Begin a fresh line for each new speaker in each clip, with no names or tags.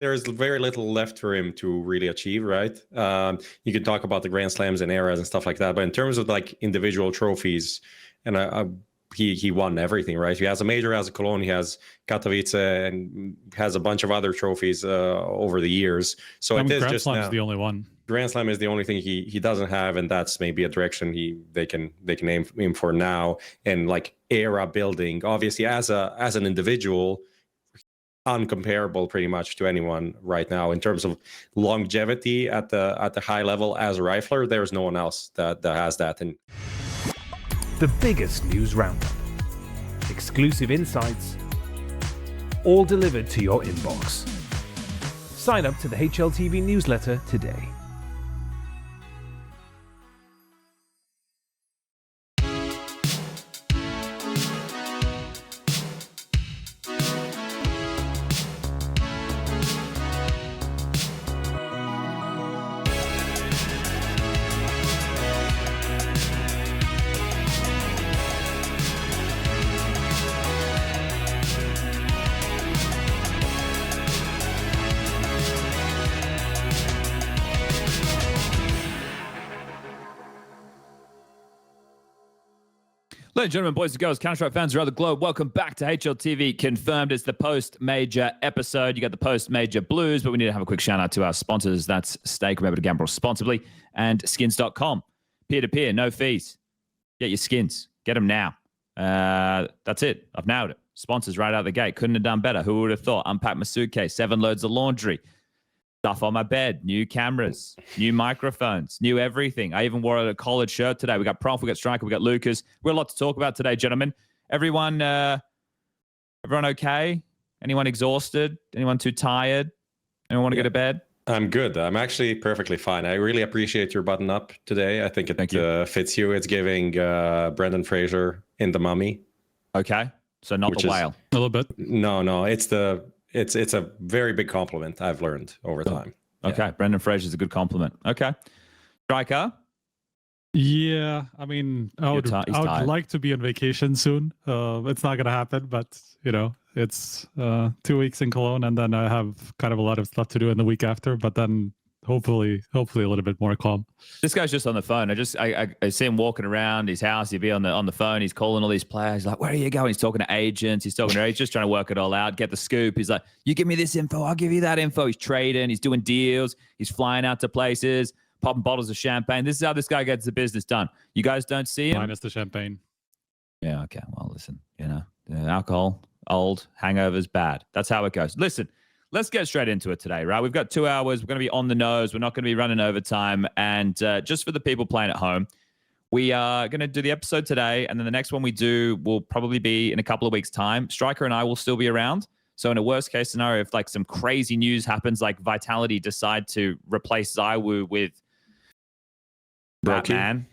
there's very little left for him to really achieve, right? You could talk about the Grand Slams and eras and stuff like that, but in terms of like individual trophies, and he won everything, right? He has a major, has a Cologne, he has Katowice, and has a bunch of other trophies over the years. So it is
Grand
just
Slam's
now.
the only one.
Grand Slam is the only thing he doesn't have, and that's maybe a direction they can aim for now. And like era building, obviously as an individual, uncomparable pretty much to anyone right now in terms of longevity at the high level as a rifler. There's no one else that has that. And
the biggest news roundup, exclusive insights, all delivered to your inbox. Sign up to the HLTV newsletter today.
Ladies and gentlemen, boys and girls, Counter-Strike fans around the globe, welcome back to HLTV Confirmed. It's the post-major episode. You got the post-major blues, but we need to have a quick shout-out to our sponsors. That's Stake, remember to gamble responsibly, and skins.com. Peer-to-peer, no fees. Get your skins. Get them now. That's it. I've nailed it. Sponsors right out the gate. Couldn't have done better. Who would have thought? Unpack my suitcase, 7 loads of laundry, stuff on my bed, new cameras, new microphones, new everything. I even wore a collared shirt today. We got Prof, we got Striker, we got Lucas. We've got a lot to talk about today, gentlemen. Everyone okay? Anyone exhausted? Anyone too tired? Anyone want to go to bed?
I'm good. I'm actually perfectly fine. I really appreciate your button up today. I think it fits you. It's giving Brendan Fraser in The Mummy.
Okay. So not the whale.
A little bit.
No. It's a very big compliment I've learned over time.
Okay. Yeah. Brendan Fraser's a good compliment. Okay. Striker?
Yeah. I mean, I would like to be on vacation soon. It's not going to happen, but, it's 2 weeks in Cologne, and then I have kind of a lot of stuff to do in the week after, but then hopefully a little bit more calm.
This guy's just on the phone. I see him walking around his house. He'd be on the phone. He's calling all these players. He's like, where are you going? He's talking to agents. He's just trying to work it all out, get the scoop. He's like, you give me this info, I'll give you that info. He's trading. He's doing deals. He's flying out to places, popping bottles of champagne. This is how this guy gets the business done. You guys don't see him?
Minus the champagne.
Yeah, okay. Well, listen, alcohol, old, hangovers, bad. That's how it goes. Listen, let's get straight into it today, right? We've got 2 hours. We're going to be on the nose. We're not going to be running overtime. And just for the people playing at home, we are going to do the episode today. And then the next one we do will probably be in a couple of weeks' time. Striker and I will still be around. So in a worst case scenario, if like some crazy news happens, like Vitality decide to replace Zywoo with Batman.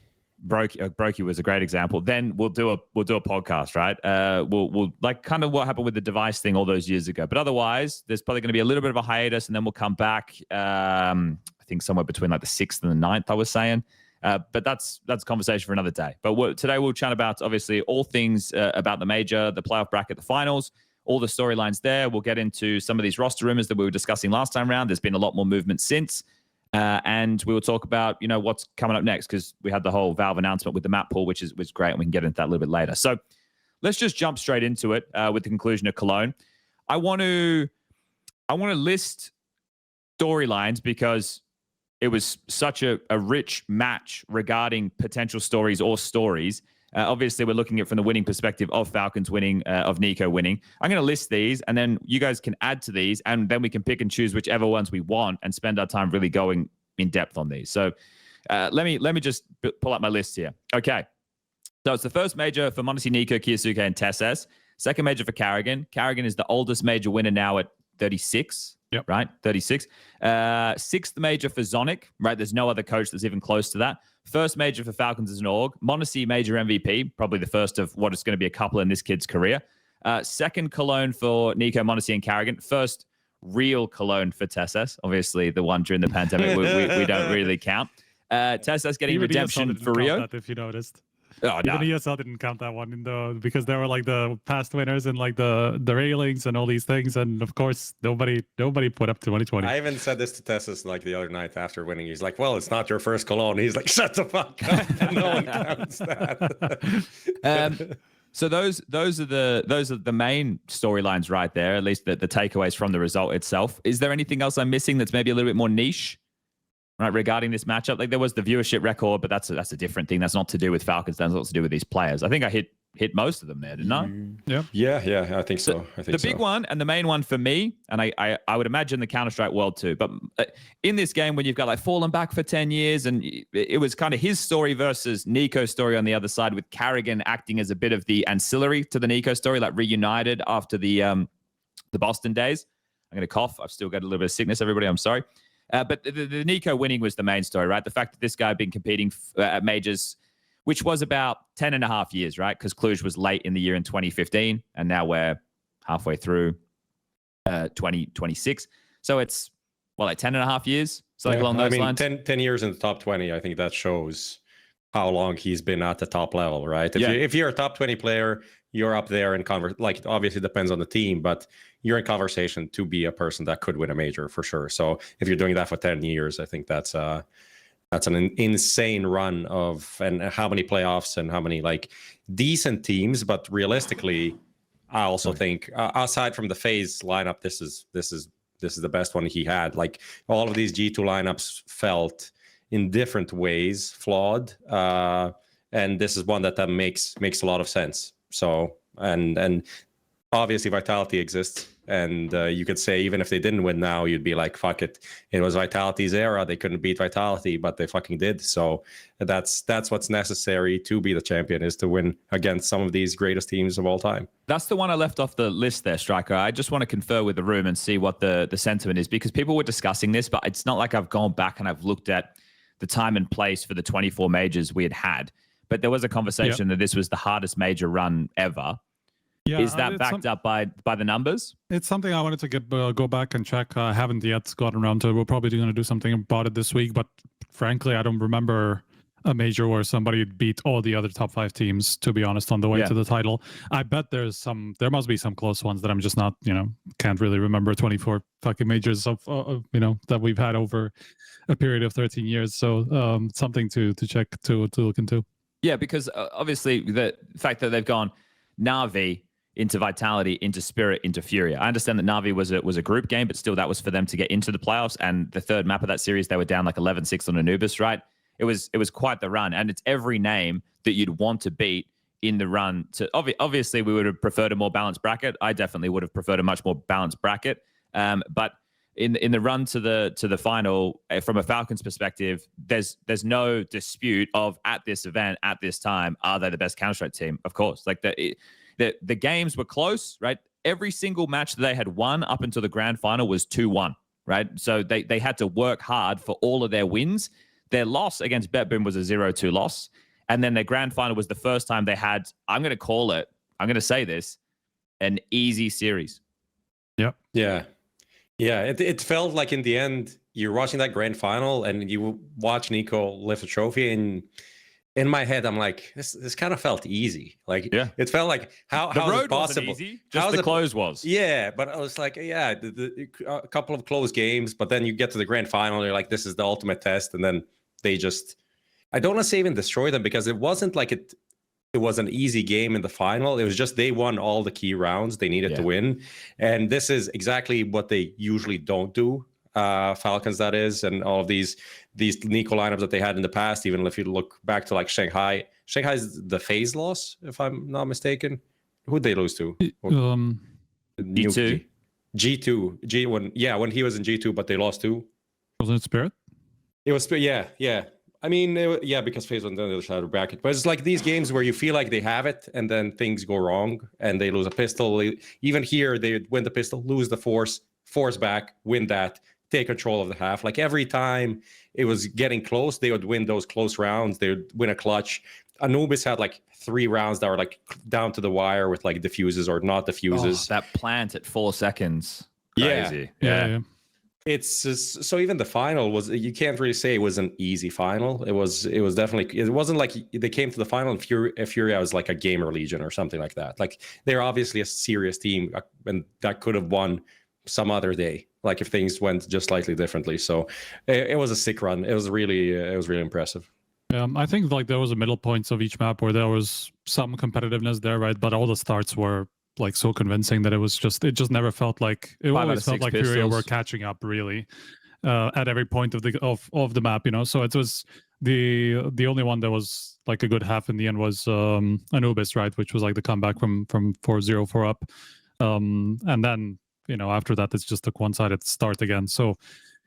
Brokey was a great example. Then we'll do a podcast, right? We'll like kind of what happened with the device thing all those years ago. But otherwise, there's probably going to be a little bit of a hiatus, and then we'll come back. I think somewhere between like the 6th and the 9th, I was saying. But that's a conversation for another day. But today we'll chat about obviously all things about the major, the playoff bracket, the finals, all the storylines there. We'll get into some of these roster rumors that we were discussing last time around. There's been a lot more movement since. And we will talk about, what's coming up next, because we had the whole Valve announcement with the map pool, which was great, and we can get into that a little bit later. So let's just jump straight into it with the conclusion of Cologne. I want to list storylines because it was such a rich match regarding potential stories or stories. Obviously, we're looking at it from the winning perspective of Falcons winning, of NiKo winning. I'm going to list these, and then you guys can add to these, and then we can pick and choose whichever ones we want and spend our time really going in depth on these. So let me just pull up my list here. Okay. So it's the first major for Monte, NiKo, kyousuke, and TeSeS. Second major for karrigan. Karrigan is the oldest major winner now at 36.
Yep.
Right? 36. Sixth major for Zonic, right? There's no other coach that's even close to that. First major for Falcons as an org. Monte major MVP, probably the first of what is going to be a couple in this kid's career. Second Cologne for NiKo, Monte, and karrigan. First real Cologne for TeSeS. Obviously, the one during the pandemic we don't really count. TeSeS getting redemption for FURIA.
If you noticed.
Oh, no.
Even ESL didn't count that one because they were like the past winners and like the railings and all these things, and of course nobody put up 2020.
I even said this to TeSeS like the other night after winning. He's like, "Well, it's not your first Cologne." He's like, "Shut the fuck up! No one counts that."
So those are the main storylines right there. At least the takeaways from the result itself. Is there anything else I'm missing that's maybe a little bit more niche? Right, regarding this matchup, like there was the viewership record, but that's a different thing. That's not to do with Falcons. That's not to do with these players. I think I hit most of them there, didn't I?
Yeah. I think so. I think
the big one and the main one for me, and I would imagine the Counter-Strike world too. But in this game, when you've got like fallen back for 10 years, and it was kind of his story versus NiKo's story on the other side, with karrigan acting as a bit of the ancillary to the NiKo story, like reunited after the Boston days. I'm gonna cough. I've still got a little bit of sickness. Everybody, I'm sorry. But the NiKo winning was the main story, right? The fact that this guy had been competing at majors, which was about 10 and a half years, right? Because Cluj was late in the year in 2015, and now we're halfway through 2026. So it's, like 10 and a half years? Something along those lines?
10 years in the top 20, I think that shows how long he's been at the top level, right? If you're a top 20 player, you're up there in like, obviously depends on the team, but you're in conversation to be a person that could win a major for sure. So if you're doing that for 10 years, I think that's an insane run and how many playoffs and how many like decent teams. But realistically, I also think aside from the FaZe lineup, this is the best one he had. Like all of these G2 lineups felt in different ways flawed, and this is one that makes a lot of sense. So and obviously Vitality exists, and you could say even if they didn't win now, you'd be like, fuck it, it was Vitality's era, they couldn't beat Vitality, but they fucking did. So that's what's necessary to be the champion, is to win against some of these greatest teams of all time.
That's the one I left off the list there, Striker. I just want to confer with the room and see what the sentiment is, because people were discussing this, but it's not like I've gone back and I've looked at the time and place for the 24 majors we had. But there was a conversation that this was the hardest major run ever. Yeah, is that backed up by the numbers?
It's something I wanted to go back and check. I haven't yet gotten around to it. We're probably going to do something about it this week. But frankly, I don't remember a major where somebody beat all the other top 5 teams, to be honest, on the way to the title. I bet there must be some close ones that I'm just not, can't really remember. 24 fucking majors of that we've had over a period of 13 years. So something to check, to look into.
Yeah, because obviously the fact that they've gone Na'Vi into Vitality, into Spirit, into FURIA. I understand that Na'Vi was a group game, but still that was for them to get into the playoffs. And the third map of that series, they were down like 11-6 on Anubis, right? It was quite the run. And it's every name that you'd want to beat in the run. To obviously, we would have preferred a more balanced bracket. I definitely would have preferred a much more balanced bracket. But in the run to the final, from a Falcons perspective, there's no dispute of, at this event, at this time, are they the best Counter-Strike team? Of course. Like the games were close, right? Every single match that they had won up until the grand final was 2-1, right? So they had to work hard for all of their wins. Their loss against BetBoom was a 0-2 loss. And then their grand final was the first time they had, I'm going to say this, an easy series.
Yep.
Yeah. Yeah, it felt like in the end, you're watching that grand final and you watch NiKo lift a trophy, and in my head, I'm like, this kind of felt easy. Like, it felt like, how is it possible?
Wasn't easy, just the close was.
Yeah, but I was like, a couple of close games, but then you get to the grand final, and you're like, this is the ultimate test, and then they just, I don't want to say even destroy them, because it wasn't like it was an easy game in the final. It was just they won all the key rounds they needed to win. And this is exactly what they usually don't do. Falcons, that is, and all of these NiKo lineups that they had in the past, even if you look back to like Shanghai. Shanghai's the FaZe loss, if I'm not mistaken. Who'd they lose to?
G2.
When he was in G2, but they lost to?
Wasn't it Spirit?
It was Spirit, yeah. I mean, because FaZe on the other side of the bracket. But it's like these games where you feel like they have it, and then things go wrong, and they lose a pistol. Even here, they win the pistol, lose the force back, win that, take control of the half. Like every time it was getting close, they would win those close rounds. They would win a clutch. Anubis had like 3 rounds that were like down to the wire with like diffuses or not diffuses.
That plant at 4 seconds.
Crazy. Yeah.
It's just, so even the final was, you can't really say it was an easy final. It was definitely, it wasn't like they came to the final and FURIA was like a gamer legion or something like that. Like they're obviously a serious team, and that could have won some other day, like if things went just slightly differently. So it was a sick run. It was really impressive.
I think like there was a middle points of each map where there was some competitiveness there, right? But all the starts were like so convincing that it just never felt like, it always felt like FURIA were catching up really at every point of the map, you know. So it was the only one that was like a good half in the end was Anubis, right, which was like the comeback from 4-0 4 up, and then, you know, after that it's just a one-sided start again. So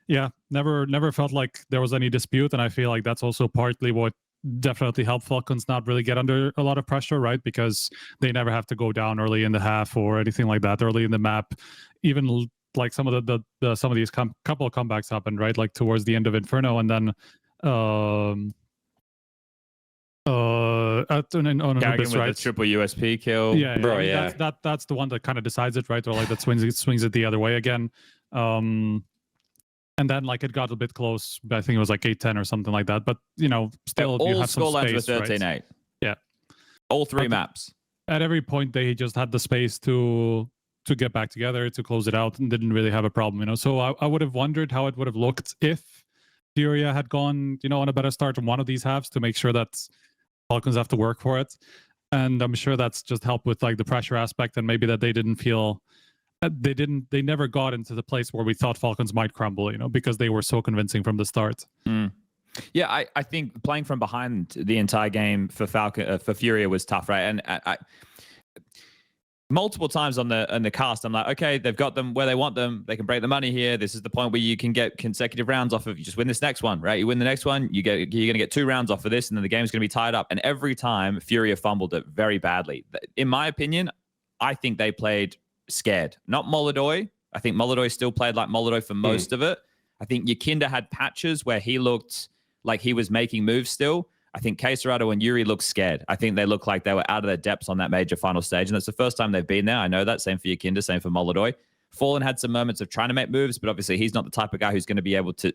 yeah, never felt like there was any dispute, and I feel like that's also partly what definitely helped Falcons not really get under a lot of pressure, right? Because they never have to go down early in the half or anything like that early in the map. Even like some of some of these couple of comebacks happened, right? Like towards the end of Inferno, and then on Anubis, right?
The triple USP kill.
Yeah,
bro,
I mean,
yeah.
That's the one that kind of decides it, right? Or like that swings it the other way again. And then like it got a bit close, but I think it was like 8-10 or something like that. But you know, still
all
you have some
scorelines
space,
were 13-8.
right? Yeah,
all three maps.
At every point, they just had the space to get back together, to close it out, and didn't really have a problem, you know. So I would have wondered how it would have looked if FURIA had gone, you know, on a better start in one of these halves to make sure that Falcons have to work for it. And I'm sure that's just helped with like the pressure aspect, and maybe that they didn't feel. They never got into the place where we thought Falcons might crumble, you know, because they were so convincing from the start.
Yeah, I think playing from behind the entire game for FURIA was tough, right? And I multiple times on the cast, I'm like, okay, they've got them where they want them. They can break the money here. This is the point where you can get consecutive rounds off of. You just win this next one, right? You win the next one, you're going to get 2 rounds off of this, and then the game's going to be tied up. And every time FURIA fumbled it very badly. In my opinion, I think they played scared. Not Molodoy. I think Molodoy still played like Molodoy for most of it. I think Yakinda had patches where he looked like he was making moves still. I think KRIMZ and Yuri looked scared. I think they looked like they were out of their depths on that major final stage, and that's the first time they've been there. I know that. Same for Yakinda, same for Molodoy. Fallen had some moments of trying to make moves, but obviously he's not the type of guy who's going to be able to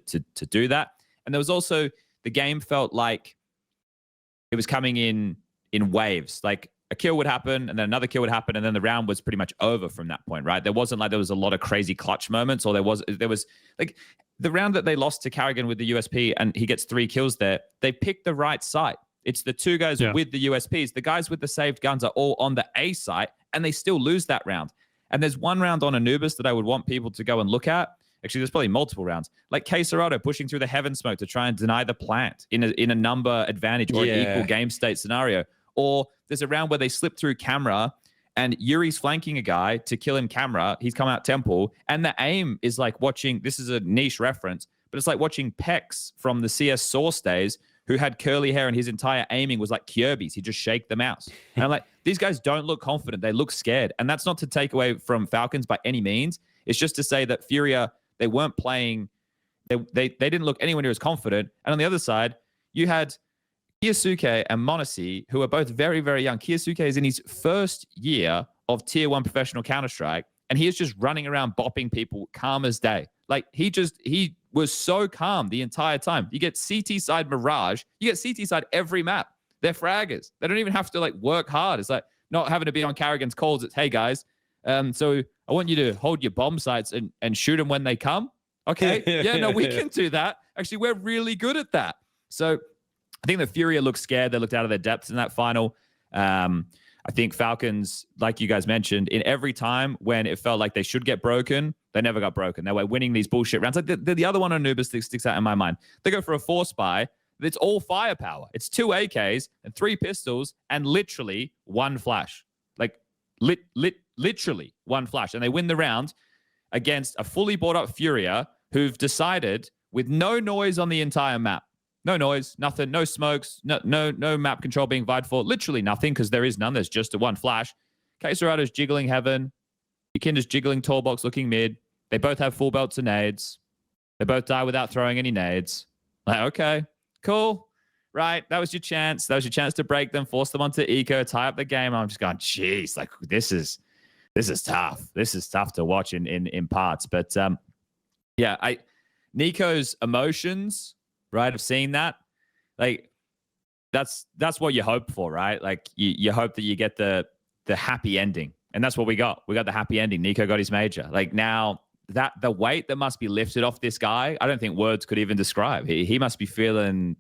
do that. And there was also, the game felt like it was coming in waves. Like a kill would happen, and then another kill would happen, and then the round was pretty much over from that point, right? There wasn't like there was a lot of crazy clutch moments, or there was like the round that they lost to karrigan with the USP, and he gets 3 kills there. They picked the right site. It's the 2 guys with the USPs. The guys with the saved guns are all on the A site, and they still lose that round. And there's one round on Anubis that I would want people to go and look at. Actually, there's probably multiple rounds. Like KRIMZ pushing through the heaven smoke to try and deny the plant in a number advantage or an equal game state scenario. Or there's a round where they slip through camera and Yuri's flanking a guy to kill him camera. He's come out temple. And the aim is like watching, this is a niche reference, but it's like watching Pex from the CS Source days, who had curly hair and his entire aiming was like Kirby's. He just shake the mouse. And I'm like, these guys don't look confident. They look scared. And that's not to take away from Falcons by any means. It's just to say that FURIA, they weren't playing, they didn't look anywhere near as confident. And on the other side, you had kyousuke and Monte, who are both very, very young. kyousuke is in his first year of Tier 1 professional Counter-Strike, and he is just running around bopping people calm as day. Like, he was so calm the entire time. You get CT side Mirage. You get CT side every map. They're fraggers. They don't even have to, like, work hard. It's like not having to be on karrigan's calls. It's, hey, guys, so I want you to hold your bomb sites and shoot them when they come. Okay. Yeah, no, we can do that. Actually, we're really good at that. So I think the FURIA looked scared. They looked out of their depths in that final. I think Falcons, like you guys mentioned, in every time when it felt like they should get broken, they never got broken. They were winning these bullshit rounds. Like the other one on Anubis sticks out in my mind. They go for a 4-spy. It's all firepower. It's 2 AKs and 3 pistols and literally 1 flash. Like literally 1 flash. And they win the round against a fully bought up FURIA who've decided, with no noise on the entire map, no noise, nothing, no smokes, no map control being vied for, literally nothing, because there is none. There's just a 1 flash. KRIMZ's jiggling heaven. Yakinda's jiggling tall box looking mid. They both have full belts and nades. They both die without throwing any nades. Like, okay, cool. Right, that was your chance. That was your chance to break them, force them onto eco, tie up the game. I'm just going, geez, like this is tough. This is tough to watch in parts. But Yeah, NiKo's emotions, right, of seeing that, like that's what you hope for, right? Like you hope that you get the happy ending, and that's what we got. We got the happy ending. NiKo got his major. Like now that the weight that must be lifted off this guy, I don't think words could even describe. He must be feeling.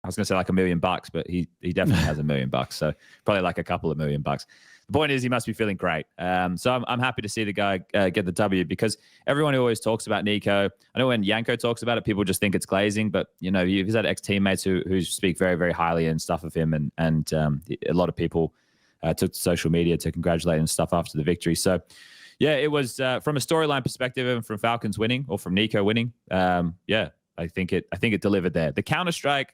I was going to say like $1 million, but he definitely has $1 million. So probably like a couple of $1 million. The point is he must be feeling great. So I'm happy to see the guy get the W, because everyone who always talks about NiKo, I know when Yanko talks about it, people just think it's glazing, but you know, he's had ex-teammates who speak very, very highly and stuff of him. And a lot of people took to social media to congratulate and stuff after the victory. So yeah, it was from a storyline perspective and from Falcons winning or from NiKo winning. Yeah, I think it delivered there. The Counter-Strike,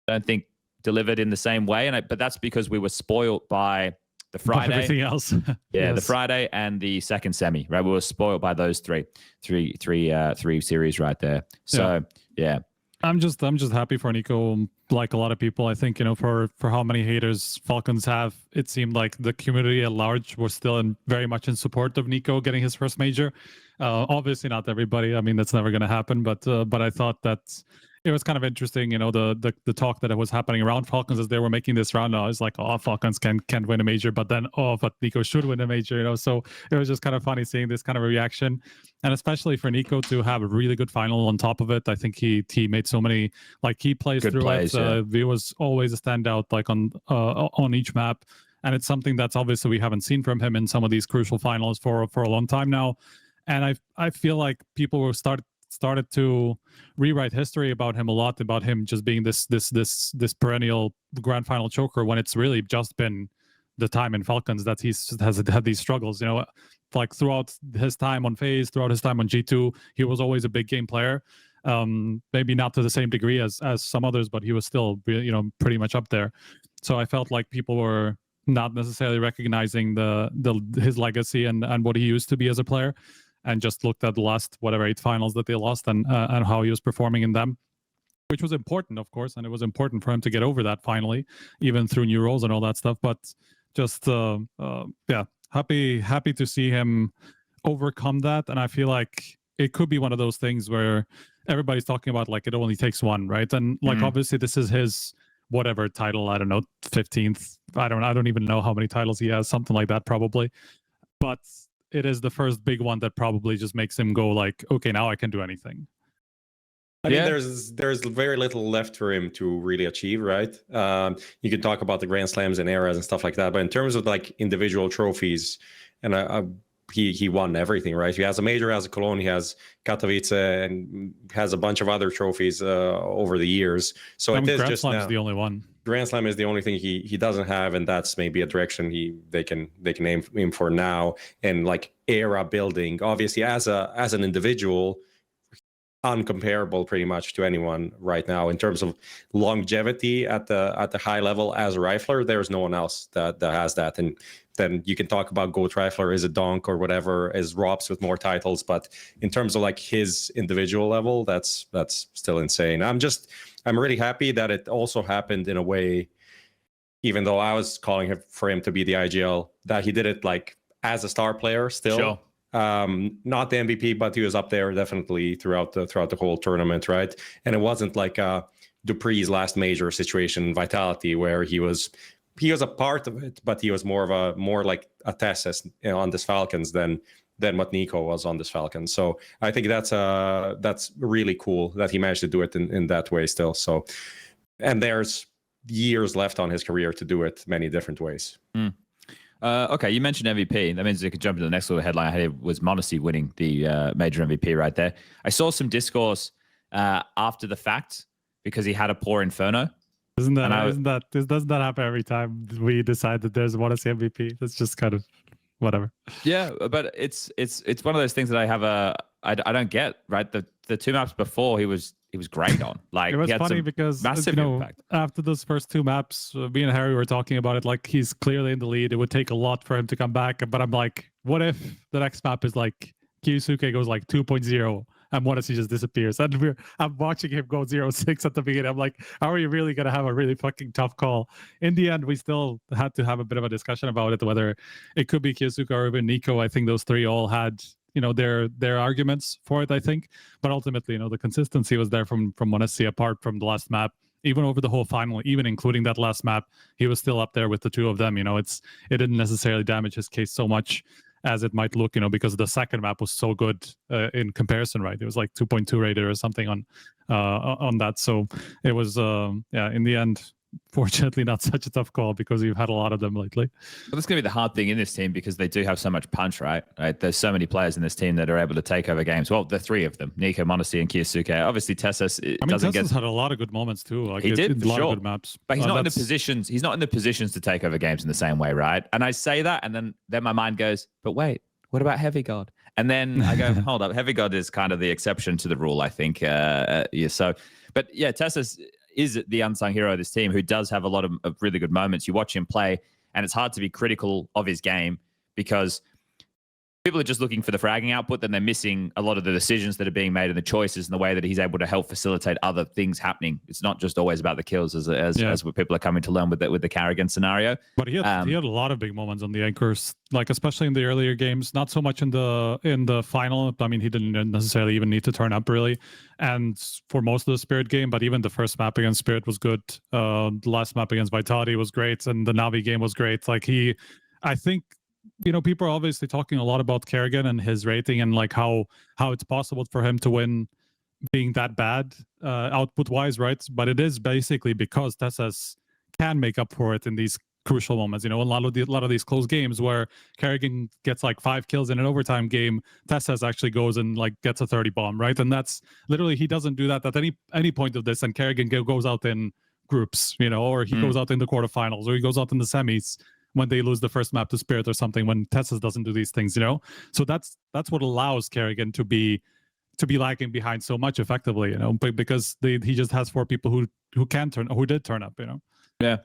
I don't think delivered in the same way, but that's because we were spoiled by the Friday,
everything else.
Yeah, yes. The Friday and the second semi, right? We were spoiled by those three series right there. So yeah.
I'm just happy for NiKo. Like a lot of people, I think, you know, for how many haters Falcons have, it seemed like the community at large was still very much in support of NiKo getting his first major. Obviously not everybody. I mean, that's never going to happen. But I thought that it was kind of interesting, you know, the talk that was happening around Falcons as they were making this round. I was like, oh, Falcons can't win a major, but then, oh, but NiKo should win a major, you know. So it was just kind of funny seeing this kind of a reaction, and especially for NiKo to have a really good final on top of it. I think he made so many like key plays
good
through
plays,
it.
yeah.
He was always a standout like on each map, and it's something that's obviously we haven't seen from him in some of these crucial finals for a long time now. And I feel like people were started to rewrite history about him a lot, about him just being this perennial grand final choker, when it's really just been the time in Falcons that has had these struggles. You know, like throughout his time on FaZe, throughout his time on G2, he was always a big game player. Maybe not to the same degree as some others, but he was still, you know, pretty much up there. So I felt like people were not necessarily recognizing his legacy and what he used to be as a player, and just looked at the last 8 finals that they lost and how he was performing in them, which was important, of course, and it was important for him to get over that finally, even through new roles and all that stuff. But just yeah, happy to see him overcome that. And I feel like it could be one of those things where everybody's talking about like it only takes one, right? And like obviously this is his whatever title, I don't know, 15th. I don't even know how many titles he has, something like that probably. But it is the first big one that probably just makes him go like, okay, now I can do anything.
I mean, there's very little left for him to really achieve, right? You could talk about the Grand Slams and eras and stuff like that, but in terms of like individual trophies, and he won everything, right? He has a major, has a Cologne, he has Katowice, and has a bunch of other trophies over the years. So it is just
Grand Slam's the only one.
Grand Slam is the only thing he doesn't have, and that's maybe a direction they can aim for now. And like era building, obviously as an individual, uncomparable pretty much to anyone right now in terms of longevity at the high level as a rifler. There's no one else that has that. And then you can talk about GOAT rifler as a donk or whatever, as Robs with more titles, but in terms of like his individual level, that's still insane. I'm really happy that it also happened in a way, even though I was calling for him to be the IGL, that he did it like as a star player still.
Sure.
Not the MVP, but he was up there definitely throughout the whole tournament, right? And it wasn't like Dupree's last major situation, Vitality, where he was a part of it, but he was more like a TeSeS on this Falcons than what NiKo was on this Falcons. So I think that's really cool that he managed to do it in that way still. So, and there's years left on his career to do it many different ways.
Okay, you mentioned MVP. That means we could jump into the next little headline I had, was Monte winning the major MVP right there. I saw some discourse after the fact because he had a poor Inferno.
Doesn't that happen every time we decide that there's Monte MVP? That's just kind of whatever.
Yeah, but it's one of those things that I don't get, right? The 2 maps before he was great on. Like,
it was funny because
massive impact.
After those first 2 maps, me and Harry were talking about it. Like, he's clearly in the lead. It would take a lot for him to come back. But I'm like, what if the next map is like kyousuke goes like 2.0 and Monte just disappears? And I'm watching him go 0.6 at the beginning. I'm like, how are you really gonna have a really fucking tough call? In the end, we still had to have a bit of a discussion about it, whether it could be kyousuke or even NiKo. I think those 3 all had their arguments for it, I think. But ultimately, the consistency was there from Monte, apart from the last map. Even over the whole final, even including that last map, he was still up there with the two of them. It didn't necessarily damage his case so much as it might look, because the second map was so good in comparison, right? It was like 2.2 rated or something on that. So it was, in the end, fortunately not such a tough call, because we've had a lot of them lately.
Well, that's going to be the hard thing in this team, because they do have so much punch, right? There's so many players in this team that are able to take over games. Well, the three of them, NiKo, Monte, and kyousuke. Obviously, TeSeS
TeSeS had a lot of good moments too. Like
he did, for
a lot
sure.
of good maps.
But he's not in the positions. He's not in the positions to take over games in the same way, right? And I say that, and then my mind goes, but wait, what about Heavy God? And then I go, hold up, Heavy God is kind of the exception to the rule, I think. But yeah, TeSeS is the unsung hero of this team, who does have a lot of really good moments. You watch him play, and it's hard to be critical of his game, because people are just looking for the fragging output, then they're missing a lot of the decisions that are being made and the choices and the way that he's able to help facilitate other things happening. It's not just always about the kills, as what people are coming to learn with the karrigan scenario.
But he had a lot of big moments on the anchors, like especially in the earlier games. Not so much in the final. I mean, he didn't necessarily even need to turn up really, and for most of the Spirit game. But even the first map against Spirit was good. The last map against Vitality was great, and the Navi game was great. Like I think. People are obviously talking a lot about karrigan and his rating, and like how it's possible for him to win being that bad output wise, right? But it is basically because TeSeS can make up for it in these crucial moments. A lot of these close games where karrigan gets like 5 kills in an overtime game, TeSeS actually goes and like gets a 30 bomb, right? And that's literally, he doesn't do that at any point of this, and karrigan goes out in groups, or he goes out in the quarterfinals, or he goes out in the semis when they lose the first map to Spirit or something, when TeSeS doesn't do these things, So that's what allows karrigan to be lagging behind so much effectively, because he just has 4 people who did turn up,
Yeah.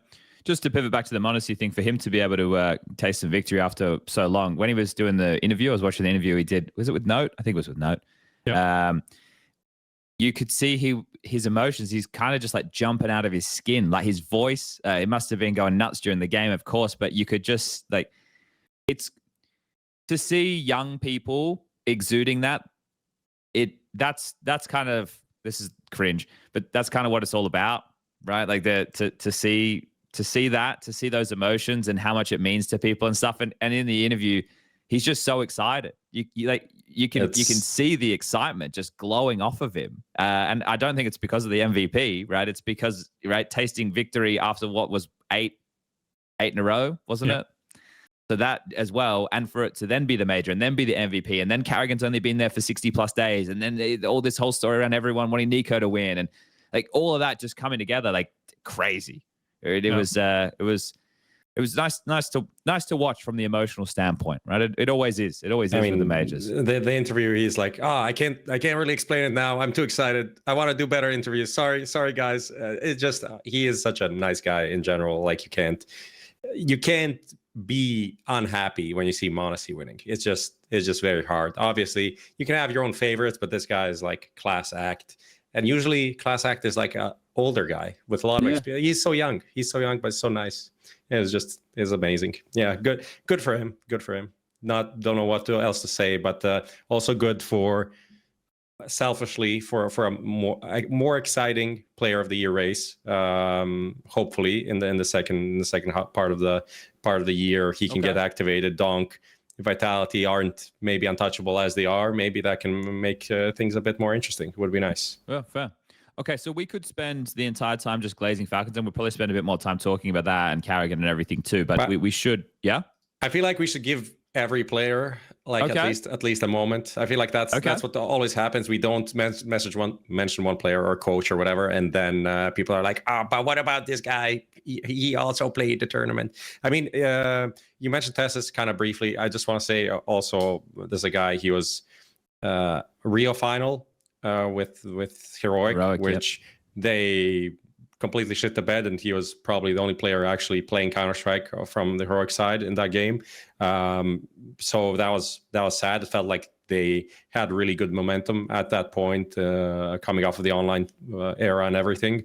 Just to pivot back to the Monte thing, for him to be able to taste some victory after so long. When he was doing the interview, I was watching the interview he did. Was it with Note? I think it was with Note.
Yeah.
You could see his emotions. He's kind of just like jumping out of his skin. Like his voice, it must have been going nuts during the game, of course, but you could just like, it's to see young people exuding that. That's kind of, this is cringe, but that's kind of what it's all about, right? Like to see those emotions and how much it means to people and stuff. And in the interview, he's just so excited. You can see the excitement just glowing off of him. And I don't think it's because of the MVP, right? It's because, right, tasting victory after what was eight in a row, wasn't it? So that as well, and for it to then be the major and then be the MVP, and then karrigan's only been there for 60 plus days, and then all this whole story around everyone wanting NiKo to win, and like all of that just coming together like crazy. It was nice to watch from the emotional standpoint, right? It always is. It always is with the majors.
The interview, he's like, I can't really explain it now. I'm too excited. I want to do better interviews. Sorry guys. It's just he is such a nice guy in general. Like you can't be unhappy when you see Monte winning. It's just very hard. Obviously, you can have your own favorites, but this guy is like class act, and usually class act is like a older guy with a lot of experience. He's so young, but so nice. It's amazing. Yeah, good for him. Don't know what else to say, but also good for, selfishly, for a more exciting player of the year race. Hopefully in the second part of the year, he can get activated. Donk, Vitality aren't maybe untouchable as they are. Maybe that can make things a bit more interesting. It would be nice.
Yeah, fair. Okay, so we could spend the entire time just glazing Falcons, and we'll probably spend a bit more time talking about that and karrigan and everything too. But we should, yeah.
I feel like we should give every player at least a moment. I feel like that's what always happens. We don't mention one player or coach or whatever, and then people are like, but what about this guy? He also played the tournament. I mean, you mentioned TeSeS kind of briefly. I just want to say also, there's a guy. He was Rio final. With Heroic, which they completely shit the bed, and he was probably the only player actually playing Counter-Strike from the Heroic side in that game. So that was sad. It felt like they had really good momentum at that point, coming off of the online era and everything.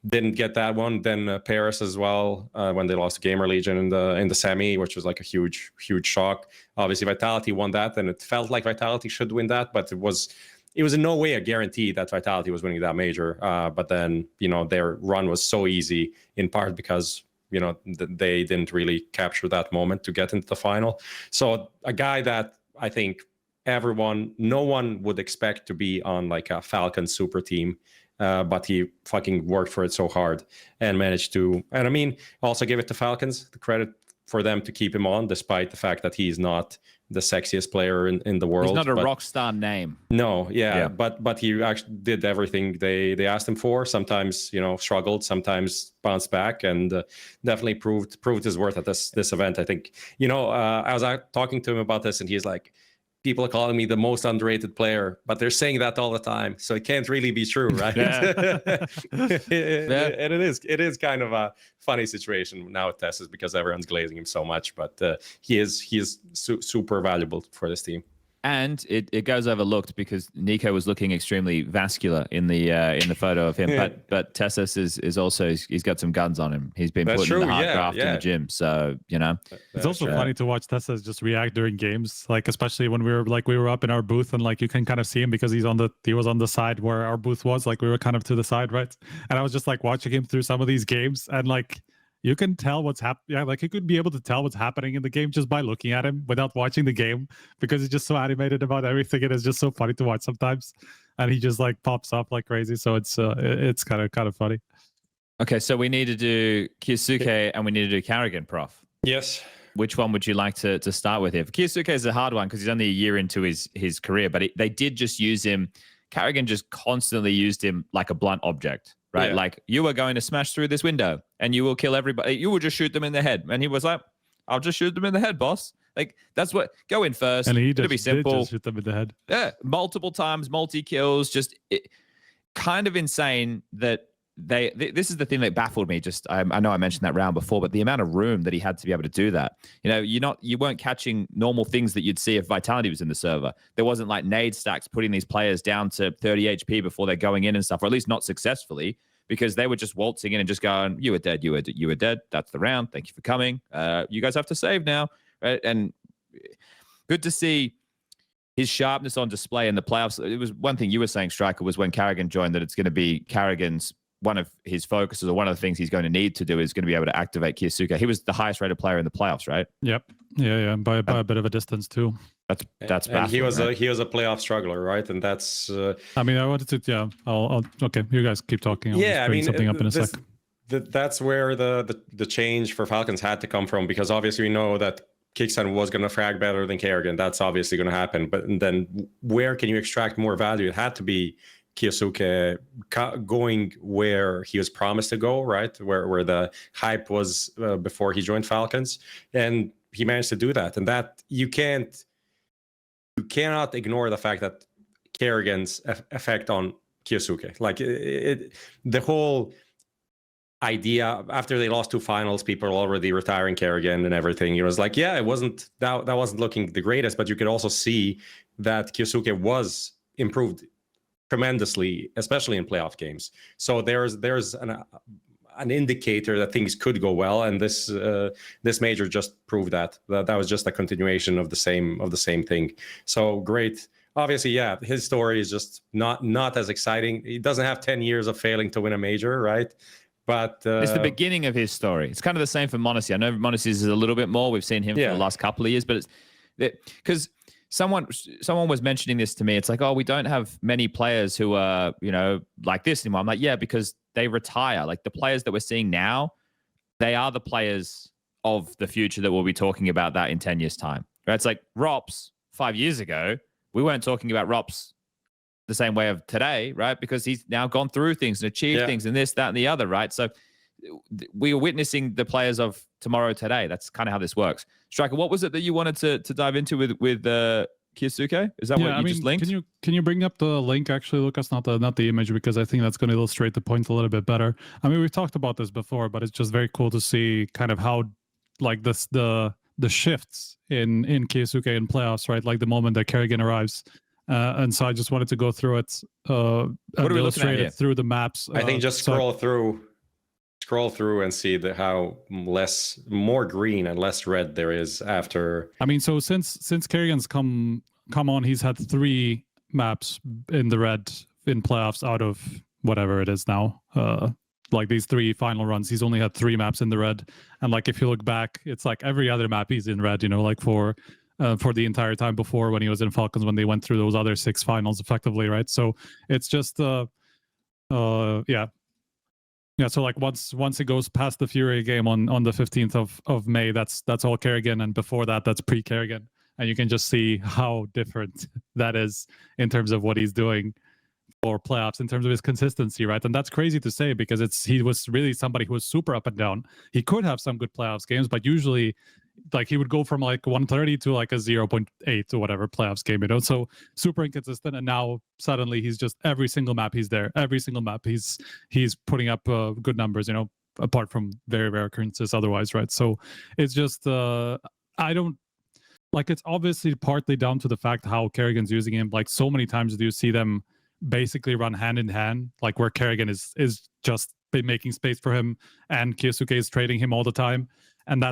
didn't get that one. Then Paris as well, when they lost to Gamer Legion in the semi, which was like a huge shock. Obviously, Vitality won that, and it felt like Vitality should win that, but it was in no way a guarantee that Vitality was winning that major. But then, their run was so easy, in part because, they didn't really capture that moment to get into the final. So a guy that I think no one would expect to be on like a Falcons super team, but he fucking worked for it so hard and managed to. And I mean, also give it to Falcons, the credit for them to keep him on, despite the fact that he's not the sexiest player in the world.
He's not a rock star name.
No, yeah. But he actually did everything they asked him for. Sometimes, struggled, sometimes bounced back, and definitely proved his worth at this event. I think, I was talking to him about this, and he's like, people are calling me the most underrated player, but they're saying that all the time, so it can't really be true, right? Yeah. And it is kind of a funny situation now at TeSeS because everyone's glazing him so much, but he is super valuable for this team.
And it goes overlooked because NiKo was looking extremely vascular in the photo of him, but TeSeS is also he's got some guns on him. He's been putting the hard graft in the gym, so
it's also funny to watch TeSeS just react during games, like especially when we were up in our booth and like you can kind of see him because he was on the side where our booth was, like we were kind of to the side, right? And I was just like watching him through some of these games, and like you can tell what's happening. Yeah, like you could be able to tell what's happening in the game just by looking at him without watching the game, because he's just so animated about everything. It is just so funny to watch sometimes, and he just like pops up like crazy. So it's kind of funny.
Okay, so we need to do KYousuke and we need to do karrigan, Prof.
Yes.
Which one would you like to start with here? KYousuke is a hard one because he's only a year into his career, but they did just use him. karrigan just constantly used him like a blunt object. Right, like you are going to smash through this window and you will kill everybody. You will just shoot them in the head. And he was like, "I'll just shoot them in the head, boss." Like that's what go in first.
And he
did be simple.
Did just shoot them in the head.
Yeah, multiple times, multi kills. Just kind of insane that this is the thing that baffled me. Just I know I mentioned that round before, but the amount of room that he had to be able to do that. You weren't catching normal things that you'd see if Vitality was in the server. There wasn't like nade stacks putting these players down to 30 HP before they're going in and stuff, or at least not successfully, because they were just waltzing in and just going, "You were dead, you were dead. That's the round. Thank you for coming. You guys have to save now." Right? And good to see his sharpness on display in the playoffs. It was one thing you were saying, Striker, was when karrigan joined that it's going to be karrigan's one of his focuses, or one of the things he's going to need to do is going to be able to activate KYousuke. He was the highest rated player in the playoffs, right?
Yep. Yeah. By a bit of a distance too.
That's
and he was a playoff struggler, right? And that's.
I mean, I wanted to. Yeah. I'll. Okay. You guys keep talking. I'll bring something up in a sec.
That's where the change for Falcons had to come from, because obviously we know that Kickstand was going to frag better than karrigan. That's obviously going to happen. But then where can you extract more value? It had to be KYousuke going where he was promised to go, right? Where the hype was before he joined Falcons, and he managed to do that. And that you cannot ignore the fact that karrigan's effect on KYousuke. Like the whole idea after they lost 2 finals, people were already retiring karrigan and everything. It was like, it wasn't that wasn't looking the greatest, but you could also see that KYousuke was improved tremendously, especially in playoff games. So there's an indicator that things could go well, and this major just proved that was just a continuation of the same thing. So great. Obviously, his story is just not as exciting. He doesn't have 10 years of failing to win a major, right? But
it's the beginning of his story. It's kind of the same for Monte. I know Monte is a little bit more. We've seen him for the last couple of years, but it's because someone was mentioning this to me. It's like, oh, we don't have many players who are, like this anymore. I'm like, yeah, because they retire. Like the players that we're seeing now, they are the players of the future that we'll be talking about that in 10 years' time. Right? It's like Rops 5 years ago, we weren't talking about Rops the same way of today, right? Because he's now gone through things and achieved things and this, that, and the other, right? So we are witnessing the players of tomorrow today. That's kind of how this works. Striker, what was it that you wanted to dive into with KYousuke? Is that what you just linked?
Can you bring up the link actually, Lucas? Not the image, because I think that's going to illustrate the point a little bit better. I mean, we've talked about this before, but it's just very cool to see kind of how like the shifts in KYousuke in playoffs, right? Like the moment that karrigan arrives. And so I just wanted to go through it and illustrate it through the maps.
I think just scroll through scroll through and see how more green and less red there is after.
I mean, so since karrigan's come on, he's had 3 maps in the red in playoffs out of whatever it is now. Like these 3 final runs, he's only had 3 maps in the red. And like if you look back, it's like every other map he's in red, you know, like for the entire time before when he was in Falcons, when they went through those other 6 finals effectively, right? So it's just yeah, so like once it goes past the FURIA game on the 15th of May, that's all karrigan, and before that, that's pre-karrigan. And you can just see how different that is in terms of what he's doing for playoffs, in terms of his consistency, right? And that's crazy to say because he was really somebody who was super up and down. He could have some good playoffs games, but usually like he would go from like 130 to like a 0.8 or whatever playoffs game, you know? So super inconsistent. And now suddenly he's just every single map he's there. Every single map he's putting up good numbers, you know, apart from very rare occurrences otherwise, right? So it's just I don't like, it's obviously partly down to the fact how karrigan's using him. Like so many times do you see them basically run hand in hand, like where karrigan is just making space for him and kyousuke is trading him all the time. And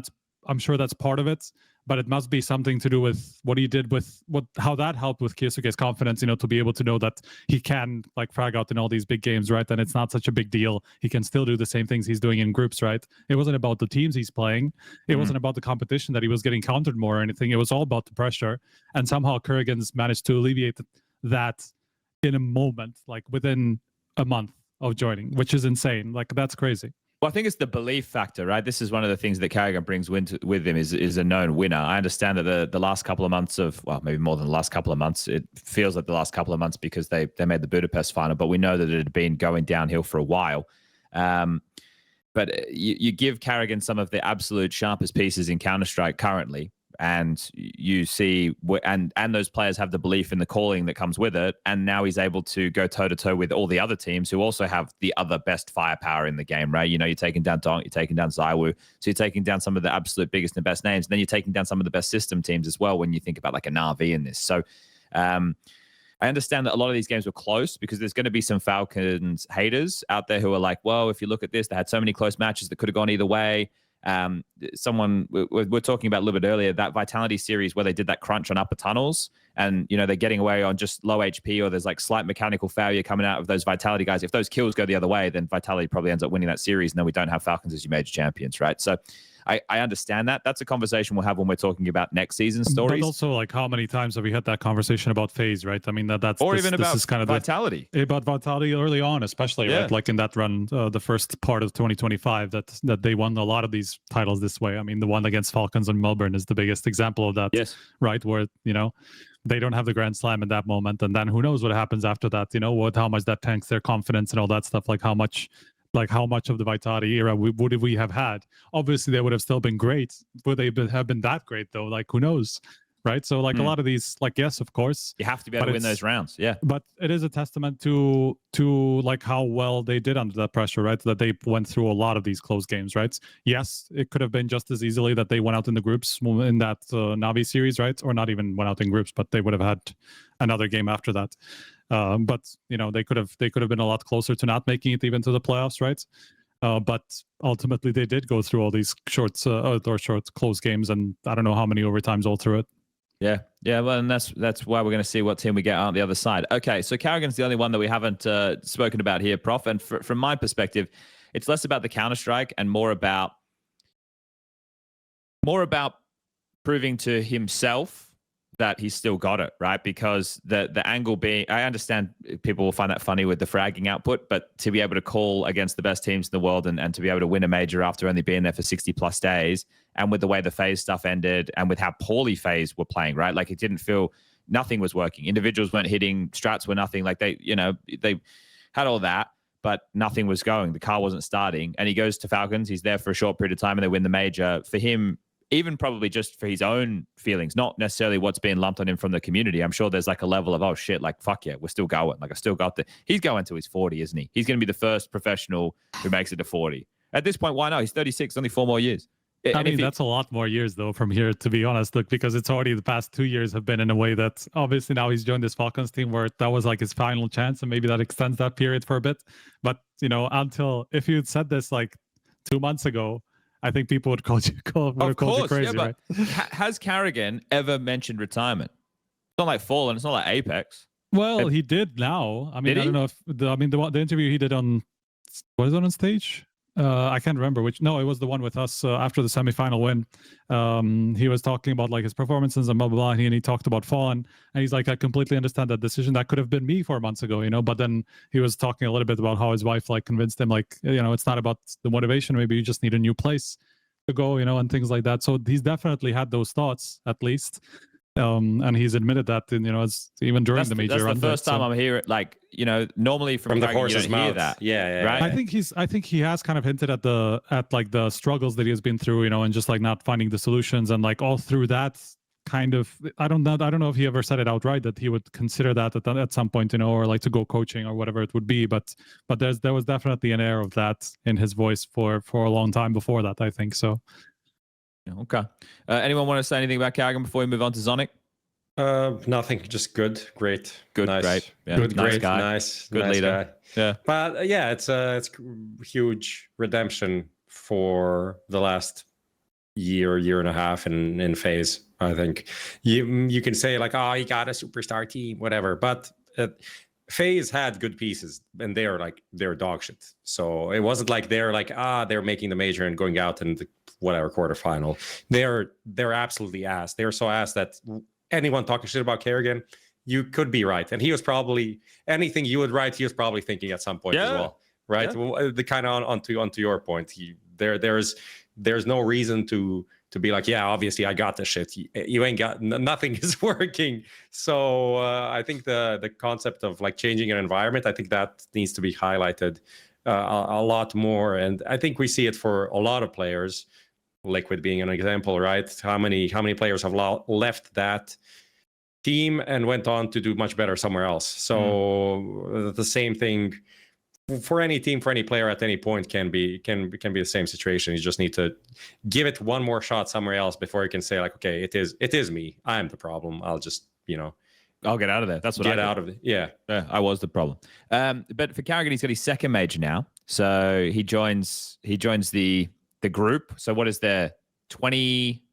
I'm sure that's part of it, but it must be something to do with what he did with how that helped with kyousuke's confidence, you know, to be able to know that he can like frag out in all these big games, right? And it's not such a big deal. He can still do the same things he's doing in groups, right? It wasn't about the teams he's playing. It wasn't about the competition that he was getting countered more or anything. It was all about the pressure. And somehow karrigan's managed to alleviate that in a moment, like within a month of joining, which is insane. Like that's crazy.
Well, I think it's the belief factor, right? This is one of the things that karrigan brings with him is a known winner. I understand that the last couple of months well, maybe more than the last couple of months, it feels like the last couple of months because they made the Budapest final, but we know that it had been going downhill for a while. But you give karrigan some of the absolute sharpest pieces in Counter-Strike currently, and you see, and those players have the belief in the calling that comes with it, and now he's able to go toe-to-toe with all the other teams who also have the other best firepower in the game, right? You know, you're taking down Donk, you're taking down ZywOo, so you're taking down some of the absolute biggest and best names, and then you're taking down some of the best system teams as well when you think about like an RV in this. So I understand that a lot of these games were close because there's going to be some Falcons haters out there who are like, well, if you look at this, they had so many close matches that could have gone either way. We're talking about a little bit earlier, that Vitality series where they did that crunch on upper tunnels and, you know, they're getting away on just low HP or there's like slight mechanical failure coming out of those Vitality guys. If those kills go the other way, then Vitality probably ends up winning that series and then we don't have Falcons as your major champions, right? So I understand that. That's a conversation we'll have when we're talking about next season's stories.
But also, like, how many times have we had that conversation about FaZe, right? I mean, that's
or
this,
even
this
about
is kind of
Vitality.
About Vitality early on, especially, right? Like in that run, the first part of 2025, that they won a lot of these titles this way. I mean, the one against Falcons in Melbourne is the biggest example of that,
yes,
right? Where, you know, they don't have the Grand Slam in that moment, and then who knows what happens after that? You know, how much that tanks their confidence and all that stuff. Like how much of the Vitality era would we have had? Obviously, they would have still been great. Would they have been that great though? Like who knows, right? So like a lot of these, like yes, of course,
you have to be able to win those rounds. Yeah,
but it is a testament to like how well they did under that pressure, right? That they went through a lot of these close games, right? Yes, it could have been just as easily that they went out in the groups in that Navi series, right? Or not even went out in groups, but they would have had another game after that. But you know, they could have been a lot closer to not making it even to the playoffs, right? But ultimately they did go through all these short close games, and I don't know how many overtimes all through it.
Yeah, well, and that's why we're going to see what team we get on the other side. Okay, so karrigan's the only one that we haven't spoken about here, Prof. And from my perspective, it's less about the Counter-Strike and more about proving to himself that he's still got it, right? Because the angle being, I understand people will find that funny with the fragging output, but to be able to call against the best teams in the world and to be able to win a major after only being there for 60 plus days, and with the way the FaZe stuff ended and with how poorly FaZe were playing, right? Like it didn't feel, nothing was working. Individuals weren't hitting, strats were nothing. Like they had all that, but nothing was going. The car wasn't starting. And he goes to Falcons. He's there for a short period of time and they win the major. For him, even probably just for his own feelings, not necessarily what's being lumped on him from the community. I'm sure there's like a level of, oh shit, like, fuck yeah, we're still going. Like I still got he's going to his 40, isn't he? He's going to be the first professional who makes it to 40. At this point, why not? He's 36, only 4 more years.
I mean, that's a lot more years though from here, to be honest, look, because it's already the past 2 years have been in a way that obviously now he's joined this Falcons team where that was like his final chance, and maybe that extends that period for a bit. But, you know, if you had said this like 2 months ago, I think people would call you crazy,
but
right?
Has karrigan ever mentioned retirement? It's not like Fallen. It's not like Apex.
Well, he did now. I mean, I don't know if the interview he did on, was it on stage? I can't remember which. No, it was the one with us after the semifinal win. He was talking about like his performances and blah blah blah, and he talked about Fallen, and he's like, I completely understand that decision. That could have been me 4 months ago, you know. But then he was talking a little bit about how his wife like convinced him, like, you know, it's not about the motivation. Maybe you just need a new place to go, you know, and things like that. So he's definitely had those thoughts, at least. And he's admitted that, you know, as even during the major.
That's the first time I'm hearing it. Like, you know, normally from
the horse's mouth.
Hear that.
Yeah,
right.
I think he has kind of hinted at like the struggles that he has been through, you know, and just like not finding the solutions, and like all through that kind of. I don't know if he ever said it outright that he would consider that at some point, you know, or like to go coaching or whatever it would be. But there was definitely an air of that in his voice for a long time before that, I think so.
Okay. Anyone want to say anything about karrigan before we move on to Zonic?
Nothing. Just good, great,
nice.
Great,
yeah.
good,
nice
great,
guy.
nice,
good
nice
leader.
Guy.
Yeah.
But yeah, it's huge redemption for the last year and a half in FaZe. I think you can say like, oh, he got a superstar team, whatever, but. FaZe had good pieces, and they're dog shit. So it wasn't like they're making the major and going out in the whatever quarterfinal. They're absolutely ass. They're so ass that anyone talking shit about karrigan, you could be right. And he was probably anything you would write, he was probably thinking at some point as well, right? Yeah. Well, the kind of onto your point, there's no reason to be like, yeah, obviously I got this shit. You ain't got, nothing is working. So I think the concept of like changing an environment, I think that needs to be highlighted a lot more. And I think we see it for a lot of players, Liquid being an example, right? How many players have left that team and went on to do much better somewhere else. So the same thing for any team, for any player at any point can be the same situation. You just need to give it one more shot somewhere else before you can say like, okay, it is me. I am the problem. I'll just, you know,
I'll get out of there. That's what
get out of it. Yeah,
I was the problem. But for karrigan, he's got his second major now. So he joins the group. So what is there? 20?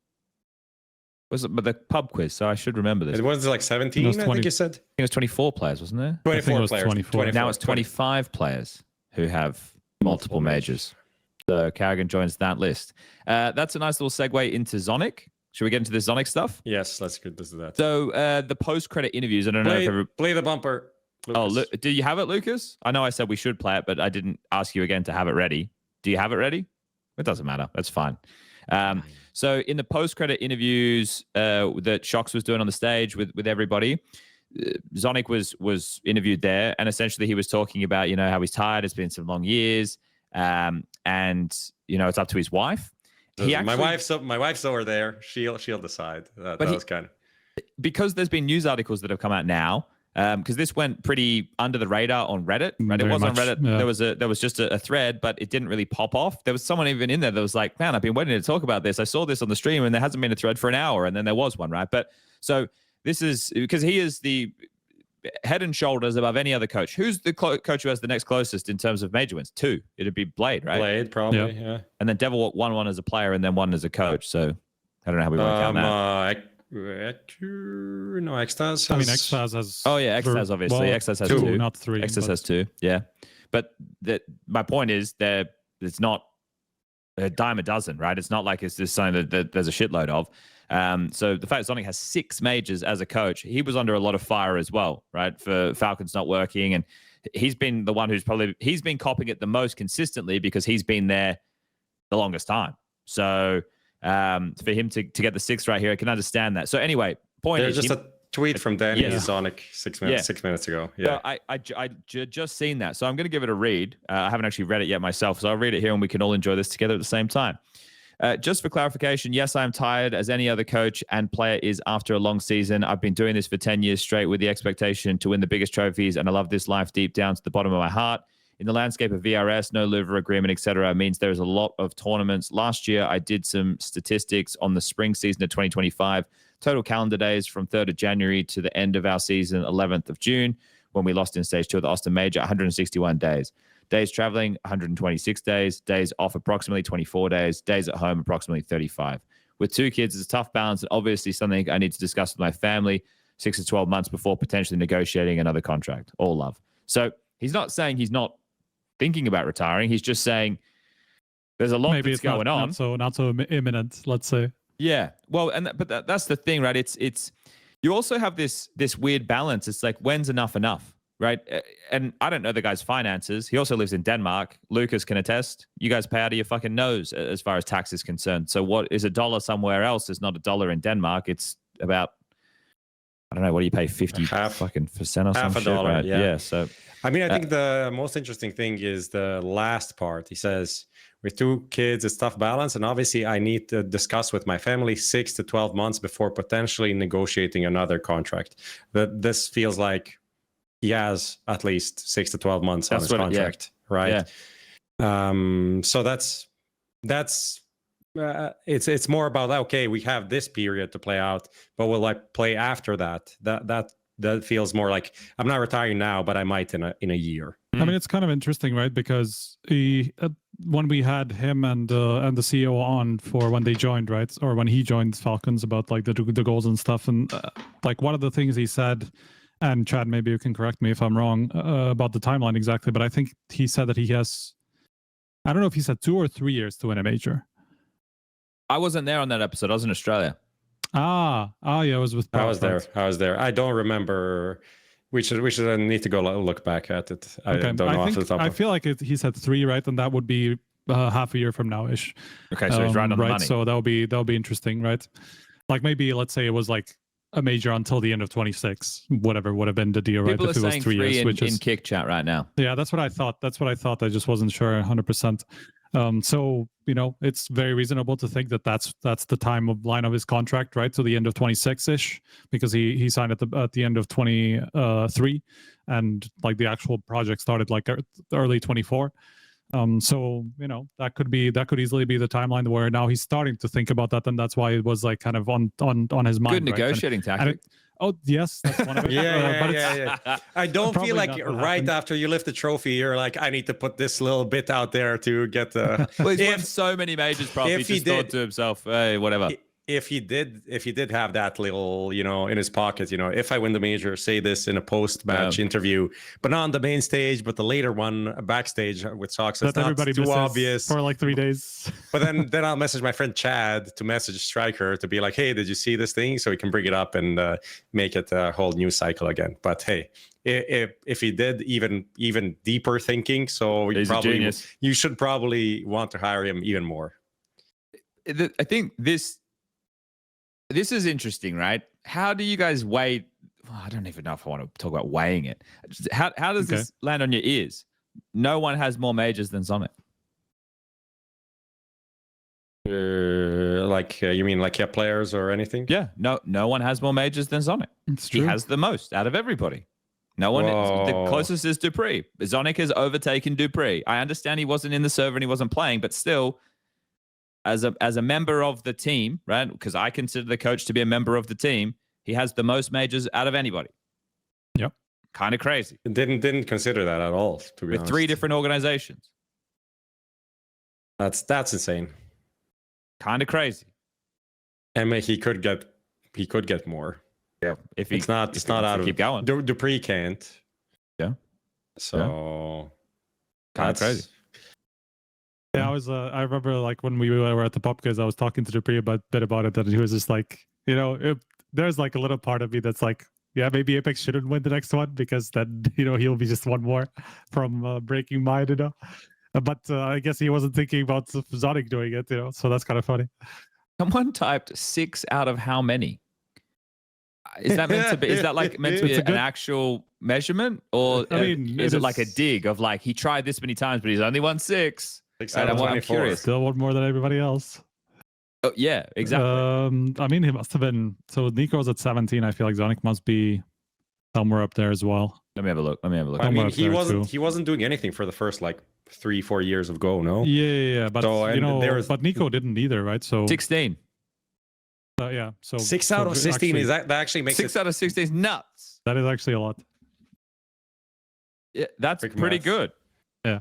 Was it the pub quiz? So I should remember this.
It was like 17, I think you said.
I think it was 24 players, wasn't there?
24 players. 24.
Now it's 25 players who have multiple majors. So karrigan joins that list. That's a nice little segue into Zonic. Should we get into the Zonic stuff?
Yes, let's get into that.
So the post-credit interviews, I don't know if
play the bumper.
Lucas. Oh, do you have it, Lucas? I know I said we should play it, but I didn't ask you again to have it ready. Do you have it ready? It doesn't matter. That's fine. So in the post-credit interviews that Shox was doing on the stage with everybody, Zonic was interviewed there, and essentially he was talking about, you know, how he's tired. It's been some long years, and you know, it's up to his wife.
My wife's over there. She'll decide. That was kind of
because there's been news articles that have come out now. Because this went pretty under the radar on Reddit, right? It was on Reddit. Yeah. There was just a thread, but it didn't really pop off. There was someone even in there that was like, man, I've been waiting to talk about this. I saw this on the stream and there hasn't been a thread for an hour. And then there was one, right? But so this is because he is the head and shoulders above any other coach. Who's the coach who has the next closest in terms of major wins? 2. It'd be Blade, right?
Blade, probably, yeah.
And then Devil won one as a player and then one as a coach. So I don't know how we work out that.
No, XANTARES.
I mean, XANTARES has.
Oh yeah, XANTARES obviously.
Well,
XANTARES has
2,
2,
not 3.
XANTARES has 2. Yeah, but my point is it's not a dime a dozen, right? It's not like it's just something that there's a shitload of. So the fact Zonic has 6 majors as a coach, he was under a lot of fire as well, right? For Falcons not working, and he's been the one who's he's been copying it the most consistently because he's been there the longest time. So. For him to get the 6th right here, I can understand that. So anyway,
There's just a tweet from Danny Zonic 6 minutes ago. Yeah,
so I just seen that, so I'm going to give it a read. I haven't actually read it yet myself, so I'll read it here and we can all enjoy this together at the same time. Just for clarification, yes, I am tired as any other coach and player is after a long season. I've been doing this for 10 years straight with the expectation to win the biggest trophies, and I love this life deep down to the bottom of my heart. In the landscape of VRS, no liver agreement, etc., means there's a lot of tournaments. Last year, I did some statistics on the spring season of 2025. Total calendar days from 3rd of January to the end of our season, 11th of June, when we lost in Stage 2 of the Austin Major, 161 days. Days traveling, 126 days. Days off, approximately 24 days. Days at home, approximately 35. With 2 kids, it's a tough balance and obviously something I need to discuss with my family 6 to 12 months before potentially negotiating another contract. All love. So he's not saying he's not thinking about retiring. He's just saying there's a lot that's going on.
Not so imminent, let's say.
Yeah. Well, but that's the thing, right? It's you also have this weird balance. It's like, when's enough, right? And I don't know the guy's finances. He also lives in Denmark. Lucas can attest. You guys pay out of your fucking nose as far as tax is concerned. So what is $1 somewhere else is not $1 in Denmark. It's about, I don't know, what do you pay, 50 fucking percent or something?
$50,
right?
yeah.
So
I mean, I think the most interesting thing is the last part. He says, with 2 kids, it's tough balance. And obviously, I need to discuss with my family 6 to 12 months before potentially negotiating another contract. This feels like he has at least 6 to 12 months on his contract, right? Yeah. So that's it's more about, okay, we have this period to play out, but will I play after that? That feels more like I'm not retiring now, but I might in a year.
I mean, it's kind of interesting, right? Because when we had him and the CEO on for when they joined, right, or when he joined Falcons, about like the goals and stuff, and like one of the things he said, and Chad, maybe you can correct me if I'm wrong about the timeline exactly, but I think he said that he has, I don't know if he said 2 or 3 years to win a major.
I wasn't there on that episode. I was in Australia.
Yeah, I was with Prof.
I was there. I don't remember. We should need to go look back at it. I don't know off the top.
I feel like he said 3, right? And that would be half a year from now ish.
Okay, so he's right on the money.
So that'll be interesting, right? Like maybe let's say it was like a major until the end of 26, whatever would have been the deal, right?
People
if it was 3 years, which is
in kick chat right now.
Yeah, that's what I thought. I just wasn't sure 100%. So it's very reasonable to think that that's the timeline of his contract, right? So the end of 26-ish, because he signed at the end of 23, and like the actual project started like early 24. So that could easily be the timeline where now he's starting to think about that, and that's why it was like kind of on his mind.
Good negotiating tactic.
Oh yes, that's one of it.
Yeah. I don't feel like right after you lift the trophy, you're like, I need to put this little bit out there to get the.
Well, he's won so many majors, Prof. He just thought to himself, hey, whatever.
If he did have that little, in his pocket, if I win the major, say this in a post-match interview, but not on the main stage, but the later one backstage with Sox, it's not too obvious
for like 3 days.
But then I'll message my friend Chad to message Striker to be like, hey, did you see this thing? So we can bring it up and make it a whole new cycle again. But hey, if he did even deeper thinking, so you should probably want to hire him even more.
I think this is interesting, right? How do you guys weigh? I don't even know if I want to talk about weighing it. How does this land on your ears? No one has more majors than Zonic.
You mean like players or anything?
Yeah, no one has more majors than Zonic.
It's true.
He has the most out of everybody. No one. The closest is Dupree. Zonic has overtaken Dupree. I understand he wasn't in the server and he wasn't playing, but still, as a member of the team, right? Because I consider the coach to be a member of the team. He has the most majors out of anybody.
Yep.
Kind of crazy.
Didn't consider that at all, to be honest.
With 3 different organizations.
That's insane.
Kind of crazy.
And he could get more.
Yeah.
It's not out of
keep going.
Dupree can't.
Yeah.
So
kind of crazy.
Yeah, I remember like when we were at the pub, because I was talking to Dupree a bit about it, and he was just like, there's like a little part of me that's like, yeah, maybe Apex shouldn't win the next one, because then he'll be just one more from breaking mine, But I guess he wasn't thinking about Zonic doing it, so that's kind of funny.
Someone typed 6 out of how many? Is that meant to be? Is that like meant to be an actual measurement, or is it like a dig of like he tried this many times, but he's only won 6? I'm curious.
Still one more than everybody else.
Oh yeah, exactly.
I mean, he must have been. So NiKo's at 17. I feel like Zonic must be somewhere up there as well.
Let me have a look.
I mean, he wasn't doing anything for the first like 3-4 years of Go. No.
Yeah. But but NiKo didn't either, right? So
16.
Yeah. So
6 out of 16 actually, is that actually makes
6 out of 16 is nuts.
That is actually a lot.
Yeah, that's pretty good.
Yeah.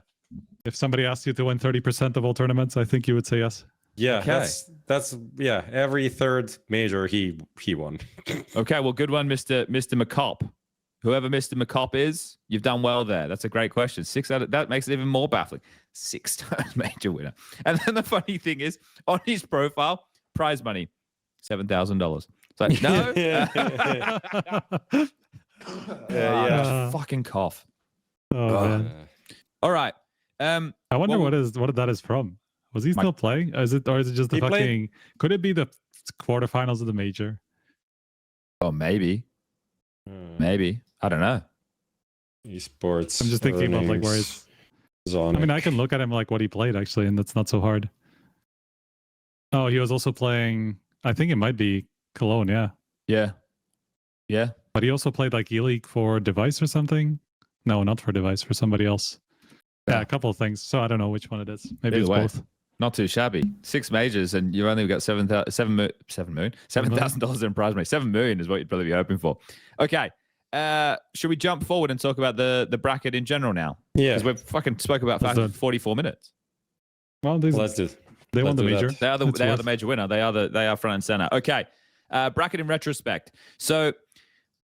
If somebody asked you to win 30% of all tournaments, I think you would say yes.
Yeah,
Okay.
that's yeah. Every third major he won.
Okay, well, good one, Mr. McCop. Whoever Mr. McCop is, you've done well there. That's a great question. That makes it even more baffling. 6-time major winner. And then the funny thing is, on his profile, prize money, $7,000. It's like, no.
Yeah.
Fucking cough.
Oh, man.
All right.
I wonder what that is from. Was he still playing? Is it just the fucking? Could it be the quarterfinals of the major?
Oh, maybe. Maybe. I don't know.
Esports.
I'm just thinking about like where it's.
Zonic.
I mean, I can look at him like what he played actually, and that's not so hard. Oh, he was also playing. I think it might be Cologne. Yeah. But he also played like E-League for Device or something. No, not for Device. For somebody else. Yeah, a couple of things. So I don't know which one it is. Maybe it's both.
Not too shabby. 6 majors, and you only got $7,000 in prize money. $7 million is what you'd probably be hoping for. Okay. Should we jump forward and talk about the bracket in general now?
Yeah.
Because we've fucking spoke about 44 minutes.
Well,
let's do.
They won the major.
They are the major winner. They are front and center. Okay. Bracket in retrospect. So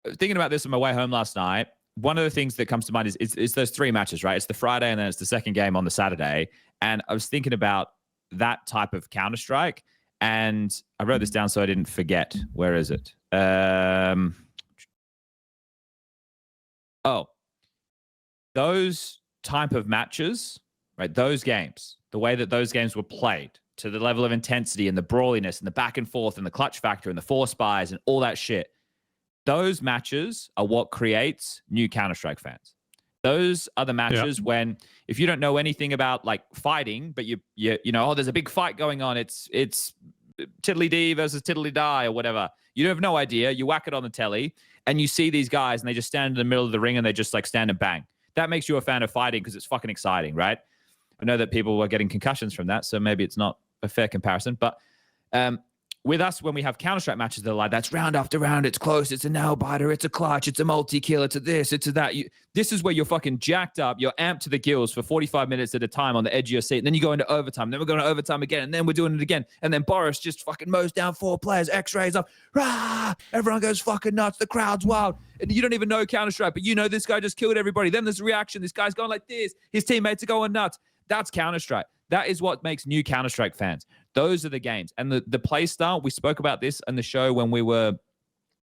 thinking about this on my way home last night, one of the things that comes to mind is those 3 matches, right? It's the Friday and then it's the second game on the Saturday. And I was thinking about that type of Counter-Strike, and I wrote this down so I didn't forget. Where is it? Those type of matches, right? Those games, the way that those games were played, to the level of intensity and the brawliness and the back and forth and the clutch factor and the 4 spies and all that shit. Those matches are what creates new Counter-Strike fans. Those are the matches when, if you don't know anything about like fighting, but you know, oh, there's a big fight going on. It's Tiddly D versus Tiddly Die or whatever. You have no idea. You whack it on the telly and you see these guys and they just stand in the middle of the ring and they just like stand and bang. That makes you a fan of fighting because it's fucking exciting, right? I know that people were getting concussions from that, so maybe it's not a fair comparison. But with us, when we have Counter-Strike matches, they're like, that's round after round, it's close, it's a nail-biter, it's a clutch, it's a multi-kill, it's a this, it's a that. This is where you're fucking jacked up, you're amped to the gills for 45 minutes at a time on the edge of your seat, and then you go into overtime, then we're going to overtime again, and then we're doing it again, and then Boris just fucking mows down 4 players, X-rays up, rah! Everyone goes fucking nuts, the crowd's wild, and you don't even know Counter-Strike, but you know this guy just killed everybody, then there's a reaction, this guy's going like this, his teammates are going nuts. That's Counter-Strike. That is what makes new Counter-Strike fans. Those are the games. And the play style, we spoke about this on the show when we were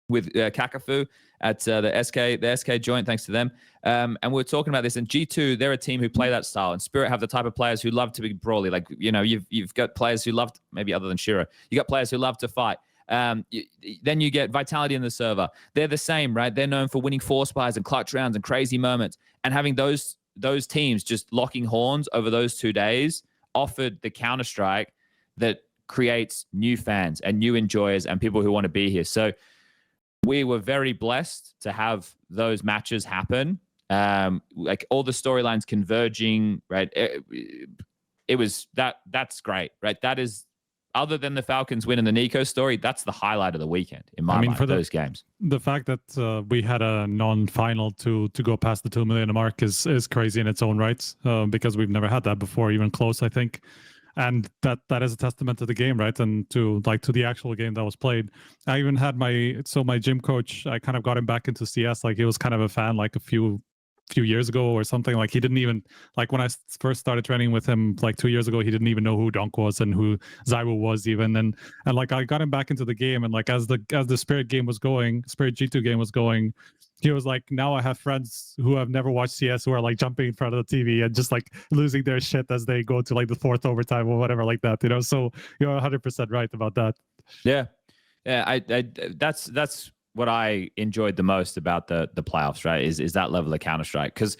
with Kakafu at the SK joint, thanks to them. And we were talking about this. And G2, they're a team who play that style. And Spirit have the type of players who love to be brawly. Like, you know, you've got players who love, maybe other than Shiro, you got players who love to fight. Then you get Vitality in the server. They're the same, right? They're known for winning 4 spies and clutch rounds and crazy moments. And having those teams just locking horns over those 2 days offered the Counter-Strike that creates new fans and new enjoyers and people who want to be here. So we were very blessed to have those matches happen. Like all the storylines converging, right? It was that's great, right? That is, other than the Falcons win and the NiKo story, that's the highlight of the weekend in my mind, for those games.
The fact that we had a non-final to go past the 2 million mark is crazy in its own right, because we've never had that before, even close, I think. And that is a testament to the game, right? And to the actual game that was played. I even had my gym coach, I kind of got him back into CS. Like, he was kind of a fan like a few years ago or something. Like, he didn't even, like, when I first started training with him like 2 years ago, he didn't even know who Donk was and who Zywo was even. And like, I got him back into the game, and like as the Spirit game was going, Spirit G2 game was going, he was like, now I have friends who have never watched CS who are like jumping in front of the TV and just like losing their shit as they go to like the 4th overtime or whatever like that, you know? So you're 100% right about that.
Yeah. That's what I enjoyed the most about the playoffs, right? Is that level of Counter-Strike. Because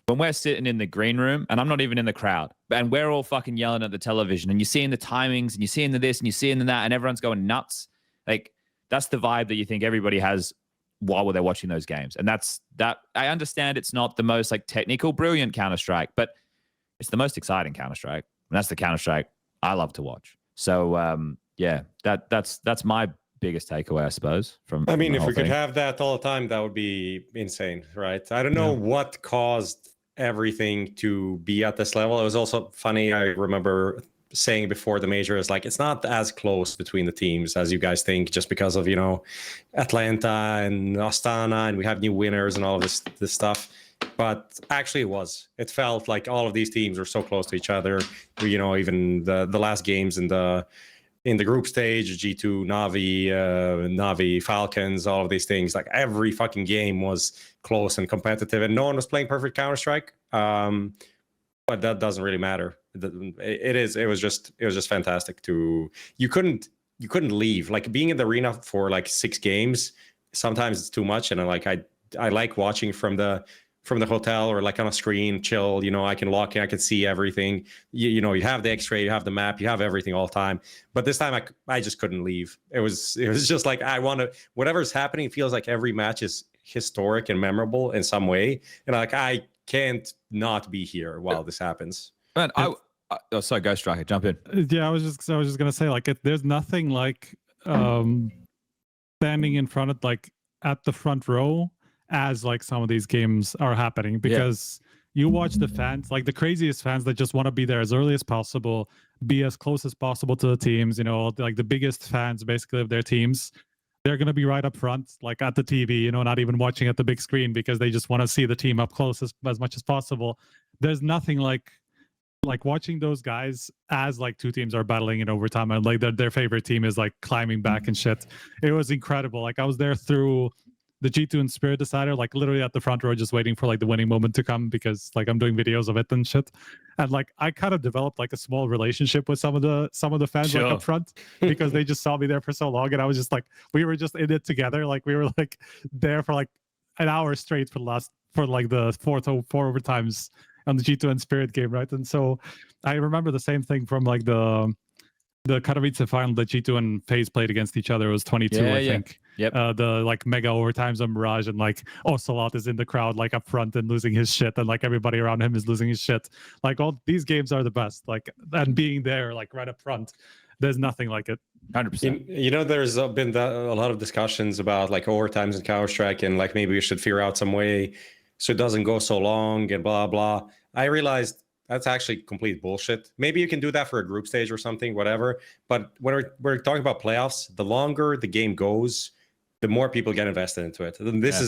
when we're sitting in the green room, and I'm not even in the crowd, and we're all fucking yelling at the television, and you're seeing the timings, and you're seeing the this, and you're seeing the that, and everyone's going nuts. Like, that's the vibe that you think everybody has while they're watching those games. And that's that. I understand it's not the most like technical, brilliant Counter-Strike, but it's the most exciting Counter-Strike. And that's the Counter-Strike I love to watch. So yeah, that's my biggest takeaway, I suppose.
If we could have that all the time, that would be insane, right? I don't know what caused everything to be at this level. It was also funny. I remember saying before the major is like, it's not as close between the teams as you guys think, just because of, you know, Atlanta and Astana, and we have new winners and all of this stuff. But actually it felt like all of these teams were so close to each other. You know, even the last games in the group stage, G2, Navi, Falcons, all of these things, like every fucking game was close and competitive, and no one was playing perfect Counter-Strike. But that doesn't really matter. It was just fantastic you couldn't leave. Like being in the arena for like 6 games, sometimes it's too much. And I like watching from the hotel or like on a screen, chill, you know, I can lock in, I can see everything. You know, you have the X-ray, you have the map, you have everything all the time. But this time I just couldn't leave. It was just like, whatever's happening feels like every match is historic and memorable in some way. And like, I can't not be here while this happens.
Man, sorry, Ghost Striker, jump in.
Yeah, I was just gonna say, like, there's nothing like standing in front of, like, at the front row as like some of these games are happening, because you watch the fans, like the craziest fans that just want to be there as early as possible, be as close as possible to the teams, you know, like the biggest fans basically of their teams. They're going to be right up front, like at the TV, you know, not even watching at the big screen, because they just want to see the team up close as much as possible. There's nothing like watching those guys as like 2 teams are battling in overtime, and like their favorite team is like climbing back and shit. It was incredible. Like I was there through the G2 and Spirit Decider, like literally at the front row, just waiting for like the winning moment to come, because like I'm doing videos of it and shit. And like I kind of developed like a small relationship with some of the fans like up front, because they just saw me there for so long, and I was just like, we were just in it together. Like we were like there for like an hour straight for the 4 overtimes on the G2 and Spirit game, right? And so I remember the same thing from like the KRIMZ final that G2 and FaZe played against each other. It was 22, I think.
Yep.
The like mega overtimes on Mirage, and like Ocelot is in the crowd like up front and losing his shit, and like everybody around him is losing his shit. Like all these games are the best. Like, and being there like right up front, there's nothing like it.
100%.
You know, there's been a lot of discussions about like overtimes in Counter-Strike, and like maybe we should figure out some way so it doesn't go so long and blah blah. I realized that's actually complete bullshit. Maybe you can do that for a group stage or something, whatever. But when we're talking about playoffs, the longer the game goes, the more people get invested into it. And this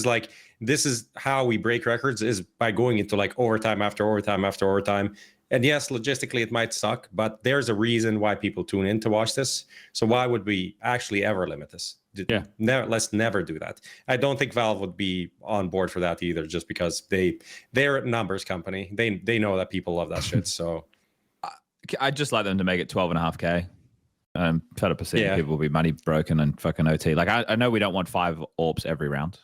is how we break records, is by going into like overtime after overtime after overtime. And yes, logistically it might suck, but there's a reason why people tune in to watch this. So why would we actually ever limit this? Let's never do that. I don't think Valve would be on board for that either, just because they're a numbers company. They know that people love that shit. So
I'd just like them to make it 12.5K. Fed up of seeing people will be money broken and fucking OT. Like I know we don't want 5 AWPs every round.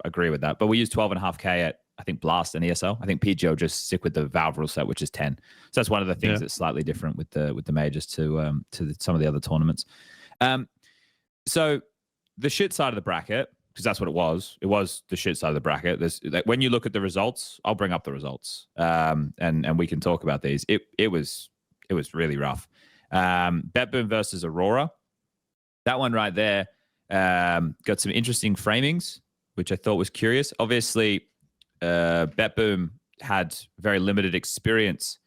Agree with that. But we use 12.5K at, I think, Blast and ESL. I think PGO just stick with the Valve rule set, which is 10. So that's one of the things that's slightly different with the majors to some of the other tournaments. So the shit side of the bracket, because that's what it was. It was the shit side of the bracket. There's like, when you look at the results, I'll bring up the results, and we can talk about these. It was really rough. BetBoom versus Aurora. That one right there got some interesting framings, which I thought was curious. Obviously, BetBoom had very limited experience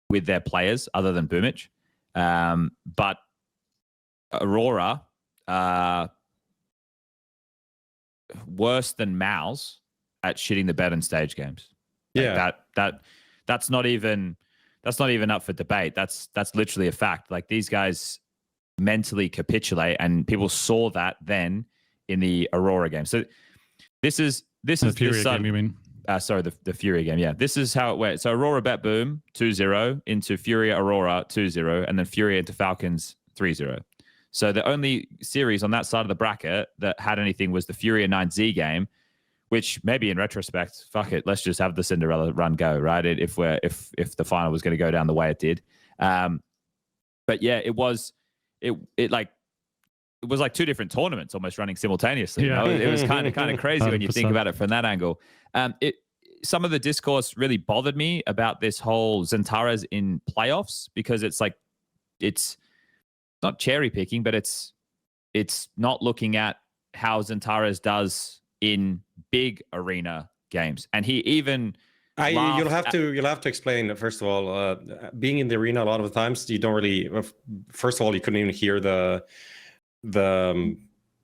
with their players other than Boomich. But Aurora, worse than Mouse at shitting the bed in stage games. Like that's not even up for debate. That's literally a fact. Like these guys mentally capitulate, and people saw that then in the Aurora game. So this is the
FURIA game, you mean?
Sorry, the FURIA game. Yeah, this is how it went. So Aurora BetBoom 2-0 into FURIA Aurora 2-0, and then FURIA into Falcons 3-0. So the only series on that side of the bracket that had anything was the FURIA 9Z game, which maybe in retrospect, fuck it, let's just have the Cinderella run go, right? If the final was going to go down the way it did. But yeah, it was like 2 different tournaments almost running simultaneously.
Yeah.
You know? It was kind of crazy 100%. When you think about it from that angle. Some of the discourse really bothered me about this whole XANTARES in playoffs, because it's like, it's not cherry picking, but it's not looking at how XANTARES does in big arena games. And he even
You'll have to explain first of all. Being in the arena a lot of the times, you don't really. First of all, you couldn't even hear the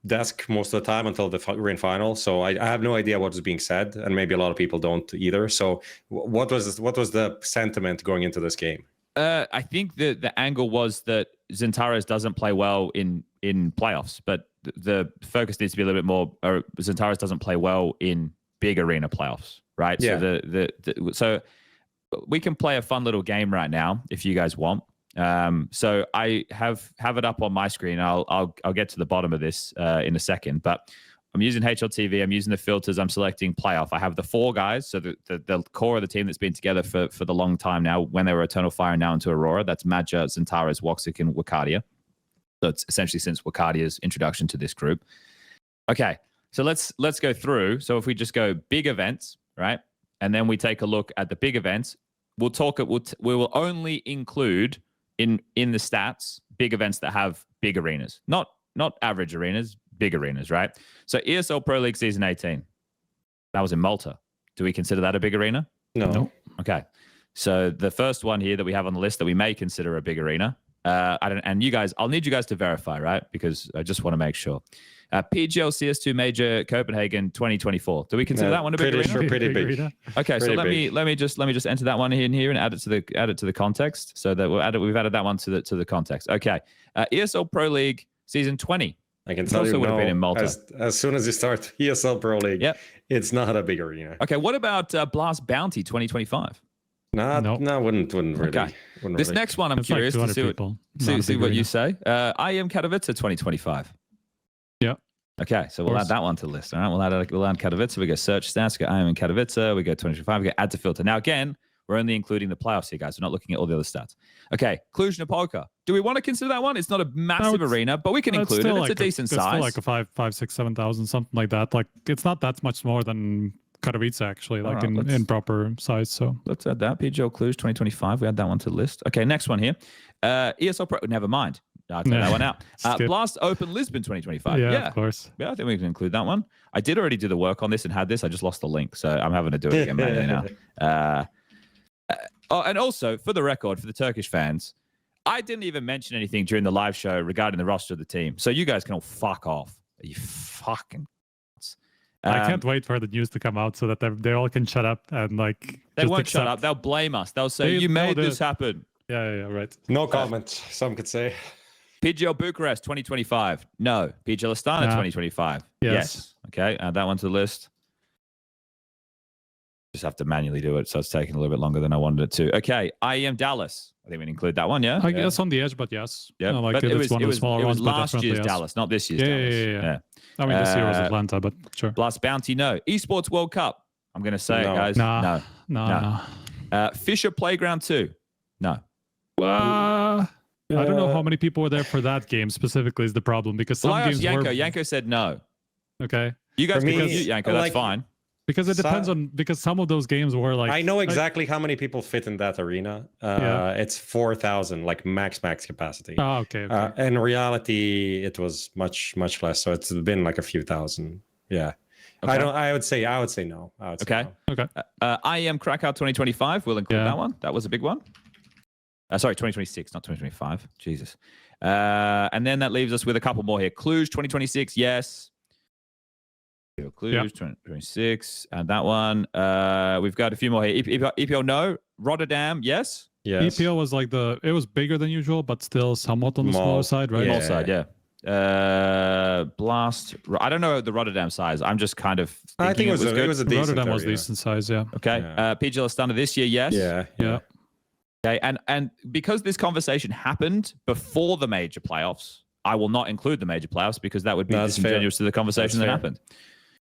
desk most of the time until the grand final. So I have no idea what was being said, and maybe a lot of people don't either. So what was the sentiment going into this game?
I think the angle was that XANTARES doesn't play well in playoffs, but the focus needs to be a little bit more. XANTARES doesn't play well in big arena playoffs, right? Yeah. So we can play a fun little game right now if you guys want. So I have it up on my screen. I'll get to the bottom of this in a second, but I'm using HLTV. I'm using the filters. I'm selecting playoff. I have the 4 guys. So the core of the team that's been together for the long time now, when they were Eternal Fire and now into Aurora. That's Major, XANTARES, Woxic, and Wakadia. So it's essentially since Wakadia's introduction to this group. Okay, so let's go through. So if we just go big events, right? And then we take a look at the big events. We will only include in the stats big events that have big arenas, not average arenas, big arenas, right? So ESL Pro League Season 18, that was in Malta. Do we consider that a big arena?
No.
Okay. So the first one here that we have on the list that we may consider a big arena, and you guys, I'll need you guys to verify, right? Because I just want to make sure. PGL CS2 Major Copenhagen 2024. Do we consider that one a big arena?
Sure, pretty big.
Okay, so let me just enter that one in here and add it to the context, so that we've added that one to the context. Okay, ESL Pro League Season 20.
I can tell you
would have been in Malta.
As soon as you start ESL Pro League, it's not a big arena.
Okay, what about Blast Bounty 2025?
No, wouldn't really.
Okay. This next one, I'm curious to see what you say. IEM Katowice 2025.
Yeah.
Okay, so we'll add that one to the list. All right, we'll add Katowice. We go search stats. We go IEM Katowice. We go 2025. We go add to filter. Now again, we're only including the playoffs here, guys. We're not looking at all the other stats. Okay, Cluj-Napoca. Do we want to consider that one? It's not a massive arena, but we can include it. It's a decent size.
It's still like a 5, 6, 7,000, something like that. Like it's not that much more than Katowice actually, like in proper size. So
let's add that. PGL Cluj 2025. We add that one to the list. Okay, next one here. ESL Pro. Never mind. I'll take that one out. Blast Open Lisbon 2025. Yeah,
of course.
Yeah, I think we can include that one. I did already do the work on this and had this. I just lost the link, so I'm having to do it again manually now. And also, for the record, for the Turkish fans, I didn't even mention anything during the live show regarding the roster of the team. So you guys can all fuck off. You fucking...
I can't wait for the news to come out so that they all can shut up and like...
They won't shut up. They'll blame us. They'll say, you made this happen.
Yeah, right.
No comment, some could say.
PGL Bucharest 2025. No. PGL Astana 2025. Yes. Okay, add that one to the list. Just have to manually do it, so it's taking a little bit longer than I wanted it to. Okay, IEM Dallas. I think we can include that one, yeah?
I guess on the edge, but yes.
Yeah,
no, like
but
it
was last year's
yes.
Dallas, not this year's Dallas.
Yeah. I mean, this year was Atlanta, but sure.
Blast Bounty, no. Esports World Cup. I'm going to say it, guys.
No.
Fisher Playground 2. No.
I don't know how many people were there for that game specifically is the problem, because some games were...
Yanko said no.
Okay.
You guys can mute Yanko, that's fine.
Because it depends on, because some of those games were like...
I know exactly how many people fit in that arena. It's 4,000, like max capacity.
Oh, okay.
In reality, it was much less. So it's been like a few thousand. Yeah. Okay. I would say no.
Okay. IEM Krakow 2025. We'll include that one. That was a big one. Sorry, 2026, not 2025. Jesus. And then that leaves us with a couple more here. Cluj 2026. Yes. Cluj 2026, and that one. We've got a few more here. EPL, no. Rotterdam, yes.
EPL was like it was bigger than usual, but still somewhat on the smaller side, right?
Small side, yeah. Blast. I don't know the Rotterdam size. I'm just kind of.
I think it was good. It was a decent
Rotterdam was decent size, yeah.
Okay. PGL Astana this year, yes.
Yeah.
Okay, and because this conversation happened before the major playoffs, I will not include the major playoffs because that would be disingenuous to the conversation that happened.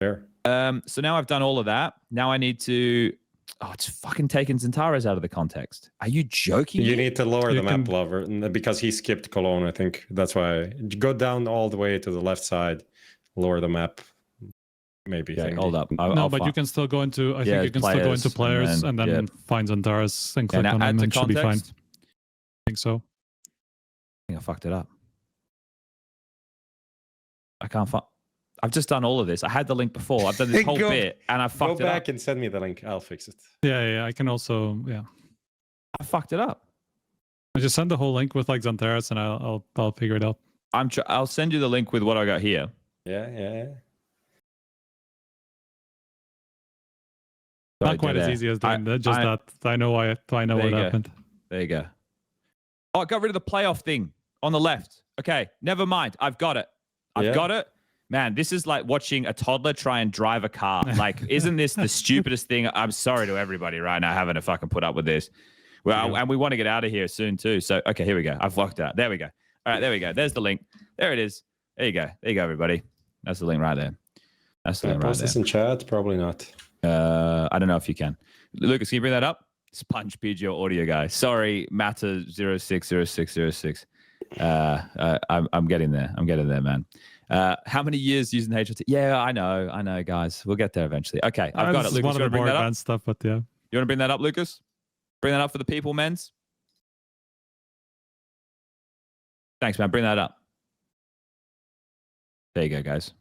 Fair.
So now I've done all of that. Now I need to... Oh, it's fucking taking XANTARES out of the context. Are you joking?
You need to lower the map level because he skipped Cologne, I think. That's why. Go down all the way to the left side, lower the map. Maybe.
Yeah, hold up.
But you can still go into... I think you can still go into players and then find XANTARES and click on them and it should be fine. I think so.
I think I fucked it up. I can't find... I've just done all of this. I had the link before. I've done this whole bit, and I fucked it up.
Go back and send me the link. I'll fix it.
Yeah. I can also,
I fucked it up.
I just send the whole link with like XANTARES, and I'll figure it out.
I'll send you the link with what I got here.
Yeah.
Not quite as easy as doing that. Just that I know why. I know what happened.
There you go. Oh, I got rid of the playoff thing on the left. Okay, never mind. I've got it. I've got it. Man, this is like watching a toddler try and drive a car. Like, isn't this the stupidest thing? I'm sorry to everybody right now having to fucking put up with this. Well, and we want to get out of here soon too. So, okay, here we go. I've locked out. There we go. All right, there we go. There's the link. There it is. There you go. There you go, everybody. That's the link right there. That's the link right there.
Post this in chat? Probably not.
I don't know if you can. Lucas, can you bring that up? Sponge PGO audio guy. Sorry, Matter 060606. I'm getting there. I'm getting there, man. How many years using HLT? Yeah, I know, guys. We'll get there eventually. Okay, I've got it. Lucas,
one of the more advanced stuff, but yeah.
You want to bring that up, Lucas? Bring that up for the people, men's. Thanks, man. Bring that up. There you go, guys.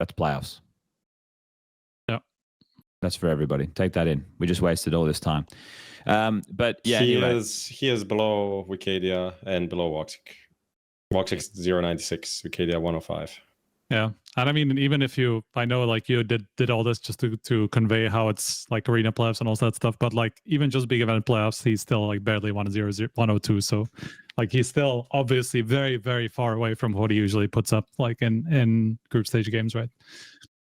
That's playoffs.
Yeah.
That's for everybody. Take that in. We just wasted all this time. But yeah,
he is below Wikidia and below Voxic. Voxic 096, Wikidia 105.
Yeah, and I mean, even if I know like you did all this just to convey how it's like arena playoffs and all that stuff, but like even just big event playoffs, he's still like barely 102. So like he's still obviously very, very far away from what he usually puts up like in group stage games, right?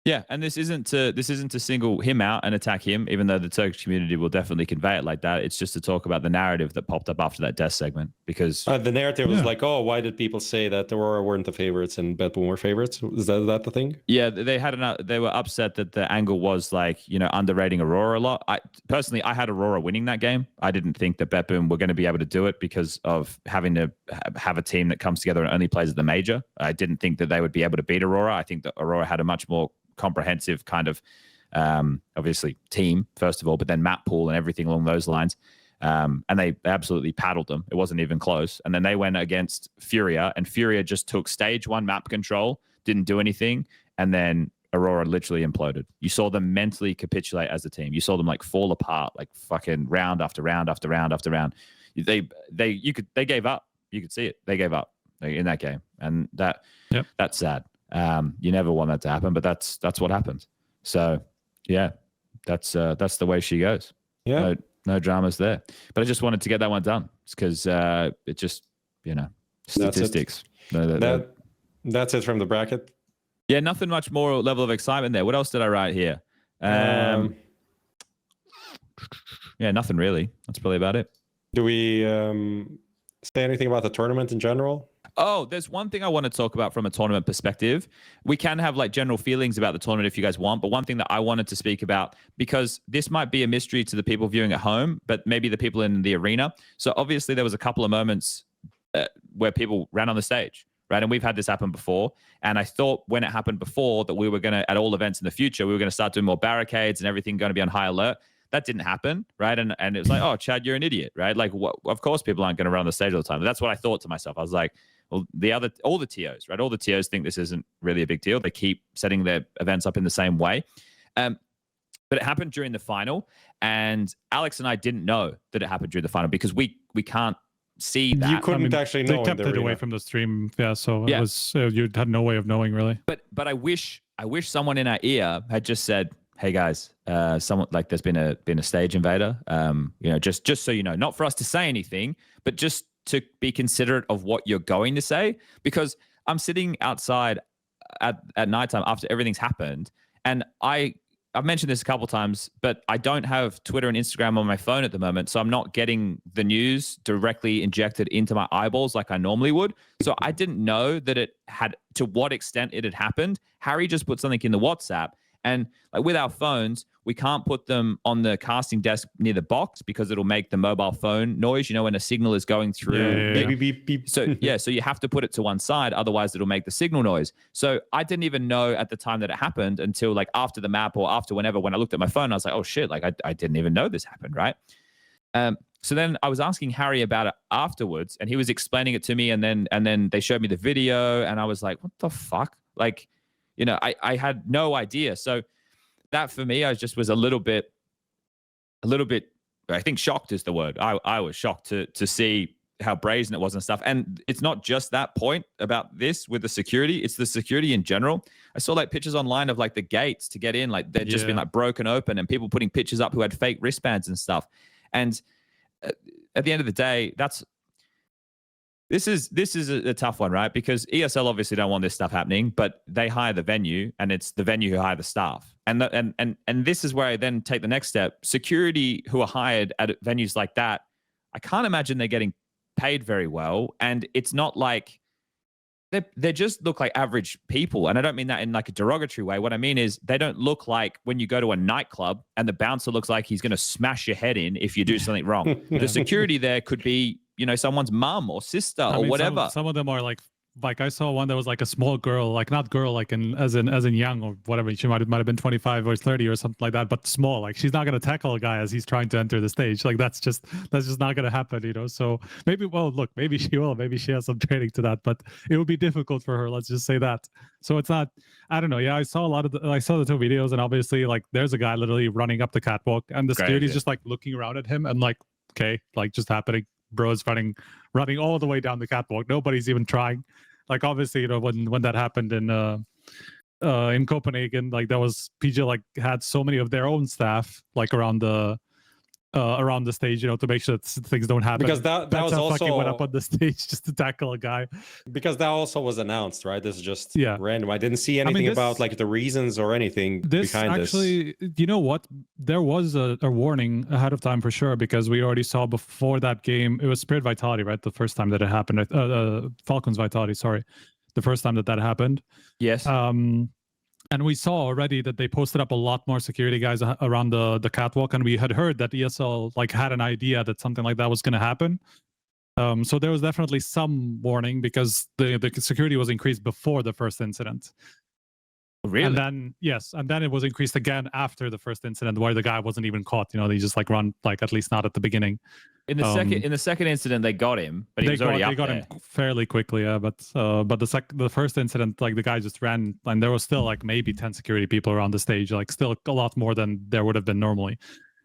Yeah, and this isn't to single him out and attack him, even though the Turkish community will definitely convey it like that. It's just to talk about the narrative that popped up after that death segment, because
the narrative was like, oh, why did people say that Aurora weren't the favorites and BetBoom were favorites? Is that the thing?
Yeah, they were upset that the angle was like, underrating Aurora a lot. I had Aurora winning that game. I didn't think that BetBoom were going to be able to do it because of having to have a team that comes together and only plays at the major. I didn't think that they would be able to beat Aurora. I think that Aurora had a much more comprehensive kind of obviously team first of all, but then map pool and everything along those lines, and they absolutely paddled them. It wasn't even close. And then they went against FURIA, and FURIA just took stage 1 map control, didn't do anything, and then Aurora literally imploded. You saw them mentally capitulate as a team. You saw them like fall apart, like fucking round after round after round after round. They gave up. You could see it. They gave up in that game, and that's sad. You never want that to happen, but that's what happened. So yeah, that's the way she goes. Yeah, no dramas there. But I just wanted to get that one done because it just statistics.
That's it from the bracket.
Yeah, nothing much more level of excitement there. What else did I write here? Yeah, nothing really. That's probably about it.
Do we say anything about the tournament in general?
Oh, there's one thing I want to talk about from a tournament perspective. We can have like general feelings about the tournament if you guys want, but one thing that I wanted to speak about, because this might be a mystery to the people viewing at home, but maybe the people in the arena. So obviously there was a couple of moments where people ran on the stage, right? And we've had this happen before. And I thought when it happened before that we were going to, at all events in the future, we were going to start doing more barricades and everything going to be on high alert. That didn't happen, right? And it was like, oh, Chad, you're an idiot, right? Like, of course people aren't going to run on the stage all the time. And that's what I thought to myself. I was like, well, all the TOs, right? All the TOs think this isn't really a big deal. They keep setting their events up in the same way. But it happened during the final, and Alex and I didn't know that it happened during the final because we can't see that.
You couldn't actually know.
They kept it away from the stream, so it was you had no way of knowing really.
But I wish someone in our ear had just said, hey guys, someone like there's been a stage invader. Just so you know, not for us to say anything, but just to be considerate of what you're going to say, because I'm sitting outside at nighttime after everything's happened, and I've mentioned this a couple of times, but I don't have Twitter and Instagram on my phone at the moment, so I'm not getting the news directly injected into my eyeballs like I normally would. So I didn't know that it had, to what extent it had happened. Harry just put something in the WhatsApp, and like with our phones, we can't put them on the casting desk near the box because it'll make the mobile phone noise, when a signal is going through.
Beep, beep, beep.
So you have to put it to one side, otherwise it'll make the signal noise. So I didn't even know at the time that it happened until like after the map or after whenever, when I looked at my phone, I was like, oh shit, like I didn't even know this happened, right? So then I was asking Harry about it afterwards, and he was explaining it to me, and then they showed me the video, and I was like, what the fuck? Like, You know, I had no idea. So that for me, I just was a little bit, I think shocked is the word. I was shocked to see how brazen it was and stuff. And it's not just that point about this with the security, it's the security in general. I saw like pictures online of like the gates to get in, like they'd just been like broken open and people putting pictures up who had fake wristbands and stuff. And at the end of the day, this is a tough one, right? Because ESL obviously don't want this stuff happening, but they hire the venue and it's the venue who hire the staff. And this is where I then take the next step. Security who are hired at venues like that, I can't imagine they're getting paid very well. And it's not like they just look like average people. And I don't mean that in like a derogatory way. What I mean is they don't look like when you go to a nightclub and the bouncer looks like he's going to smash your head in if you do something wrong. The security there could be, you know, someone's mum or sister or whatever.
Some of them are like I saw one that was like a small girl, like not girl, like as in young or whatever. She might have been 25 or 30 or something like that, but small. Like she's not going to tackle a guy as he's trying to enter the stage. Like that's just not going to happen, you know? So maybe she will, maybe she has some training to that, but it would be difficult for her. Let's just say that. So it's not, I don't know. Yeah. I saw I saw the two videos and obviously like there's a guy literally running up the catwalk and the security's just like looking around at him and like, okay, like just happening. Bros running all the way down the catwalk. Nobody's even trying. Like obviously, you know, when that happened in Copenhagen, like that was PG like had so many of their own staff like around the stage, you know, to make sure that things don't happen.
Because that was also
fucking went up on the stage just to tackle a guy.
Because that also was announced, right? This is just random. I didn't see anything about like the reasons or anything behind this.
Actually, you know what? There was a warning ahead of time for sure, because we already saw before that game. It was Spirit Vitality, right? The first time that it happened. Falcons Vitality, sorry. The first time that happened.
Yes.
And we saw already that they posted up a lot more security guys around the catwalk, and we had heard that ESL like had an idea that something like that was going to happen. So there was definitely some warning because the security was increased before the first incident.
Really?
And then it was increased again after the first incident, where the guy wasn't even caught. You know, they just like run, like at least not at the beginning.
In the second incident, they got him, but he was already up there.
They got him fairly quickly, yeah. But the first incident, like the guy just ran, and there was still like maybe 10 security people around the stage, like still a lot more than there would have been normally.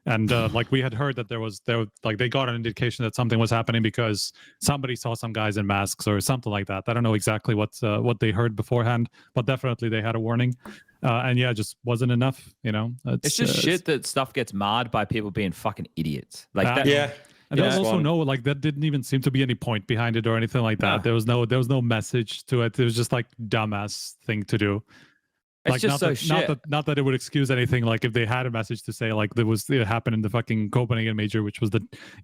And like we had heard that they got an indication that something was happening because somebody saw some guys in masks or something like that. I don't know exactly what they heard beforehand, but definitely they had a warning. And yeah, it just wasn't enough, you know.
It's just shit that stuff gets marred by people being fucking idiots. Like that.
Yeah.
And there's also no, like, that didn't even seem to be any point behind it or anything like that. There was no message to it. It was just like dumbass thing to do.
It's
like,
just
not that it would excuse anything. Like if they had a message to say, like it happened in the fucking Copenhagen Major, which was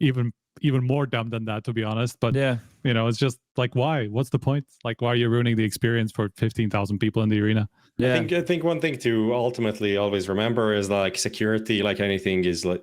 even more dumb than that, to be honest. But yeah, you know, it's just like, why? What's the point? Like, why are you ruining the experience for 15,000 people in the arena?
Yeah. I think one thing to ultimately always remember is like security, like anything, is like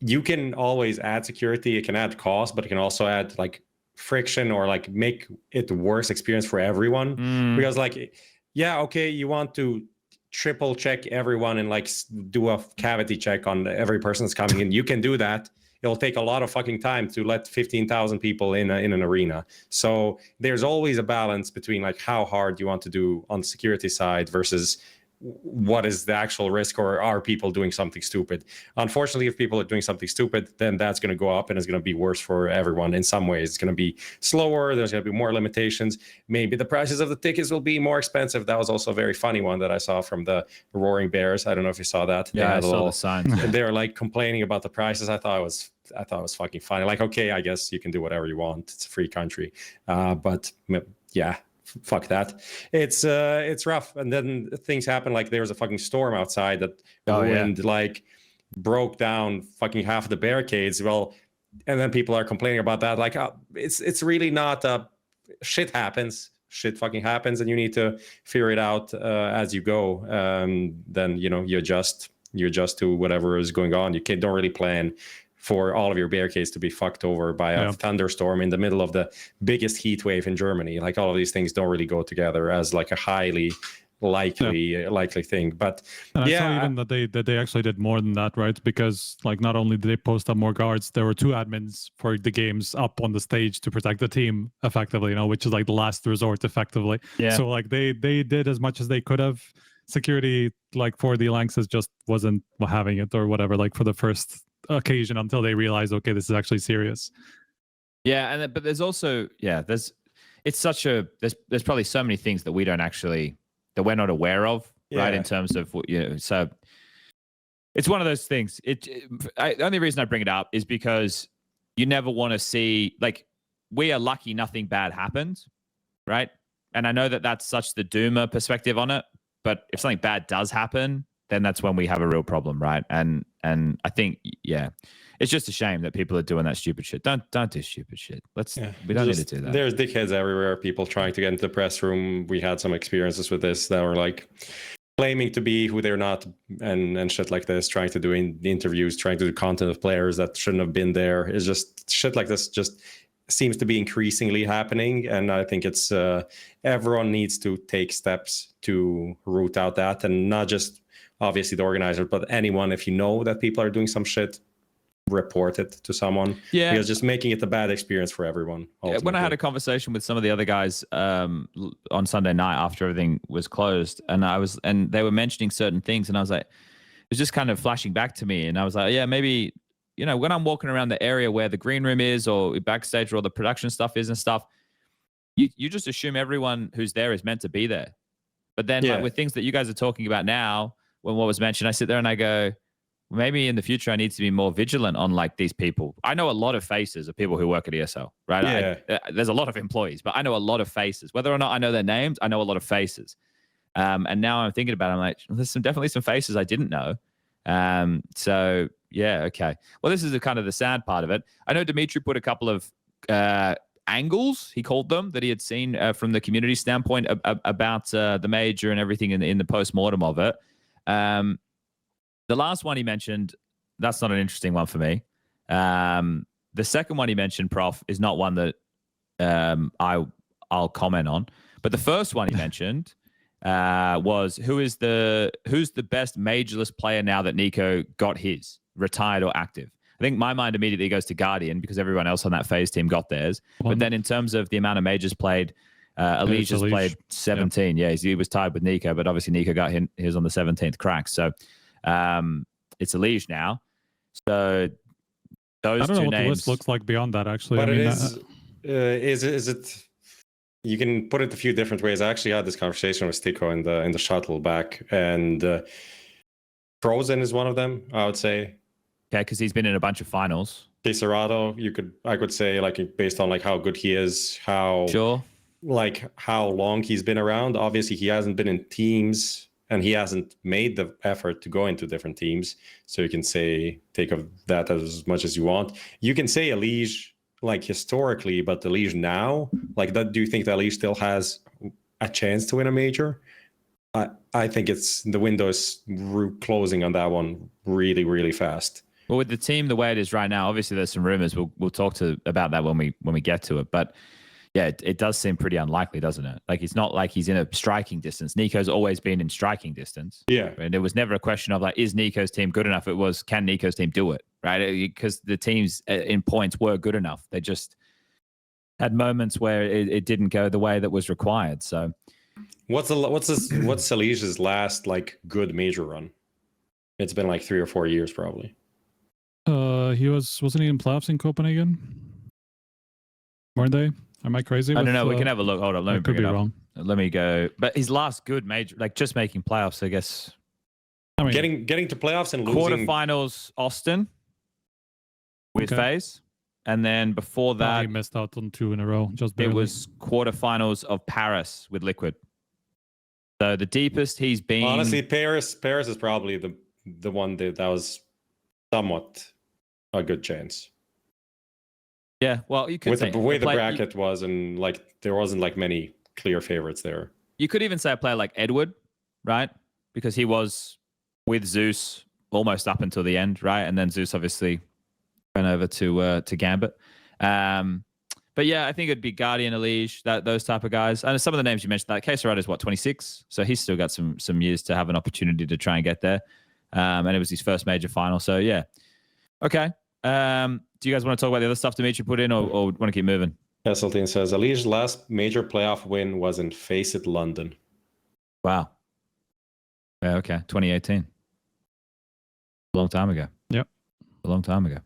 you can always add security. It can add cost, but it can also add like friction or like make it worse experience for everyone. Because like, yeah, okay, you want to triple check everyone and like do a cavity check on every person that's coming in. You can do that. It'll take a lot of fucking time to let 15,000 people in an arena. So there's always a balance between like how hard you want to do on the security side versus what is the actual risk, or are people doing something stupid? Unfortunately, if people are doing something stupid, then that's going to go up and it's going to be worse for everyone in some ways. It's going to be slower. There's going to be more limitations. Maybe the prices of the tickets will be more expensive. That was also a very funny one that I saw from the Roaring Bears. I don't know if you saw that.
Yeah, I saw the signs.
They were like complaining about the prices. I thought it was fucking funny. Like, okay, I guess you can do whatever you want. It's a free country. But yeah. Fuck that. It's rough. And then things happen, like there was a fucking storm outside that ruined, like broke down fucking half of the barricades. Well, and then people are complaining about that. Like, it's really not shit happens. Shit fucking happens, and you need to figure it out as you go. Then, you know, you adjust to whatever is going on. You don't really plan for all of your barricades to be fucked over by a thunderstorm in the middle of the biggest heat wave in Germany. Like, all of these things don't really go together as like a highly likely thing. But
and I saw even that they actually did more than that, right? Because like not only did they post up more guards, there were 2 admins for the games up on the stage to protect the team effectively, which is like the last resort effectively.
Yeah.
So like they did as much as they could have. Security like for the Lanxes just wasn't having it or whatever, like for the first occasion until they realized, okay, this is actually serious.
Yeah, and but there's also there's probably so many things that we're not aware of, right? In terms of so it's one of those things. The only reason I bring it up is because you never want to see, like, we are lucky nothing bad happened, right? And I know that that's such the doomer perspective on it, but if something bad does happen, then that's when we have a real problem, right? And I think it's just a shame that people are doing that stupid shit. Don't do stupid shit. We don't need to do that.
There's dickheads everywhere. People trying to get into the press room. We had some experiences with this that were like claiming to be who they're not, and shit like this. Trying to do interviews, trying to do content of players that shouldn't have been there. It's just shit like this. Just seems to be increasingly happening, and I think it's everyone needs to take steps to root out that, and not just obviously the organizer, but anyone. If you know that people are doing some shit, report it to someone. Yeah, because just making it a bad experience for everyone. Ultimately.
When I had a conversation with some of the other guys on Sunday night after everything was closed, and they were mentioning certain things, and I was like, it was just kind of flashing back to me, and I was like, yeah, maybe. When I'm walking around the area where the green room is or backstage or all the production stuff is and stuff, you just assume everyone who's there is meant to be there. But then like, with things that you guys are talking about now, when what was mentioned, I sit there and I go, maybe in the future I need to be more vigilant on like these people. I know a lot of faces of people who work at ESL, right? Yeah. There's a lot of employees, but I know a lot of faces. Whether or not I know their names, I know a lot of faces. And now I'm thinking about it, I'm like, there's definitely some faces I didn't know. So yeah, okay. Well, this is kind of the sad part of it. I know Dimitri put a couple of angles, he called them, that he had seen from the community standpoint about the major and everything in the post-mortem of it. The last one he mentioned, that's not an interesting one for me. The second one he mentioned, Prof, is not one that I'll comment on. But the first one he mentioned was who's the best majorless player now that NiKo got his, retired or active. I think my mind immediately goes to Guardian because everyone else on that FaZe team got theirs. But then in terms of the amount of majors played, Elige has played 17. Yeah, he was tied with NiKo, but obviously NiKo got his on the 17th crack. So it's Elige now. So those
I don't know what
names,
the list looks like beyond that, actually.
But is it? You can put it a few different ways. I actually had this conversation with Stiko in the shuttle back, and Frozen is one of them, I would say.
Okay, because he's been in a bunch of finals.
TeSeS, I could say, like, based on like how good he is, how long he's been around. Obviously, he hasn't been in teams, and he hasn't made the effort to go into different teams. So you can say take of that as much as you want. You can say Elige, like historically, but Elige now, like that. Do you think that Elige still has a chance to win a major? I think the window is closing on that one really, really fast.
Well, with the team the way it is right now, obviously there's some rumors. We'll talk about that when we get to it. But yeah, it does seem pretty unlikely, doesn't it? Like, it's not like he's in a striking distance. NiKo's always been in striking distance.
Yeah.
And it was never a question of like, is NiKo's team good enough? It was, can NiKo's team do it? Right? Because the teams in points were good enough. They just had moments where it didn't go the way that was required. So
what's Elige's last like good major run? It's been like 3 or 4 years probably.
He wasn't he in playoffs in Copenhagen? Weren't they? Am I crazy?
I don't know. We can have a look. Hold on. Let me bring it up.
Wrong.
Let me go. But his last good major, like just making playoffs, I guess.
I mean, getting to playoffs and losing
quarterfinals, Austin with FaZe, and then before that,
he missed out on 2 in a row. Just barely.
It was quarterfinals of Paris with Liquid. So the deepest he's been.
Honestly, Paris is probably the one that was somewhat a good chance.
Yeah, well, you could
say the way the bracket was, and like there wasn't like many clear favorites there.
You could even say a player like Edward, right? Because he was with Zeus almost up until the end, right? And then Zeus obviously went over to Gambit. But yeah, I think it'd be Guardian, Elige, those type of guys. And some of the names you mentioned, that KRIMZ is what, 26? So he's still got some years to have an opportunity to try and get there. And it was his first major final. So yeah. Okay. Do you guys want to talk about the other stuff Dimitri put in, or want to keep moving?
Heseltine says, Elige's last major playoff win was in FaZe London.
Wow. Yeah, okay. 2018. A long time ago.
Yep.
A long time ago.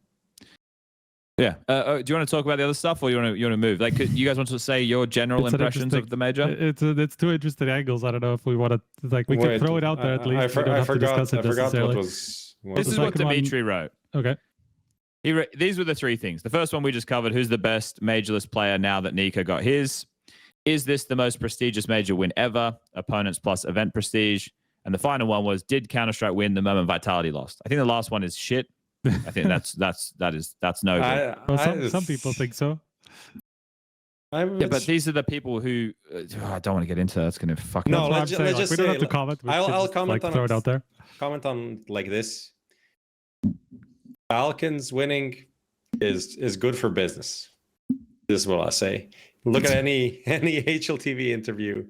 Yeah. Do you want to talk about the other stuff, or you want to move? Like, you guys want to say your general impressions of the major?
It's two interesting angles. I don't know if we want to, like, we can throw it out there at least.
I forgot what was.
This is what Dimitri wrote.
Okay.
These were the three things. The first one we just covered: who's the best majorless player now that NiKo got his? Is this the most prestigious major win ever? Opponents plus event prestige. And the final one was: did Counter-Strike win the moment Vitality lost? I think the last one is shit. I think that's no good.
Well, some people think so.
Yeah, but these are the people who I don't want to get into. That's going to fuck.
No,
up.
let's just
we
say,
don't have to comment.
I'll comment on
throw it out there.
Comment on like this. Falcons winning is good for business. This is what I say. Look at any HLTV interview.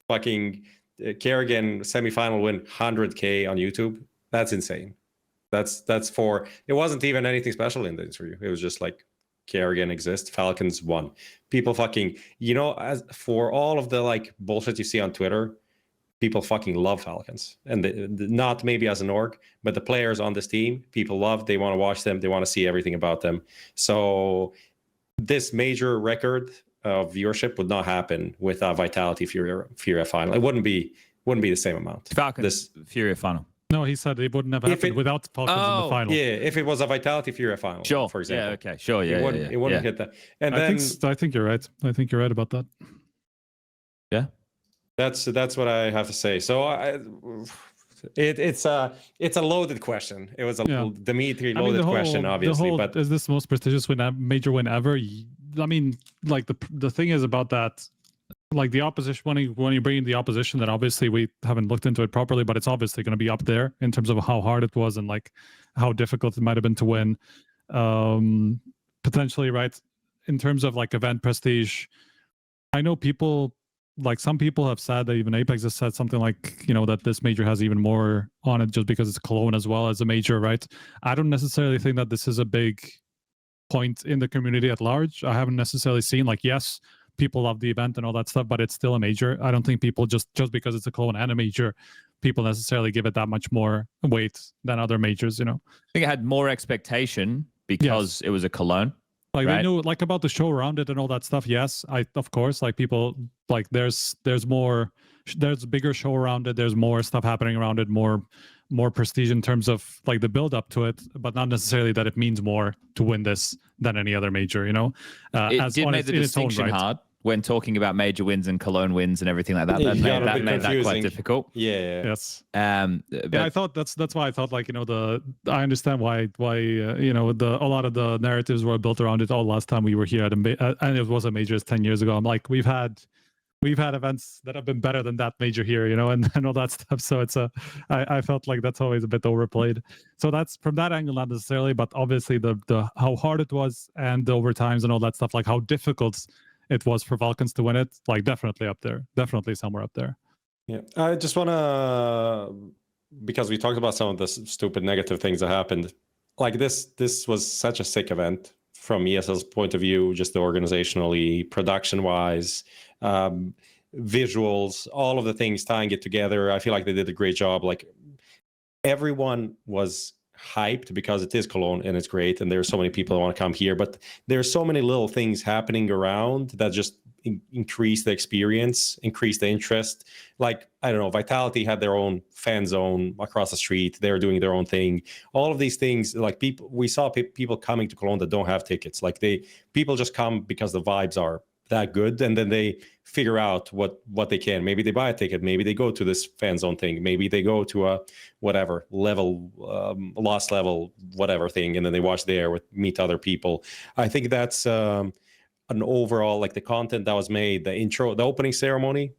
Fucking karrigan semifinal win 100K on YouTube. That's insane. That's for, it wasn't even anything special in the interview. It was just like, karrigan exists, Falcons won. People fucking, as for all of the like bullshit you see on Twitter, people fucking love Falcons, and not maybe as an org, but the players on this team, people love. They want to watch them. They want to see everything about them. So this major record of viewership would not happen with a Vitality FURIA final. It wouldn't be the same amount.
Falcons FURIA final.
No, he said it wouldn't have happened without Falcons in the final.
Yeah, if it was a Vitality FURIA final,
sure,
for example.
Yeah, okay, sure, yeah,
it wouldn't hit that. And
I think you're right. I think you're right about that.
Yeah.
That's what I have to say. So it's a loaded question. It was a Dimitri loaded question, obviously. But
is this the most prestigious major win ever? I mean, like the thing is about that, like the opposition, when you bring in the opposition, then obviously we haven't looked into it properly, but it's obviously going to be up there in terms of how hard it was and like how difficult it might have been to win. Potentially, right? In terms of like event prestige, I know people. Like some people have said that even Apex has said something like, that this major has even more on it just because it's Cologne as well as a major, right? I don't necessarily think that this is a big point in the community at large. I haven't necessarily seen like, yes, people love the event and all that stuff, but it's still a major. I don't think people just because it's a Cologne and a major, people necessarily give it that much more weight than other majors, I
think it had more expectation because it was a Cologne.
Like they knew like about the show around it and all that stuff. Yes, of course, like people like there's a bigger show around it. There's more stuff happening around it, more prestige in terms of like the build up to it, but not necessarily that it means more to win this than any other major,
It did make the distinction hard when talking about major wins and Cologne wins and everything like that. That made that quite difficult.
Yeah.
Yes.
But
I thought that's why I thought like I understand why a lot of the narratives were built around it all last time we were here and it was a major 10 years ago. I'm like we've had events that have been better than that major here, and all that stuff. So it's I felt like that's always a bit overplayed. So that's from that angle, not necessarily, but obviously the how hard it was and the overtimes and all that stuff, like how difficult it was for Falcons to win it, like definitely up there, definitely somewhere up there.
Yeah, I just want to, because we talked about some of the stupid negative things that happened. Like this was such a sick event from ESL's point of view, just organizationally, production-wise, visuals, all of the things tying it together. I feel like they did a great job. Like everyone was hyped because it is Cologne and it's great, and there's so many people that want to come here, but there's so many little things happening around that just increase the experience, increase the interest. Like, I don't know, Vitality had their own fan zone across the street. They were doing their own thing. All of these things, like we saw people coming to Cologne that don't have tickets. Like people just come because the vibes are that good, and then they figure out what they can. Maybe they buy a ticket, maybe they go to this fan zone thing, maybe they go to a whatever level, lost level, whatever thing, and then they watch there meet other people. I think that's an overall, like the content that was made, the intro, the opening ceremony,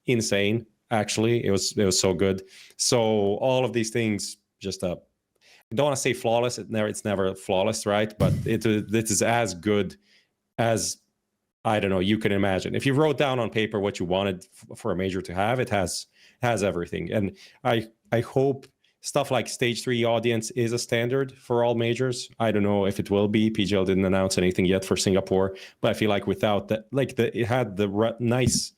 insane. Actually, it was so good. So all of these things, just I don't want to say flawless. It's never flawless, right? But it is as good as I don't know, you can imagine. If you wrote down on paper what you wanted for a major to have, it has everything. And I hope stuff like stage 3 audience is a standard for all majors. I don't know if it will be. PGL didn't announce anything yet for Singapore, but I feel like without that, like it had the nice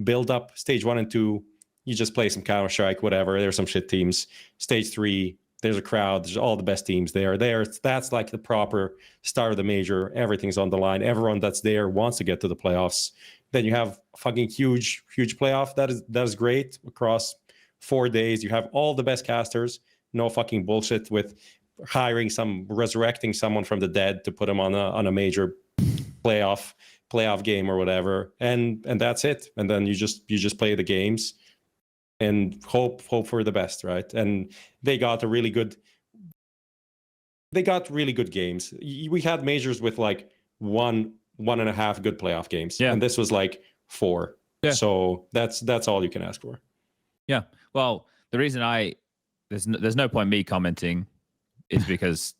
build up. Stage 1 and 2, you just play some Counter-Strike, whatever. There's some shit teams. Stage 3, there's a crowd. There's all the best teams there. That's like the proper start of the major. Everything's on the line. Everyone that's there wants to get to the playoffs. Then you have a fucking huge playoff. That is great across 4 days. You have all the best casters. No fucking bullshit with resurrecting someone from the dead to put him on a major playoff game or whatever. And that's it. And then you just play the games and hope for the best, right? And they got really good games. We had majors with like 1.5 good playoff games, and this was like 4. Yeah. So that's all you can ask for.
Yeah. Well, the reason there's no point me commenting is because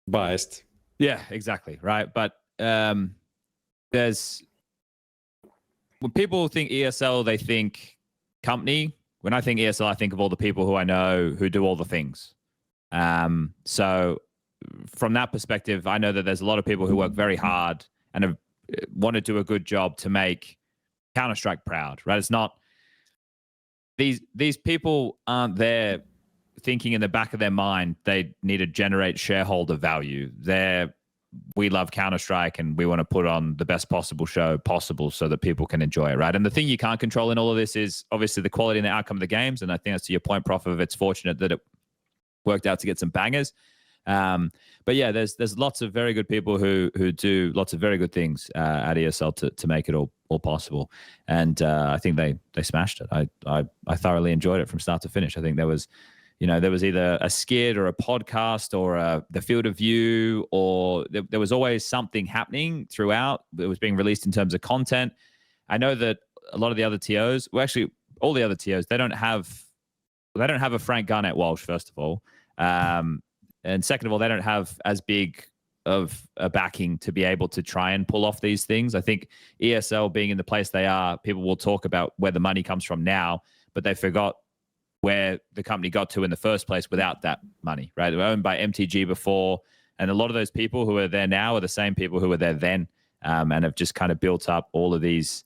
biased.
Yeah, exactly. Right. But when people think ESL, they think company. When I think ESL, I think of all the people who I know who do all the things. So from that perspective, I know that there's a lot of people who work very hard and want to do a good job to make Counter-Strike proud, right? It's not these people aren't there thinking in the back of their mind they need to generate shareholder value. We love Counter-Strike and we want to put on the best possible show possible so that people can enjoy it, right? And the thing you can't control in all of this is obviously the quality and the outcome of the games. And I think that's to your point, Prof, of it's fortunate that it worked out to get some bangers. But yeah, there's lots of very good people who do lots of very good things at ESL to make it all possible. And I think they smashed it. I thoroughly enjoyed it from start to finish. I think there was either a skit or a podcast or the field of view, or there was always something happening throughout that was being released in terms of content. I know that a lot of the other TOs, well, actually all the other TOs, they don't have a Frank Garnett Walsh, first of all. And second of all, they don't have as big of a backing to be able to try and pull off these things. I think ESL being in the place they are, people will talk about where the money comes from now, but they forgot where the company got to in the first place without that money, right? They were owned by MTG before, and a lot of those people who are there now are the same people who were there then, and have just kind of built up all of these,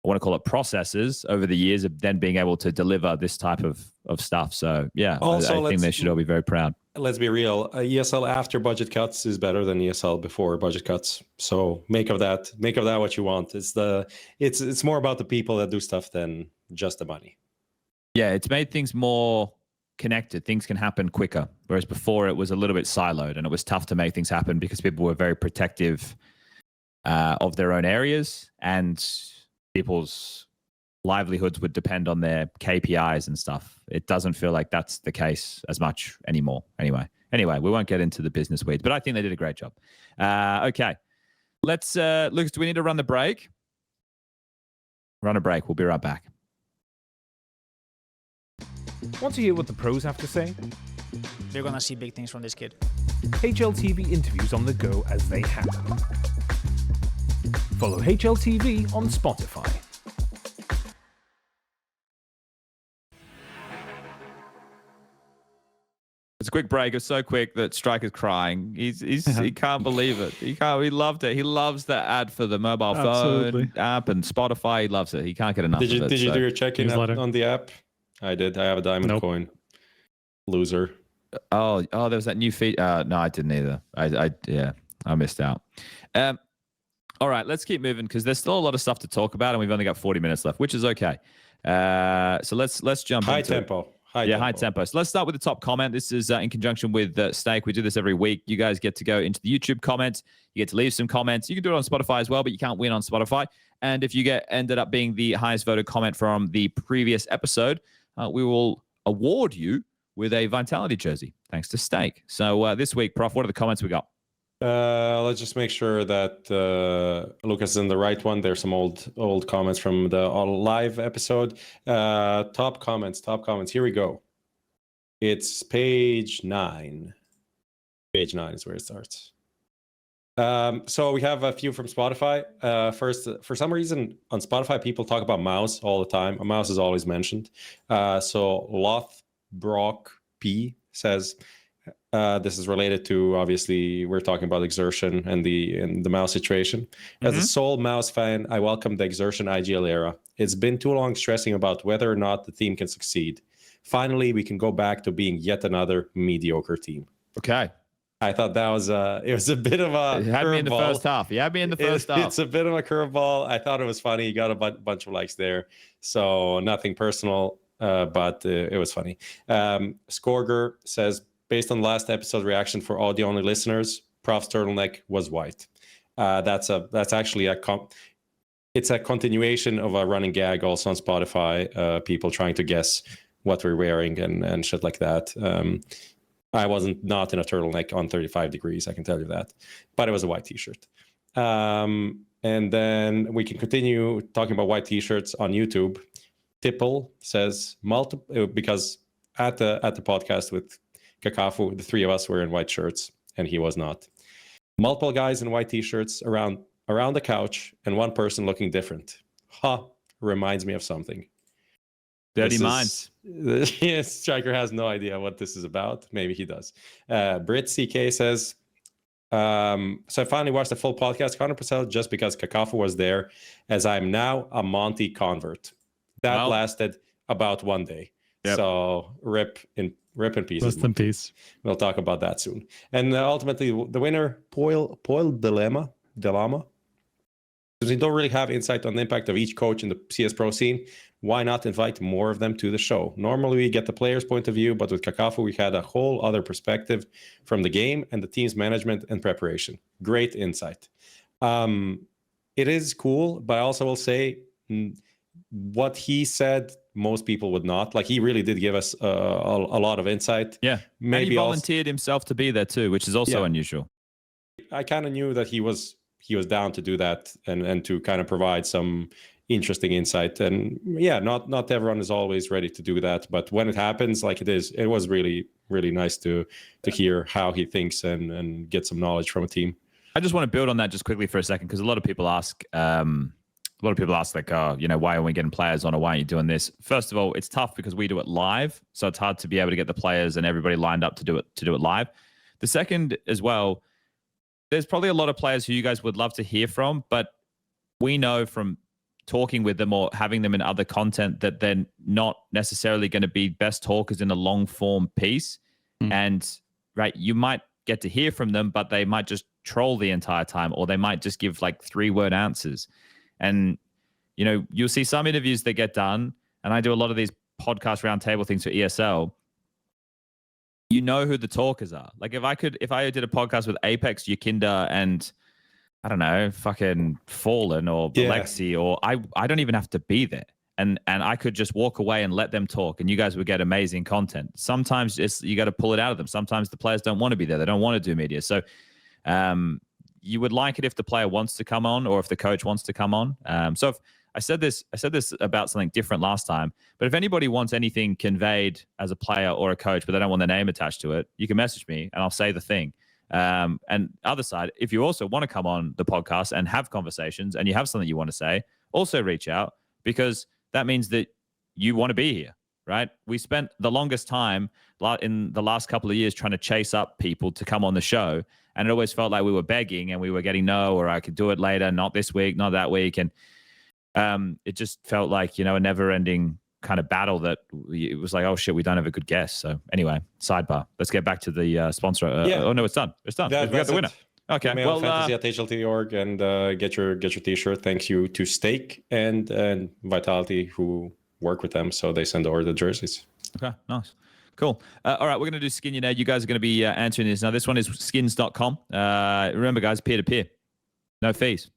I want to call it processes over the years of then being able to deliver this type of stuff. So yeah, also, I think they should all be very proud.
Let's be real. ESL after budget cuts is better than ESL before budget cuts. So make of that what you want. It's more about the people that do stuff than just the money.
Yeah, it's made things more connected. Things can happen quicker. Whereas before it was a little bit siloed and it was tough to make things happen because people were very protective of their own areas, and people's livelihoods would depend on their KPIs and stuff. It doesn't feel like that's the case as much anymore. Anyway, we won't get into the business weeds, but I think they did a great job. Okay. Let's, Lucas, do we need to run the break? Run a break. We'll be right back.
Want to hear what the pros have to say?
You're going to see big things from this kid.
HLTV interviews on the go as they happen. Follow HLTV on Spotify.
It's a quick break. It's so quick that Striker's crying. He can't believe it. He loved it. He loves the ad for the mobile phone app and Spotify. He loves it. He can't get enough of it.
Did you do your check-in on the app? I did. I have a diamond coin. Loser.
Oh, there was that new feed. No, I didn't either. I missed out. All right, let's keep moving because there's still a lot of stuff to talk about, and we've only got 40 minutes left, which is okay. So let's jump
high tempo.
High tempo. So let's start with the top comment. This is in conjunction with Stake. We do this every week. You guys get to go into the YouTube comments. You get to leave some comments. You can do it on Spotify as well, but you can't win on Spotify. And if you ended up being the highest voted comment from the previous episode, we will award you with a Vitality jersey, thanks to Stake. So this week, Prof, what are the comments we got?
Let's just make sure that Lucas is in the right one. There's some old comments from the live episode. Top comments. Here we go. It's page 9. Page 9 is where it starts. So we have a few from Spotify. First, for some reason on Spotify, people talk about mouse all the time. A mouse is always mentioned. So Loth Brock P says, this is related to, obviously, we're talking about exertion and the mouse situation. As a sole mouse fan, I welcome the exertion IGL era. It's been too long stressing about whether or not the team can succeed. Finally, we can go back to being yet another mediocre team.
Okay.
I thought that was it was a bit of a
It had me in the
curveball.
first half. You had me in the first half.
It's a bit of a curveball. I thought it was funny. You got a bunch of likes there. So nothing personal, but it was funny. Skorger says, based on last episode reaction for audio-only listeners, Prof's turtleneck was white. That's actually it's a continuation of a running gag also on Spotify. People trying to guess what we're wearing and shit like that. I wasn't not in a turtleneck on 35 degrees, I can tell you that. But it was a white t-shirt. And then we can continue talking about white t-shirts on YouTube. Tipple says because at the podcast with Kakafu, the three of us were in white shirts and he was not. Multiple guys in white t-shirts around the couch and one person looking different. Reminds me of something.
Dirty minds.
Yes, Striker has no idea what this is about. Maybe he does. Brit CK says, so I finally watched the full podcast 100% just because Kakafu was there, as I'm now a Monte convert. That lasted about 1 day. Yep. So rip in peace.
Rest in peace.
We'll talk about that soon. And ultimately, the winner, Poil Dilemma. Because we don't really have insight on the impact of each coach in the CS Pro scene, why not invite more of them to the show? Normally, we get the player's point of view, but with Kakafu, we had a whole other perspective from the game and the team's management and preparation. Great insight. It is cool, but I also will say what he said, most people would not. Like, he really did give us a lot of insight.
Yeah, maybe and he volunteered himself to be there too, which is also unusual.
I kind of knew that he was down to do that and to kind of provide some interesting insight. And yeah, not everyone is always ready to do that, but when it happens, like it was really, really nice to hear how he thinks and get some knowledge from a team.
I just want to build on that just quickly for a second, because a lot of people ask like, oh, why aren't we getting players on, or why aren't you doing this? First of all, it's tough because we do it live, so it's hard to be able to get the players and everybody lined up to do it live. The second as well, there's probably a lot of players who you guys would love to hear from, but we know from talking with them or having them in other content that they're not necessarily going to be best talkers in a long form piece. And right, you might get to hear from them, but they might just troll the entire time, or they might just give like 3-word answers. And, you'll see some interviews that get done, and I do a lot of these podcast roundtable things for ESL. You know who the talkers are. Like if I did a podcast with Apex, Yakinda, and I don't know, fucking Fallen or Alexi, or I don't even have to be there. And I could just walk away and let them talk, and you guys would get amazing content. Sometimes you got to pull it out of them. Sometimes the players don't want to be there. They don't want to do media. So you would like it if the player wants to come on, or if the coach wants to come on. So if I said this about something different last time, but if anybody wants anything conveyed as a player or a coach, but they don't want their name attached to it, you can message me and I'll say the thing. And other side, if you also want to come on the podcast and have conversations and you have something you want to say, also reach out, because that means that you want to be here, right? We spent the longest time in the last couple of years trying to chase up people to come on the show. And it always felt like we were begging and we were getting no, or I could do it later, not this week, not that week. And it just felt like, a never-ending kind of battle that it was like, oh, shit, we don't have a good guess. So anyway, sidebar. Let's get back to the sponsor. Oh, no, it's done. It's done. We got the winner. Okay.
Well, fantasy at HLTV.org and get your t-shirt. Thank you to Stake and Vitality, who work with them. So they send over the jerseys.
Okay, nice. Cool. All right, we're going to do Skinionaire. You guys are going to be answering this. Now, this one is skins.com. Remember, guys, peer-to-peer. No fees.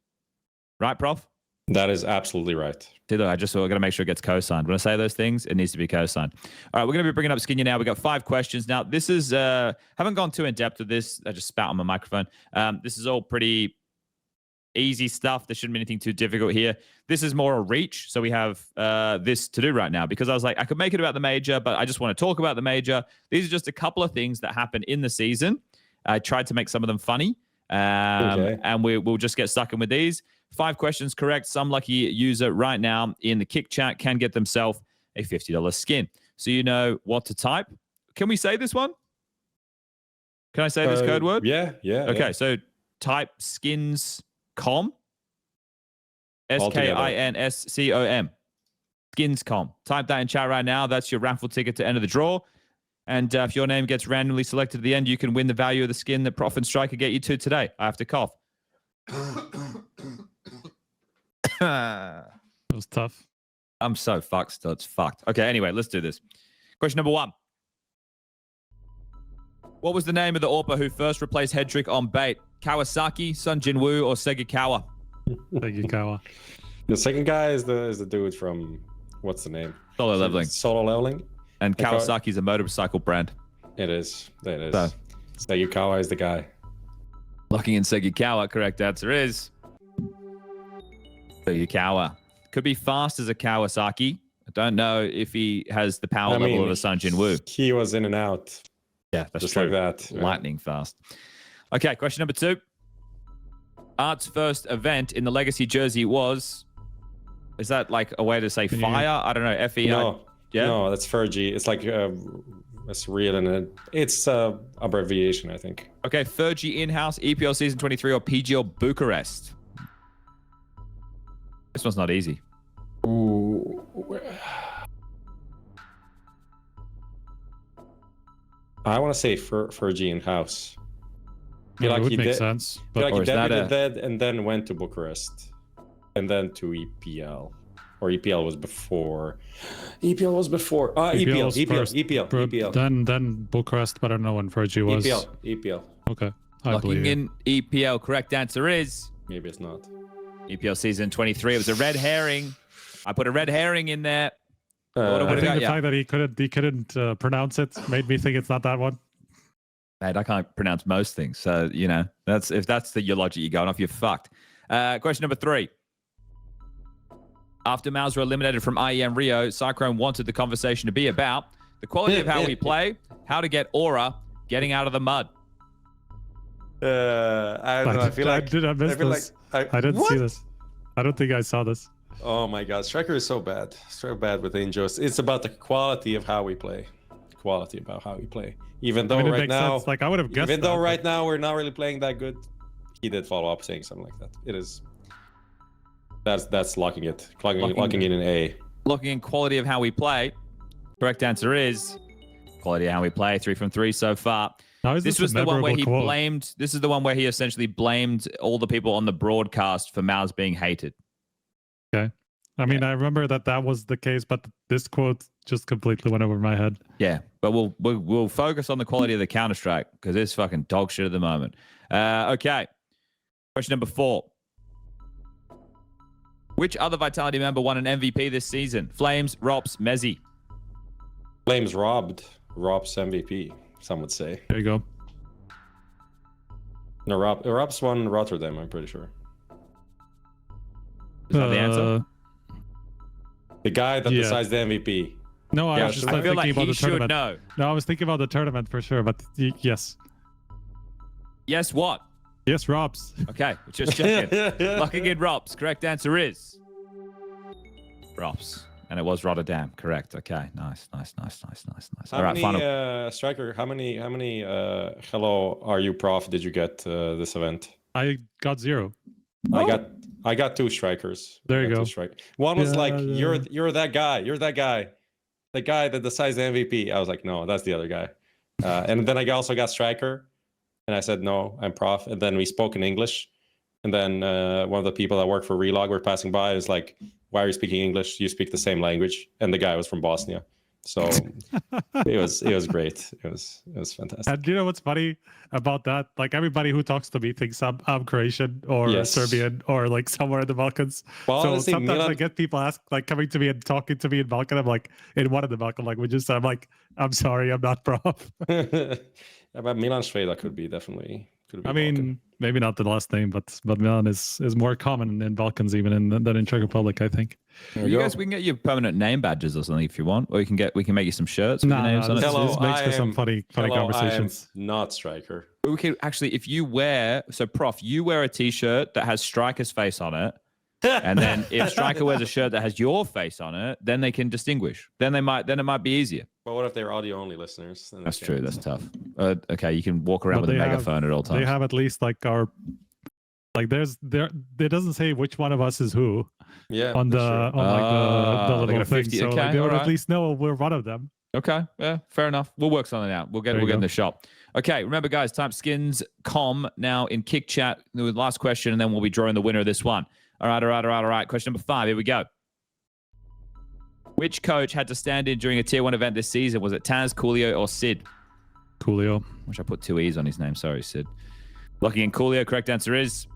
Right, Prof?
That is absolutely right.
Dude, I just got to make sure it gets co-signed. When I say those things, it needs to be co-signed. All right, we're going to be bringing up Skinionaire now. We got 5 questions. Now, this is, haven't gone too in-depth with this. I just spat on my microphone. This is all pretty easy stuff. There shouldn't be anything too difficult here. This is more a reach. So we have this to do right now, because I was like, I could make it about the major, but I just want to talk about the major. These are just a couple of things that happened in the season. I tried to make some of them funny. And we'll just get stuck in with these. 5 questions correct. Some lucky user right now in the Kick chat can get themselves a $50 skin. So you know what to type. Can we say this one? Can I say this code word?
Yeah.
Okay, so type skinscom. SKINSCOM. Skinscom. Type that in chat right now. That's your raffle ticket to enter the draw. And if your name gets randomly selected at the end, you can win the value of the skin that Prof and Striker get you to today. I have to cough.
That was tough.
I'm so fucked still. It's fucked. Okay, anyway, let's do this. Question number 1. What was the name of the AWPer who first replaced Headtrick on bait? Kawasaki, Sun Jinwoo, or Segikawa?
Segikawa.
The second guy is the dude from, what's the name?
Solo Leveling.
Solo Leveling.
And Kawasaki's a motorcycle brand.
It is.
So,
Segikawa is the guy.
Locking in Segikawa, correct answer is Segikawa. Could be fast as a Kawasaki. I don't know if he has the power level of a Sun Jinwoo.
He was in and out.
Yeah, that's
just
true.
like that.
Lightning fast. Okay, question number 2. Art's first event in the Legacy jersey was... Is that like a way to say fire? I don't know. FEI?
No.
Yeah?
No, that's Fergie. It's like it's real and it's abbreviation, I think.
Okay, Fergie in-house, EPL Season 23 or PGL Bucharest? This one's not easy.
Ooh. I want to say Fergie in-house.
Yeah, it would make sense.
But he debuted and then went to Bucharest. And then to EPL. Or EPL was before. EPL was before. EPL.
Then Bucharest, but I don't know when Fergie was.
EPL.
Okay.
Locking in EPL. Correct answer is...
Maybe it's not.
EPL Season 23. It was a red herring. I put a red herring in there.
I think the fact that he couldn't pronounce it made me think it's not that one.
Mate, I can't pronounce most things. So, you know, if that's your logic you're going off, you're fucked. Question number 3. After Mauser were eliminated from IEM Rio, Cyclone wanted the conversation to be about the quality of how we play, how to get Aura, getting out of the mud.
I don't know. I feel like...
Did I miss this? I didn't see this. I don't think I saw this.
Oh my God, Striker is so bad. So bad with Angels. It's about the quality of how we play. Quality about how we play. Even though right now...
Sense. Like, I would have guessed
even though right now we're not really playing that good, he did follow up saying something like that. It is... That's locking it. Locking in an A.
Locking in quality of how we play. Correct answer is quality of how we play. 3 from 3 so far. This was the one where he blamed... This is the one where he essentially blamed all the people on the broadcast for Maus being hated.
Okay. I mean, I remember that was the case, but this quote just completely went over my head.
Yeah, but we'll focus on the quality of the Counter-Strike because it's fucking dog shit at the moment. Okay. Question number 4. Which other Vitality member won an MVP this season? Flames, Rops, Mezzi.
Flames robbed Rops MVP, some would say.
There you go.
No, Rops won Rotterdam, I'm pretty sure.
Is that the answer?
The guy that decides the MVP.
No, I was just thinking about the tournament.
Know.
No, I was thinking about the tournament for sure, but yes.
Yes, what?
Yes, Robs.
Okay, just checking. Locking in Robs. Correct answer is Robs. And it was Rotterdam. Correct. Okay, nice. All right, final.
Striker, how many hello are you prof did you get this event?
I got 0.
I got 2 strikers.
There you go.
One was you're that guy. You're that guy. The guy that decides the MVP. I was like, no, that's the other guy. And then I also got striker. And I said, no, I'm prof. And then we spoke in English. And then one of the people that work for Relog were passing by. Is like, why are you speaking English? You speak the same language. And the guy was from Bosnia. So it was great. It was fantastic.
And you know what's funny about that? Like everybody who talks to me thinks I'm Croatian or Serbian or like somewhere in the Balkans. Well, so honestly, sometimes I get people coming to me and talking to me in Balkan. I'm like, in one of the Balkan languages. I'm like, I'm sorry, I'm not prof.
But Milan Šveda could be definitely
I mean, maybe not the last name, but Milan is more common in Balkans even than in Czech Republic, I think.
You guys, we can get you permanent name badges or something if you want, or we can make you some shirts with your names on it.
This makes for some funny conversations.
I am not Striker.
We can actually, if you wear, so Prof, you wear a T-shirt that has Striker's face on it, and then if Striker wears a shirt that has your face on it, then they can distinguish. Then it might be easier.
But what if they're audio-only listeners?
That's true. That's tough. Okay, you can walk around with a megaphone at all times.
They have at least like there doesn't say which one of us is who.
Yeah.
On the little thing, so
okay,
they would at least know we're one of them.
Okay, yeah, fair enough. We'll work something out. We'll get in the shop. Okay, remember guys, type skins.com now in Kick Chat with last question, and then we'll be drawing the winner of this one. All right. Question number 5. Here we go. Which coach had to stand in during a Tier 1 event this season? Was it Taz, Coolio, or Sid?
Coolio.
Wish I put 2 E's on his name. Sorry, Sid. Locking in Coolio. Correct answer is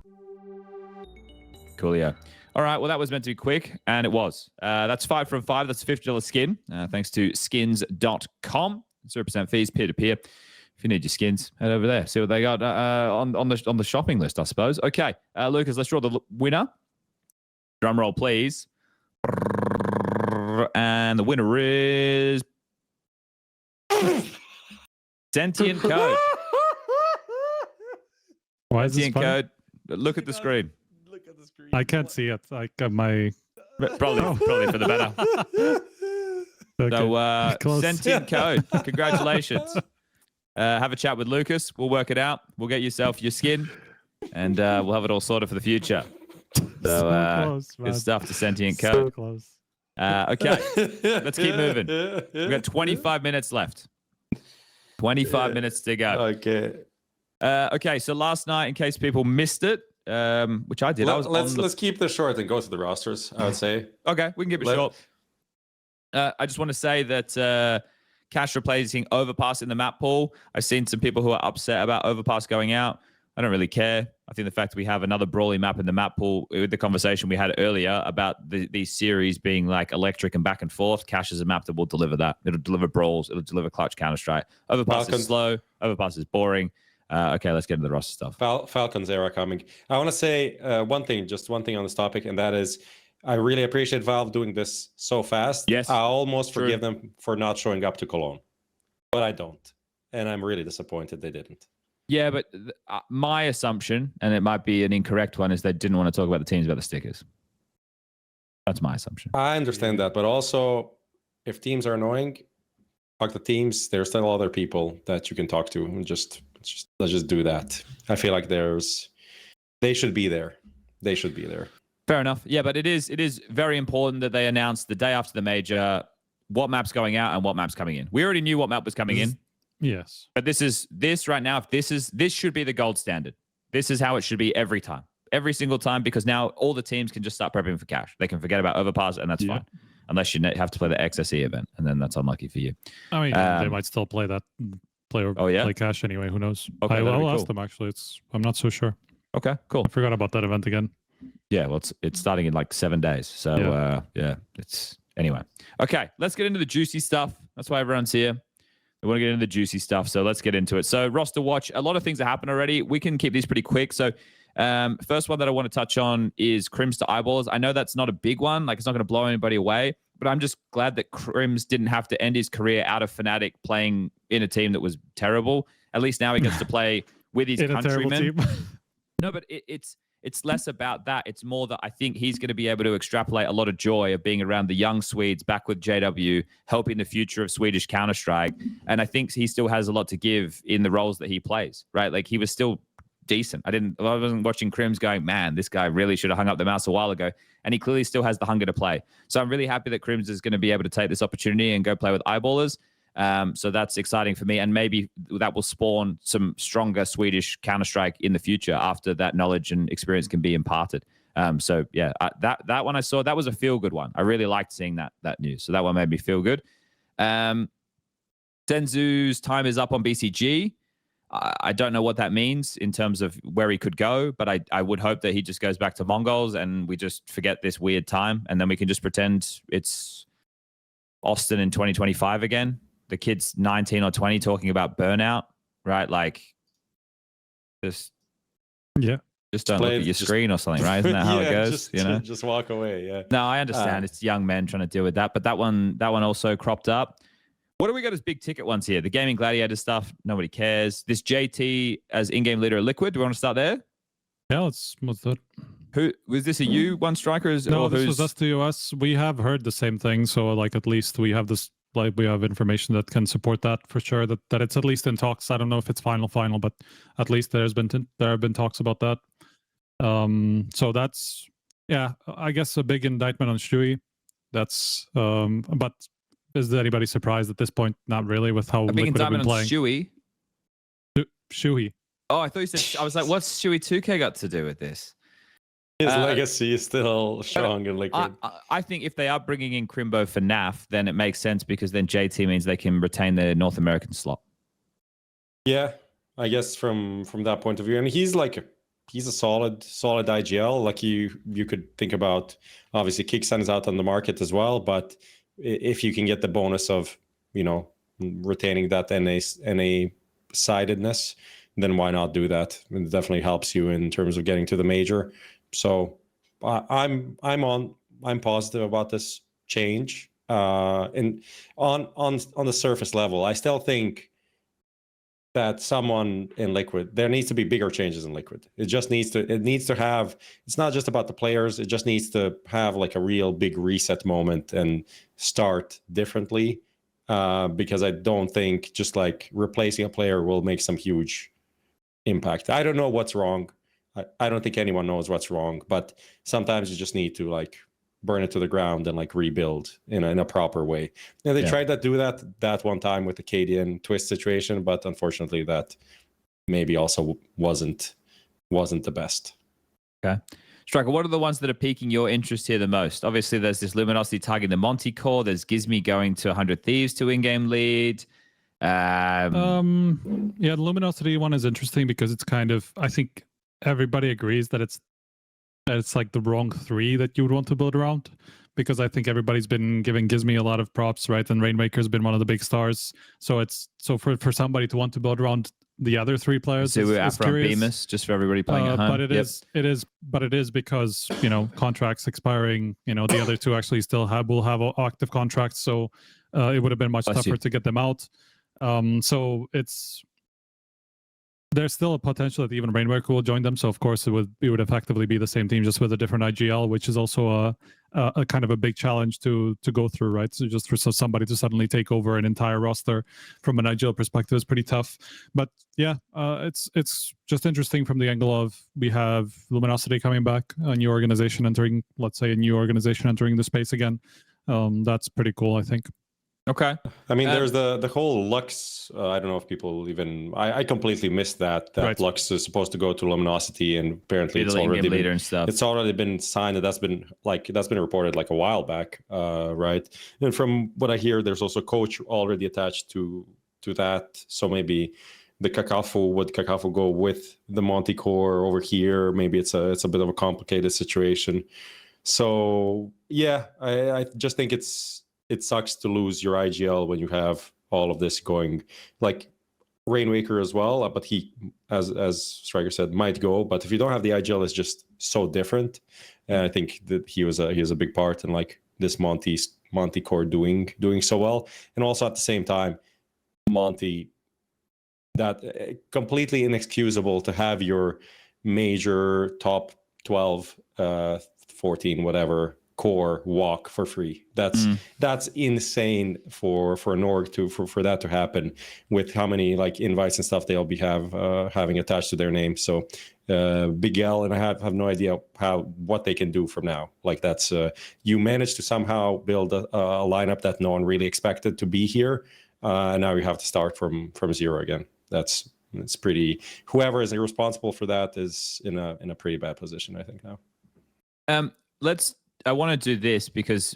Coolio. All right, well, that was meant to be quick, and it was. That's 5 from 5. That's a $50 skin, thanks to skins.com. 0% fees, peer-to-peer. If you need your skins, head over there. See what they got on the shopping list, I suppose. Okay, Lucas, let's draw the winner. Drum roll, please. And the winner is Sentient Code.
Why is this
Sentient Code. Look at the screen.
I can't see it. Like my
probably for the better.
Okay.
So Sentient Code. Congratulations. Have a chat with Lucas. We'll work it out. We'll get yourself your skin, and we'll have it all sorted for the future. So
close,
good stuff to Sentient Code.
So close.
Okay, let's keep moving. We've got 25 minutes left. 25 minutes to go.
Okay.
Okay, so last night, in case people missed it, which I did.
Let's keep this short and go to the rosters, I would say.
Okay, we can keep it short. I just want to say that Cash replacing Overpass in the map pool. I've seen some people who are upset about Overpass going out. I don't really care. I think the fact that we have another brawly map in the map pool, with the conversation we had earlier about these series being like electric and back and forth, Cash is a map that will deliver that. It'll deliver brawls. It'll deliver clutch Counter-Strike. Overpass is slow. Overpass is boring. Okay, let's get into the roster stuff.
Falcons era coming. I want to say one thing on this topic, and that is I really appreciate Valve doing this so fast.
Yes.
I almost forgive them for not showing up to Cologne, but I don't. And I'm really disappointed they didn't.
Yeah, but my assumption, and it might be an incorrect one, is they didn't want to talk about the teams, about the stickers. That's my assumption.
I understand that, but also if teams are annoying, talk to teams. There's still other people that you can talk to. And let's just do that. I feel like they should be there. They should be there.
Fair enough. Yeah, but it is very important that they announce the day after the major what map's going out and what map's coming in. We already knew what map was coming in.
Yes.
But this right now, this should be the gold standard. This is how it should be every time. Every single time, because now all the teams can just start prepping for Cash. They can forget about Overpass, and that's fine. Unless you have to play the XSE event, and then that's unlucky for you.
I mean, they might still play that. Play Cash anyway. Who knows?
Okay,
I'll ask them, actually. I'm not so sure.
Okay, cool.
I forgot about that event again.
Yeah, well, it's starting in like 7 days. So, anyway. Okay, let's get into the juicy stuff. That's why everyone's here. We want to get into the juicy stuff, so let's get into it. So, roster watch. A lot of things have happened already. We can keep these pretty quick. So, first one that I want to touch on is KRIMZ to Eyeballs. I know that's not a big one. Like, it's not going to blow anybody away. But I'm just glad that KRIMZ didn't have to end his career out of Fnatic playing in a team that was terrible. At least now he gets to play with his countrymen. No, but it's less about that. It's more that I think he's going to be able to extrapolate a lot of joy of being around the young Swedes back with JW, helping the future of Swedish Counter-Strike. And I think he still has a lot to give in the roles that he plays, right? Like he was still decent. I wasn't watching KRIMZ going, man, this guy really should have hung up the mouse a while ago. And he clearly still has the hunger to play. So I'm really happy that KRIMZ is going to be able to take this opportunity and go play with Eyeballers. So that's exciting for me. And maybe that will spawn some stronger Swedish Counter-Strike in the future after that knowledge and experience can be imparted. So yeah, that one I saw, that was a feel-good one. I really liked seeing that news. So that one made me feel good. Senzu's time is up on BCG. I don't know what that means in terms of where he could go, but I would hope that he just goes back to Mongols and we just forget this weird time. And then we can just pretend it's Austin in 2025 again. The kid's 19 or 20 talking about burnout, right? Like Just
yeah.
Just don't look at your screen or something, right? Isn't that how it goes?
Just walk away. Yeah.
No, I understand. It's young men trying to deal with that, but that one also cropped up. What do we got as big ticket ones here? The Gaming Gladiator stuff, nobody cares. This JT as in-game leader at Liquid. Do we want to start there?
Yeah, let's do it.
Who was this? A you one striker?
No, this was us to us. We have heard the same thing, so like at least we have this. Like we have information that can support that for sure. That it's at least in talks. I don't know if it's final, but at least there have been talks about that. So that's I guess a big indictment on Shui. That's but is anybody surprised at this point? Not really, with how
a big
Liquid have been
indictment
playing.
on
Shui.
Oh, I thought you said. I was like, what's Shui 2K got to do with this?
His legacy is still strong in Liquid.
I think if they are bringing in Crimbo for NAF, then it makes sense because then JT means they can retain their North American slot.
Yeah, I guess from that point of view, and he's a solid IGL. Like you could think about, obviously Kicksan is out on the market as well, but if you can get the bonus of retaining that NA sidedness, then why not do that? It definitely helps you in terms of getting to the major. So I'm positive about this change. And on the surface level, I still think that someone in Liquid, there needs to be bigger changes in Liquid. It needs to have, it's not just about the players, it just needs to have like a real big reset moment and start differently. Because I don't think just like replacing a player will make some huge impact. I don't know what's wrong. I don't think anyone knows what's wrong, but sometimes you just need to like burn it to the ground and like rebuild in a proper way. And they tried to do that one time with the KD Twist situation, but unfortunately that maybe also wasn't the best.
Okay. Striker, what are the ones that are piquing your interest here the most? Obviously, there's this Luminosity targeting the Monte core. There's Gizmi going to 100 Thieves to in-game lead.
The Luminosity one is interesting because it's kind of, I think everybody agrees that it's like the wrong three that you would want to build around, because I think everybody's been giving Gizmi a lot of props, right? And Rainmaker's been one of the big stars. So for somebody to want to build around the other three players
is Bemis, just for everybody playing at home.
But it is because contracts expiring. The other two actually still will have active contracts, so it would have been much tougher to get them out. So there's still a potential that even Rainmaker will join them. So of course it would effectively be the same team, just with a different IGL, which is also a kind of a big challenge to go through, right? So just for somebody to suddenly take over an entire roster from an IGL perspective is pretty tough. But yeah, it's just interesting from the angle of we have Luminosity coming back, a new organization entering the space again. That's pretty cool, I think.
Okay.
I mean, there's the whole Lux. I don't know if people even. I completely missed that
right.
Lux is supposed to go to Luminosity, and apparently it's already been signed. That's been reported like a while back, right? And from what I hear, there's also coach already attached to that. So maybe would Kakafu go with the Monte core over here? Maybe it's a bit of a complicated situation. So yeah, I just think it sucks to lose your IGL when you have all of this going. Like Rainmaker as well, but he, as Striker said, might go. But if you don't have the IGL, it's just so different. And I think that he was a big part in like this Monte core doing so well. And also at the same time, Monte, that completely inexcusable to have your major top 12, 14, whatever core walk for free. That's insane for an org for that to happen, with how many like invites and stuff they'll be having attached to their name. So Big L, and I have no idea what they can do from now. Like that's you managed to somehow build a lineup that no one really expected to be here, and now you have to start from zero again. It's pretty. Whoever is responsible for that is in a pretty bad position, I think now.
I want to do this because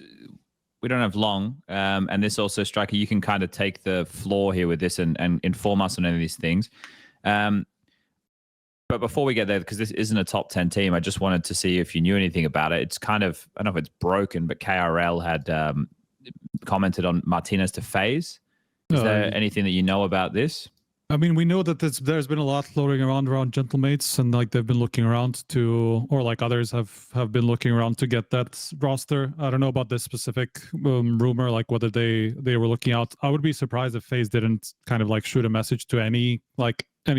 we don't have long, and this also, Striker, you can kind of take the floor here with this and inform us on any of these things. But before we get there, because this isn't a top 10 team, I just wanted to see if you knew anything about it. It's kind of, I don't know if it's broken, but KRL had commented on Martinez to FaZe. Is there anything that you know about this?
I mean, we know that there's been a lot floating around Gentlemates, and like they've been looking around to, or like others have been looking around to get that roster. I don't know about this specific rumor, like whether they were looking out. I would be surprised if FaZe didn't kind of like shoot a message to any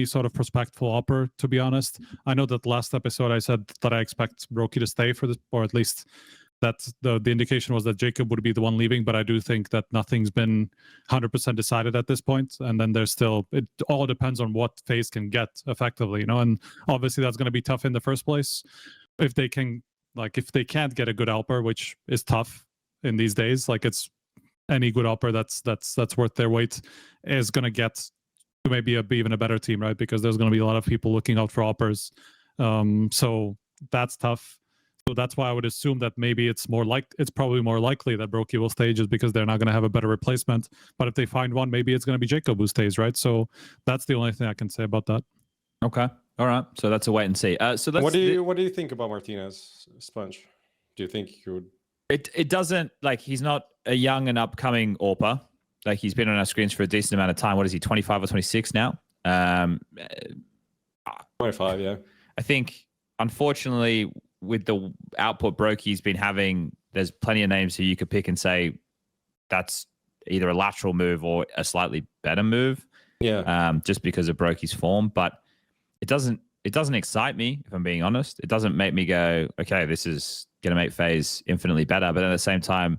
sort of prospectful offer. To be honest, I know that last episode I said that I expect Brokey to stay for this, or at least that the indication was that Jacob would be the one leaving, but I do think that nothing's been 100% decided at this point. And then there's still, it all depends on what FaZe can get effectively, you know, and obviously that's going to be tough in the first place. If they can, like, if they can't get a good helper, which is tough in these days, like it's any good helper that's worth their weight is going to get to maybe be even a better team, right? Because there's going to be a lot of people looking out for helpers. So that's tough. So that's why I would assume that maybe it's probably more likely that Brokey will stay just because they're not going to have a better replacement. But if they find one, maybe it's going to be Jacob who stays, right? So that's the only thing I can say about that.
Okay, all right. So that's a wait and see. So
what do you think about Martinez, Sponge? Do you think you would?
It doesn't, like, he's not a young and upcoming AWPer. Like, he's been on our screens for a decent amount of time. What is he, 25 or 26 now?
25, yeah.
I think, unfortunately, with the output Brokey's been having, there's plenty of names who you could pick and say that's either a lateral move or a slightly better move.
Yeah.
Just because of Brokey's form, but it doesn't excite me, if I'm being honest. It doesn't make me go, okay, this is going to make FaZe infinitely better. But at the same time,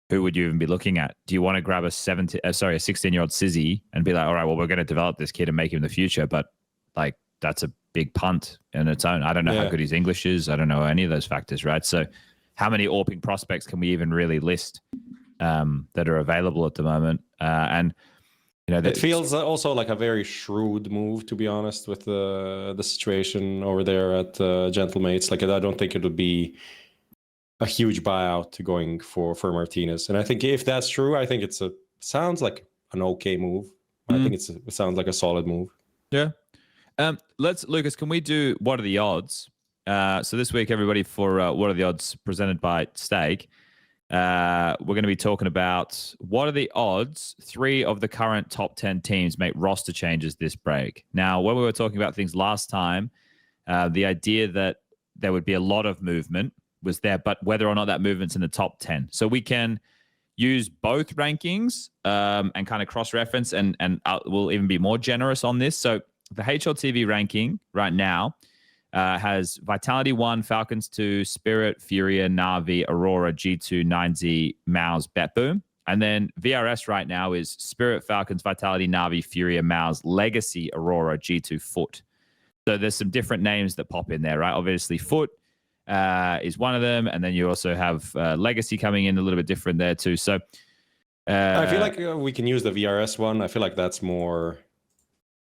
who would you even be looking at? Do you want to grab a 16-year-old Sizzy and be like, all right, well, we're going to develop this kid and make him the future, but like that's a big punt in its own. I don't know how good his English is. I don't know any of those factors, right? So how many AWPing prospects can we even really list that are available at the moment? And you know,
it feels also like a very shrewd move, to be honest, with the situation over there at Gentlemates. Like, I don't think it would be a huge buyout going for Martinez. And I think if that's true, I think sounds like an okay move. I think it sounds like a solid move.
Yeah. Lucas, can we do what are the odds? So this week, everybody, for what are the odds presented by Stake, we're going to be talking about what are the odds 3 of the current top 10 teams make roster changes this break. Now, when we were talking about things last time, the idea that there would be a lot of movement was there, but whether or not that movement's in the top 10. So we can use both rankings and kind of cross-reference, and we'll even be more generous on this. So the HLTV ranking right now has Vitality 1, Falcons 2, Spirit, FURIA, Na'Vi, Aurora, G2, 9Z, Mouse, BetBoom. And then VRS right now is Spirit, Falcons, Vitality, Na'Vi, FURIA, Mouse, Legacy, Aurora, G2, Foot. So there's some different names that pop in there, right? Obviously, Foot is one of them. And then you also have Legacy coming in a little bit different there too. So
I feel like we can use the VRS one. I feel like that's more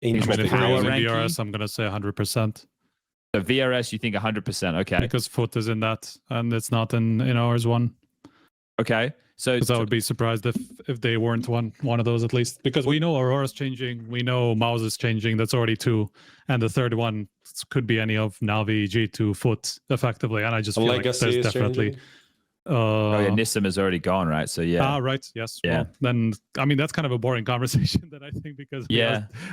interesting.
If you're using VRS, I'm going to say 100%.
The VRS, you think 100%? Okay.
Because Foot is in that, and it's not in ours one.
Okay. So
I would be surprised if they weren't one of those at least. Because we know Aurora's changing, we know Mouse is changing. That's already 2, and the third one could be any of Na'Vi, G2, Foot, effectively. And I just feel like there's definitely.
Nissim is already gone, right? So yeah.
Right. Yes.
Yeah.
Well, then I mean that's kind of a boring conversation that I think because we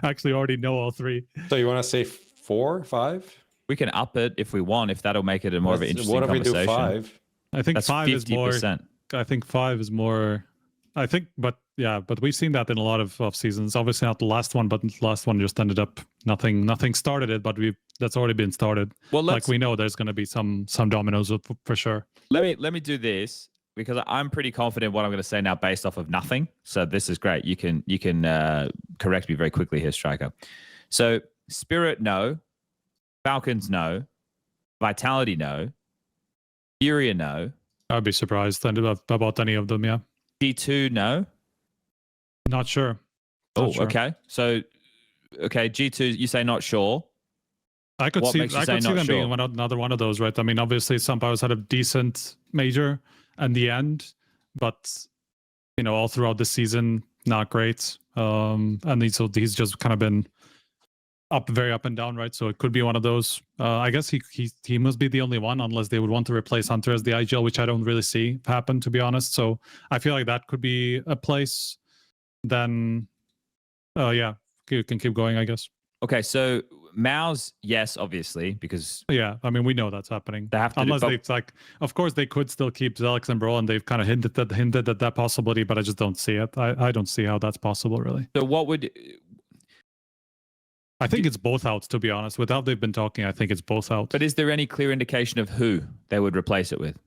actually already know all 3.
So you want to say 4, 5?
We can up it if we want, if that'll make it more of an interesting conversation.
What if we do 5?
I think that's 5 50%. Is more. I think 5 is more. I think, but we've seen that in a lot of seasons. Obviously not the last one, but the last one just ended up nothing started it. But that's already been started. Well, like we know there's going to be some dominoes for sure.
Let me do this because I'm pretty confident what I'm going to say now based off of nothing. So this is great. You can correct me very quickly here, Striker. So Spirit, no. Falcons, no. Vitality, no. FURIA, no.
I'd be surprised about any of them, yeah.
G2, no?
Not sure.
Okay. So, G2, you say not sure.
I could see them being another one of those, right? I mean, obviously, SunPower's had a decent major in the end, but, all throughout the season, not great. And he's just kind of been very up and down, right? So it could be one of those. I guess he must be the only one, unless they would want to replace Hunter as the IGL, which I don't really see happen, to be honest. So I feel like that could be a place. Then, can keep going, I guess.
Okay, so Mao's, yes, obviously, because
yeah, I mean we know that's happening.
They have to
unless they like, of course they could still keep Zelix and Bro, and they've kind of hinted at that possibility, but I just don't see it. I don't see how that's possible really.
So what would?
I think it's both outs, to be honest. With how they've been talking, I think it's both out.
But is there any clear indication of who they would replace it with?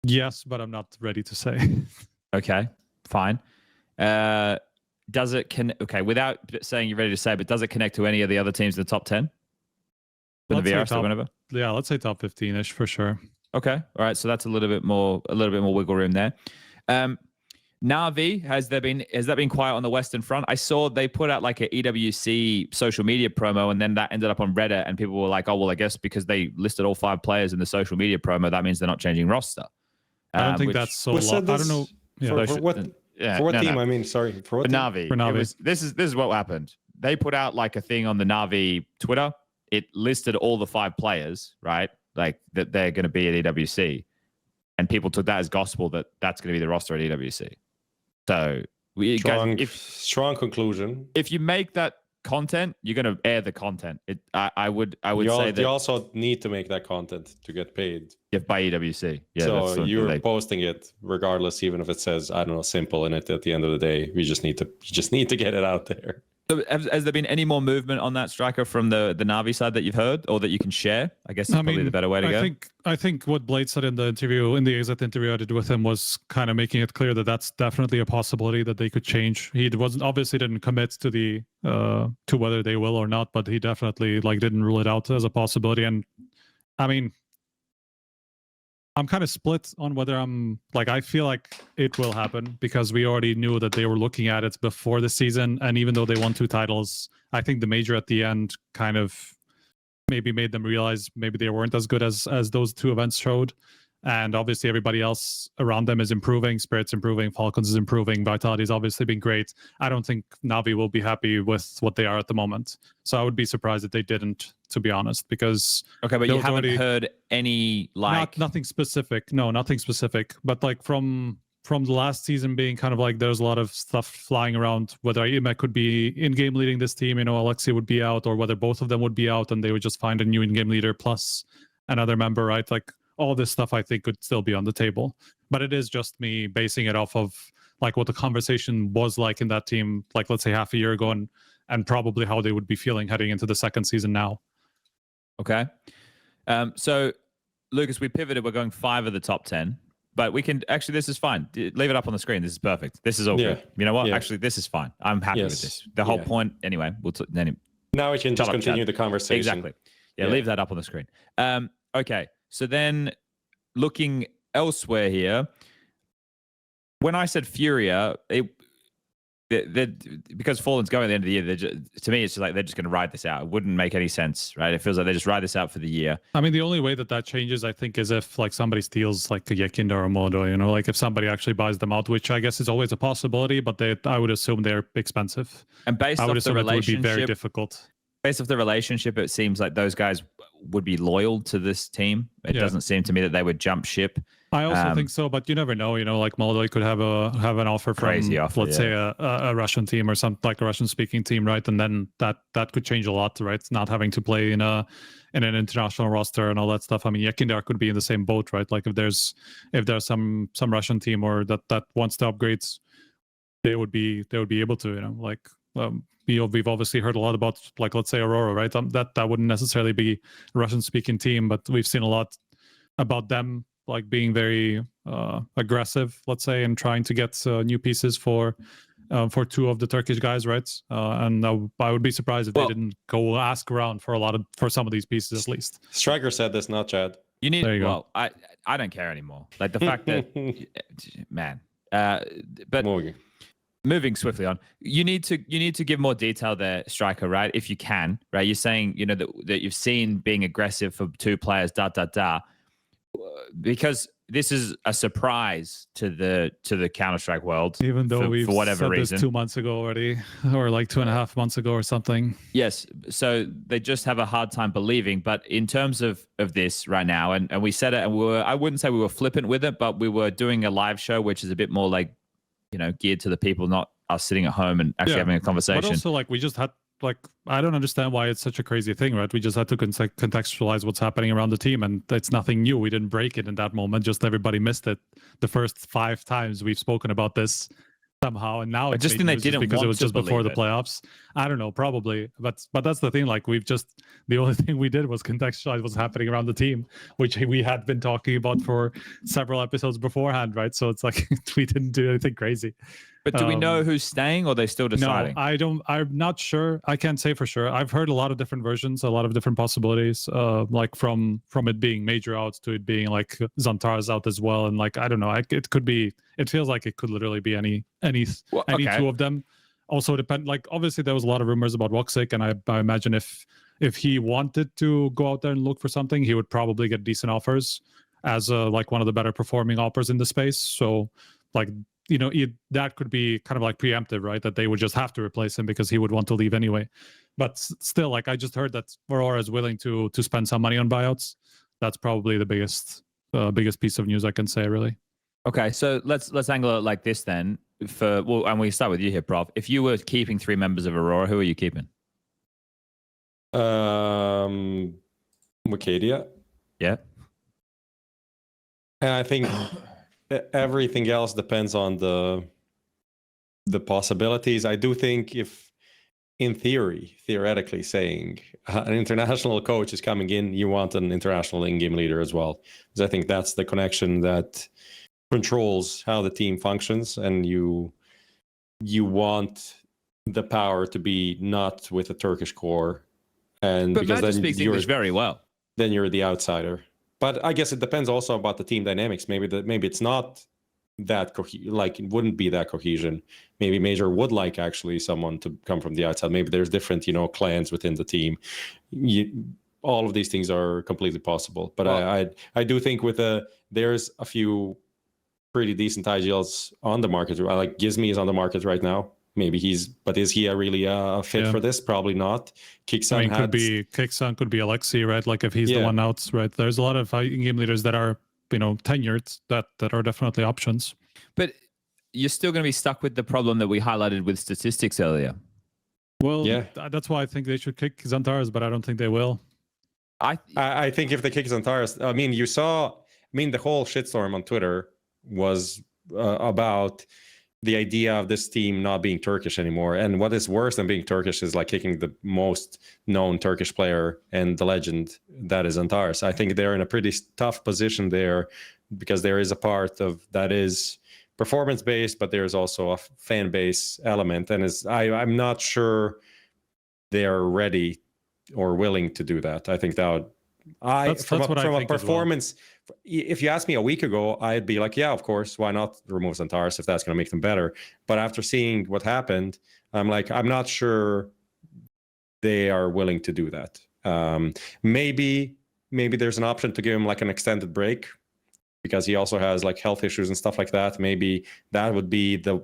Yes, but I'm not ready to say.
Okay, fine. Does it okay, without saying you're ready to say, but does it connect to any of the other teams in the top 10? For the VRs or whatever?
Yeah, let's say top 15-ish for sure.
Okay. All right. So that's a little bit more wiggle room there. Na'Vi, has that been quiet on the Western Front? I saw they put out like a EWC social media promo, and then that ended up on Reddit, and people were like, oh, well, I guess because they listed all 5 players in the social media promo, that means they're not changing roster.
I don't think that's so long. I don't know.
Yeah. For what team? No. I mean, sorry. For what
Na'Vi.
For Na'Vi.
This is what happened. They put out like a thing on the Na'Vi Twitter. It listed all the 5 players, right? Like that they're going to be at EWC. And people took that as gospel that that's going to be the roster at EWC. So
strong conclusion.
If you make that content, you're going to air the content. I would say that
you also need to make that content to get paid.
If by EWC. Yeah.
So you're posting it regardless, even if it says, I don't know, simple in it. At the end of the day, you just need to get it out there.
So has there been any more movement on that, Striker, from the Na'Vi side that you've heard or that you can share? I guess it's probably the better way to go.
I think what Blade said in the exit interview I did with him was kind of making it clear that that's definitely a possibility that they could change. He didn't commit to the to whether they will or not, but he definitely didn't rule it out as a possibility. And I mean, I'm kind of split on whether I feel like it will happen because we already knew that they were looking at it before the season. And even though they won 2 titles, I think the major at the end kind of maybe made them realize maybe they weren't as good as those 2 events showed. And obviously everybody else around them is improving. Spirit's improving. Falcons is improving. Vitality's obviously been great. I don't think Na'Vi will be happy with what they are at the moment. So I would be surprised if they didn't, to be honest, because...
Okay, but you haven't heard any,
nothing specific. No, nothing specific. But from the last season being kind of there's a lot of stuff flying around, whether Imek could be in-game leading this team, Alexei would be out, or whether both of them would be out and they would just find a new in-game leader plus another member, right? All this stuff I think could still be on the table, but it is just me basing it off of what the conversation was like in that team, let's say half a year ago, and probably how they would be feeling heading into the second season now.
Okay. So Lucas, we pivoted. We're going 5 of the top 10, but we can actually, this is fine. Leave it up on the screen. This is perfect. This is all good. You know what? Yeah. Actually, this is fine. I'm happy with this. The whole point, anyway,
now we can just continue the conversation.
Exactly. Yeah, leave that up on the screen. Okay. So then looking elsewhere here, when I said FURIA, because Fallen's going at the end of the year, to me, it's just they're just going to ride this out. It wouldn't make any sense, right? It feels like they just ride this out for the year.
I mean, the only way that changes, I think, is if somebody steals a Yekinda or a Modo, if somebody actually buys them out, which I guess is always a possibility, but I would assume they're expensive.
And based off the relationship,
it would be very difficult.
Based off the relationship, it seems like those guys would be loyal to this team. It doesn't seem to me that they would jump ship.
I also think so, but you never know. Moldoy could have an offer from, let's say, a Russian team or something, a Russian-speaking team, right? And then that could change a lot, right? Not having to play in an international roster and all that stuff. I mean, Yekindar could be in the same boat, right? If there's some Russian team or that wants to upgrade, they would be able to, we've obviously heard a lot about, let's say, Aurora, right? That wouldn't necessarily be a Russian-speaking team, but we've seen a lot about them, being very aggressive, let's say, and trying to get new pieces for 2 of the Turkish guys, right? And I would be surprised if they didn't go ask around for some of these pieces at least.
Striker said this, not Chad.
You need. I don't care anymore. The fact that, man, but. Morgan. Moving swiftly on, you need to give more detail there, Striker, right? If you can, right? You're saying that you've seen being aggressive for 2 players, because this is a surprise to the Counter-Strike world.
Even though we've
for whatever
said
reason.
This 2 months ago already, or 2.5 months ago or something.
Yes, so they just have a hard time believing. But in terms of this right now, and we said it, and I wouldn't say we were flippant with it, but we were doing a live show, which is a bit more geared to the people not us sitting at home and actually having a conversation.
But also, like, we just had, like, I don't understand why it's such a crazy thing, right? We just had to contextualize what's happening around the team, and it's nothing new. We didn't break it in that moment. Just everybody missed it the first 5 times we've spoken about this somehow, and now
I just think they didn't
because it was just before the
it.
playoffs. I don't know, probably, but that's the thing. Like, the only thing we did was contextualize what's happening around the team, which we had been talking about for several episodes beforehand, right? So it's like we didn't do anything crazy.
But do we know who's staying, or are they still deciding?
No, I'm not sure. I can't say for sure. I've heard a lot of different versions, a lot of different possibilities, like from it being Major out to it being like XANTARES out as well. And like, I don't know, it could be, it feels like it could literally be any two of them. Also depend, like, obviously there was a lot of rumors about WATO, and I imagine if he wanted to go out there and look for something, he would probably get decent offers as like one of the better performing offers in the space. So like, you know, that could be kind of like preemptive, right? That they would just have to replace him because he would want to leave anyway. But still, like, I just heard that Aurora is willing to spend some money on buyouts. That's probably the biggest piece of news I can say, really.
Okay, so let's angle it like this then. And we start with you here, Prof. If you were keeping 3 members of Aurora, who are you keeping?
Wikidia.
Yeah.
And I think everything else depends on the possibilities. I do think if, in theoretically saying an international coach is coming in, you want an international in-game leader as well. Because I think that's the connection that controls how the team functions, and you want the power to be not with a Turkish core. And
but
because
Major
then
speaks English very well.
Then you're the outsider. But I guess it depends also about the team dynamics. Maybe it's not that like it wouldn't be that cohesion. Maybe Major would like actually someone to come from the outside. Maybe there's different, clans within the team. All of these things are completely possible. But I do think there's a few pretty decent IGLs on the market. I like Gizmi is on the market right now. Maybe but is he really a fit for this? Probably not. Kiksan
could be Kiksan, could be Alexi, right? Like if he's the one out, right? There's a lot of game leaders that are, tenured that are definitely options.
But you're still going to be stuck with the problem that we highlighted with statistics earlier.
Well, that's why I think they should kick XANTARES, but I don't think they will.
I think if they kick XANTARES, the whole shitstorm on Twitter was about the idea of this team not being Turkish anymore. And what is worse than being Turkish is like kicking the most known Turkish player and the legend that is XANTARES. I think they're in a pretty tough position there because there is a part of that is performance-based, but there's also a fan base element. And I'm not sure they're ready or willing to do that. I think that would, from a performance, if you asked me a week ago, I'd be like, yeah, of course, why not remove XANTARES if that's going to make them better? But after seeing what happened, I'm like, I'm not sure they are willing to do that. Maybe there's an option to give him like an extended break because he also has like health issues and stuff like that. Maybe that would be the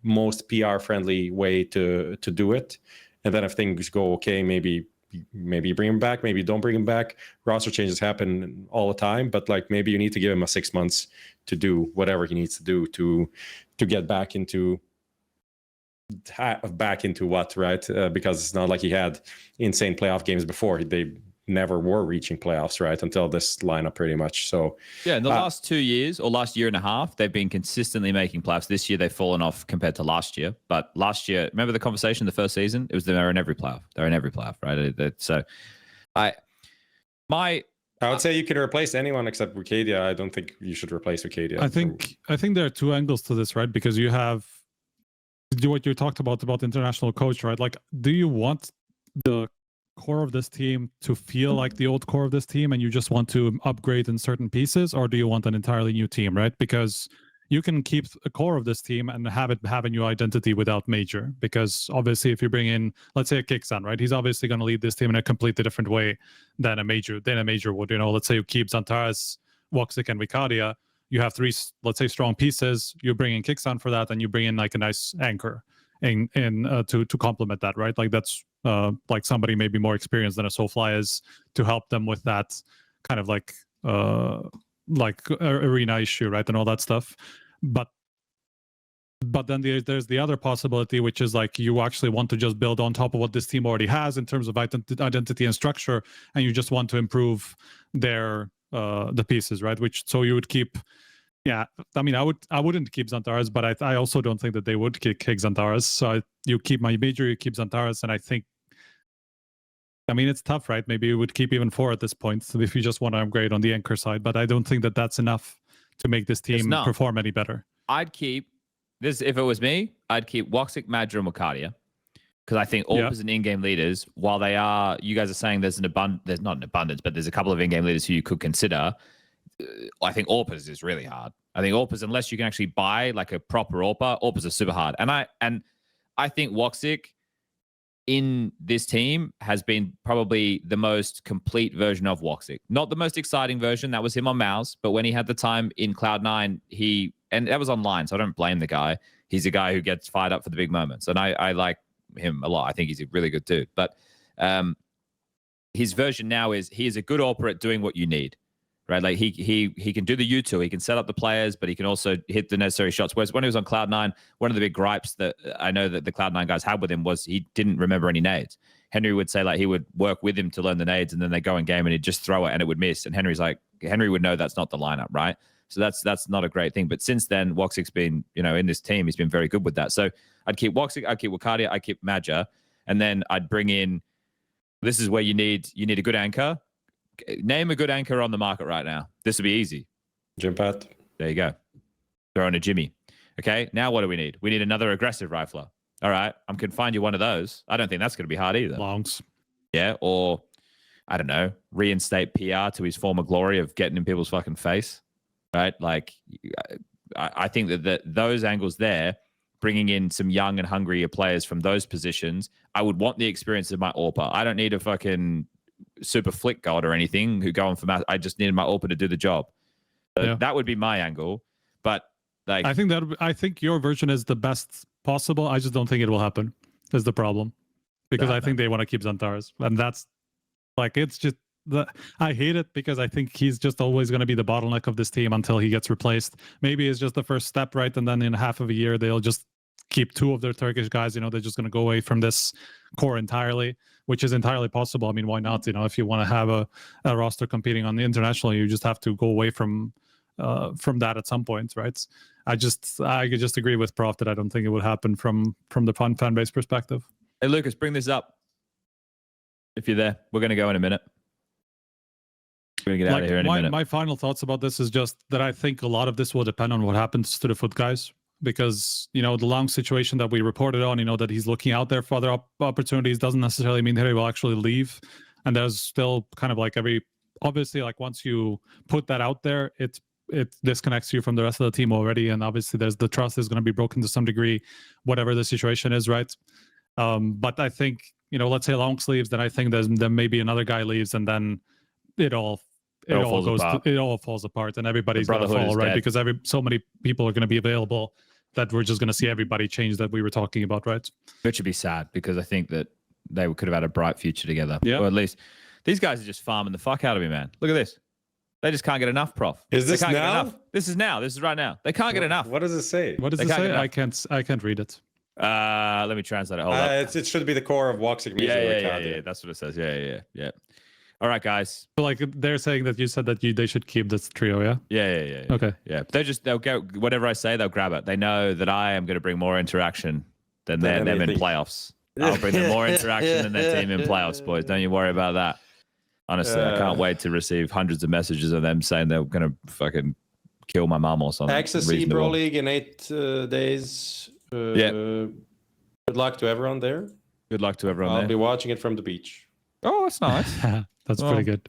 most PR friendly way to do it. And then if things go okay, maybe you bring him back, maybe you don't bring him back. Roster changes happen all the time, but like maybe you need to give him 6 months to do whatever he needs to do to get back into what, right? Because it's not like he had insane playoff games before. They never were reaching playoffs, right, until this lineup pretty much. So
yeah, in the last 2 years or last year and a half, they've been consistently making playoffs. This year they've fallen off compared to last year, but last year, remember the conversation the first season? It was they're in every playoff. They're in every playoff, right? So I would say you can replace anyone except Wikidia. I don't think you should replace Wikidia.
I think there are 2 angles to this, right? Because you have what you talked about international coach, right? Like, do you want the core of this team to feel like the old core of this team and you just want to upgrade in certain pieces, or do you want an entirely new team, right? Because you can keep a core of this team and have it have a new identity without Major, because obviously if you bring in, let's say, a Kiksan, right, he's obviously going to lead this team in a completely different way than a Major would. Let's say you keep XANTARES, WATO, and Wikidia, you have 3, let's say, strong pieces, you bring in Kiksan for that, and you bring in like a nice anchor to complement that, right? Like that's like somebody maybe more experienced than a SoFly is to help them with that kind of like arena issue, right, and all that stuff. But But then there's the other possibility, which is like you actually want to just build on top of what this team already has in terms of identity and structure, and you just want to improve their the pieces, right? Which so you would keep. Yeah, I mean, I wouldn't keep XANTARES, but I also don't think that they would kick XANTARES. So you keep my major, you keep XANTARES, and I think. I mean, it's tough, right? Maybe you would keep even 4 at this point so if you just want to upgrade on the anchor side, but I don't think that that's enough to make this team perform any better.
I'd keep this if it was me. I'd keep WOXIC, Major, and Wakadia because I think AWP and in-game leaders, while they are, you guys are saying there's not an abundance, but there's a couple of in-game leaders who you could consider. I think AWPers is really hard. I think AWPers, unless you can actually buy like a proper AWPers are super hard. And I think WOXIC in this team has been probably the most complete version of WOXIC. Not the most exciting version. That was him on Mouse. But when he had the time in Cloud9, and that was online, so I don't blame the guy. He's a guy who gets fired up for the big moments. And I like him a lot. I think he's a really good dude. But his version now is he is a good AWPer at doing what you need. Right, like he can do the U2, he can set up the players, but he can also hit the necessary shots. Whereas when he was on Cloud9, one of the big gripes that I know that the Cloud9 guys had with him was he didn't remember any nades. Henry would say like he would work with him to learn the nades, and then they go in game and he'd just throw it and it would miss. And Henry would know that's not the lineup, right? So that's not a great thing. But since then, WOXIC's been in this team, he's been very good with that. So I'd keep WOXIC, I'd keep Wakadia, I'd keep Major, and then I'd bring in. This is where you need a good anchor. Name a good anchor on the market right now. This would be easy.
Jimpat.
There you go. Throw in a Jimmy. Okay, now what do we need? We need another aggressive rifler. All right, I can find you one of those. I don't think that's going to be hard either.
Longs.
Yeah, or, I don't know, reinstate PR to his former glory of getting in people's fucking face. Right? Like, I think that those angles there, bringing in some young and hungrier players from those positions, I would want the experience of my AWPer. I don't need a fucking super flick god or anything who go on for math. I just needed my AWPer to do the job. So that would be my angle. But like,
I think your version is the best possible. I just don't think it will happen. Is the problem because I think they want to keep XANTARES, and that's like it's just I hate it because I think he's just always going to be the bottleneck of this team until he gets replaced. Maybe it's just the first step, right? And then in half of a year they'll just keep 2 of their Turkish guys. They're just going to go away from this core entirely, which is entirely possible. I mean, why not? If you want to have a roster competing on the international, you just have to go away from that at some point, right? I could just agree with Prof that I don't think it would happen from the fan base perspective.
Hey, Lucas, bring this up. If you're there, we're going to go in a minute. We're going to get out of here in a minute.
My final thoughts about this is just that I think a lot of this will depend on what happens to the foot guys. Because, the long situation that we reported on, that he's looking out there for other opportunities doesn't necessarily mean that he will actually leave. And there's still kind of like obviously, like once you put that out there, it disconnects you from the rest of the team already. And obviously the trust is going to be broken to some degree, whatever the situation is, right? But I think, let's say Longs leaves, then I think then maybe another guy leaves, and then it all falls apart, and everybody's going to fall, right? Because so many people are going to be available that we're just going to see everybody change that we were talking about, right?
Which would be sad because I think that they could have had a bright future together.
Yeah.
Or at least these guys are just farming the fuck out of me, man. Look at this. They just can't get enough, Prof.
Is this now?
This is now. This is right now. They can't get enough.
What does it say?
What does it say? I can't read it.
Let me translate it. Hold up.
It should be the core of WOXIC.
Yeah. That's what it says. Yeah. All right, guys.
So like they're saying that you said that they should keep this trio, yeah?
Yeah.
Okay.
Yeah. They'll go whatever I say, they'll grab it. They know that I am going to bring more interaction than them in playoffs. I'll bring them more interaction than their team in playoffs, boys. Don't you worry about that. Honestly, I can't wait to receive hundreds of messages of them saying they're going to fucking kill my mom or something.
XSC Pro League in 8 days. Good luck to everyone there.
Good luck to everyone
I'll be watching it from the beach.
Oh, that's nice.
That's pretty good.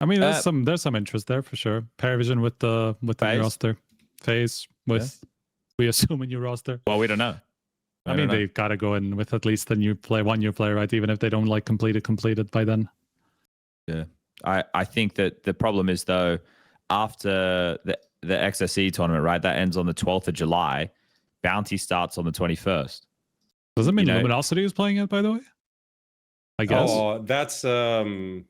I mean, there's some interest there for sure. Paravision with the new roster, FaZe with we assume a new roster.
Well, we don't know.
I mean, they've got to go in with at least one new player, right? Even if they don't like completed by then.
Yeah, I think that the problem is though, after the XSE tournament, right? That ends on the 12th of July. Bounty starts on the 21st.
Does it mean Luminosity is playing it, by the way? I guess.
Oh, that's an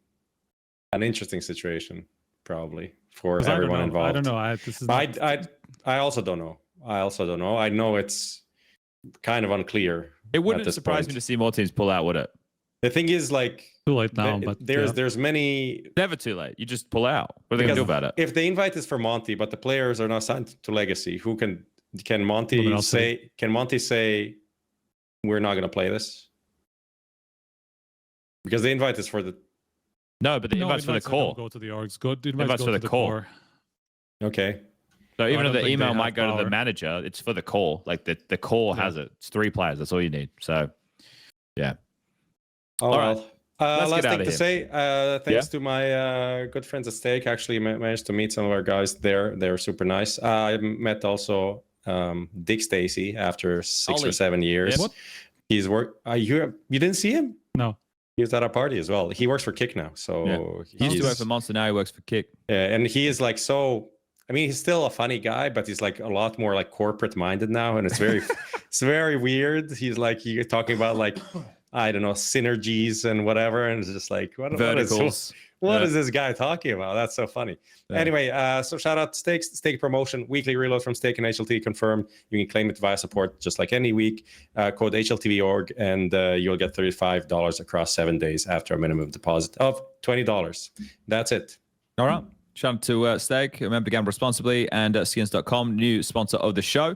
interesting situation, probably for everyone involved.
I don't know.
I also don't know. I also don't know. I know it's kind of unclear.
It wouldn't surprise me to see more teams pull out, would it?
The thing is, like,
too late now, but
there's many.
Never too late. You just pull out. What are they gonna do about it?
If the invite is for Monte, but the players are not signed to Legacy, who can Monte say? Can Monte say we're not gonna play this? Because the invite is for the.
No, but the invite's for the core.
Go to the orgs. The
invites for the core.
Okay.
So even though the email might go to the manager, it's for the core. Like the core has it. It's 3 players. That's all you need. So, yeah.
All right. Last thing to say, thanks to my good friends at Stake. Actually managed to meet some of our guys there. They're super nice. I met also Dick Stacy after 6 or 7 years. What? He's you didn't see him?
No.
He was at our party as well. He works for Kick now. So
he used to work for Monster, now he works for Kick.
Yeah, and he is like he's still a funny guy, but he's like a lot more like corporate minded now, and it's very weird. He's like you're talking about like I don't know, synergies and whatever, and it's just like what is this guy talking about? That's so funny. Yeah. Anyway, so shout out to Stake promotion, weekly reload from Stake and HLTV Confirmed. You can claim it via support just like any week. Code HLTV.org, and you'll get $35 across 7 days after a minimum deposit of $20. That's it.
All right. Shout out to Stake. Remember to gamble responsibly, and skins.com, new sponsor of the show.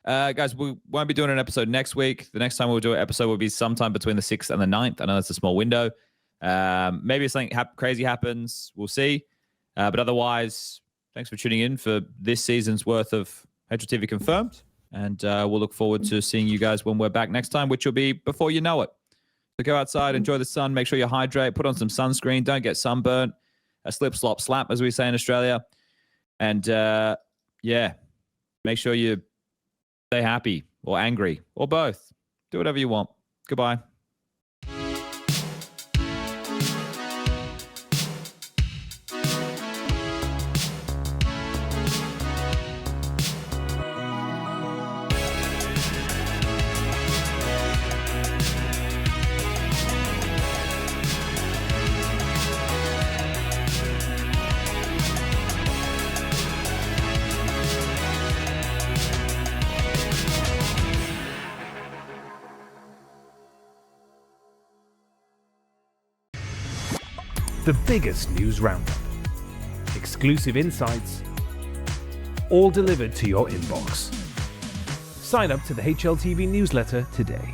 Guys, we won't be doing an episode next week. The next time we'll do an episode will be sometime between the 6th and the 9th. I know that's a small window. Maybe something crazy happens. We'll see. But otherwise, thanks for tuning in for this season's worth of HLTV Confirmed. And we'll look forward to seeing you guys when we're back next time, which will be before you know it. So go outside, enjoy the sun, make sure you hydrate, put on some sunscreen, don't get sunburnt. A slip, slop, slap, as we say in Australia. And make sure you stay happy or angry or both. Do whatever you want. Goodbye.
The biggest news roundup, exclusive insights, all delivered to your inbox. Sign up to the HLTV newsletter today.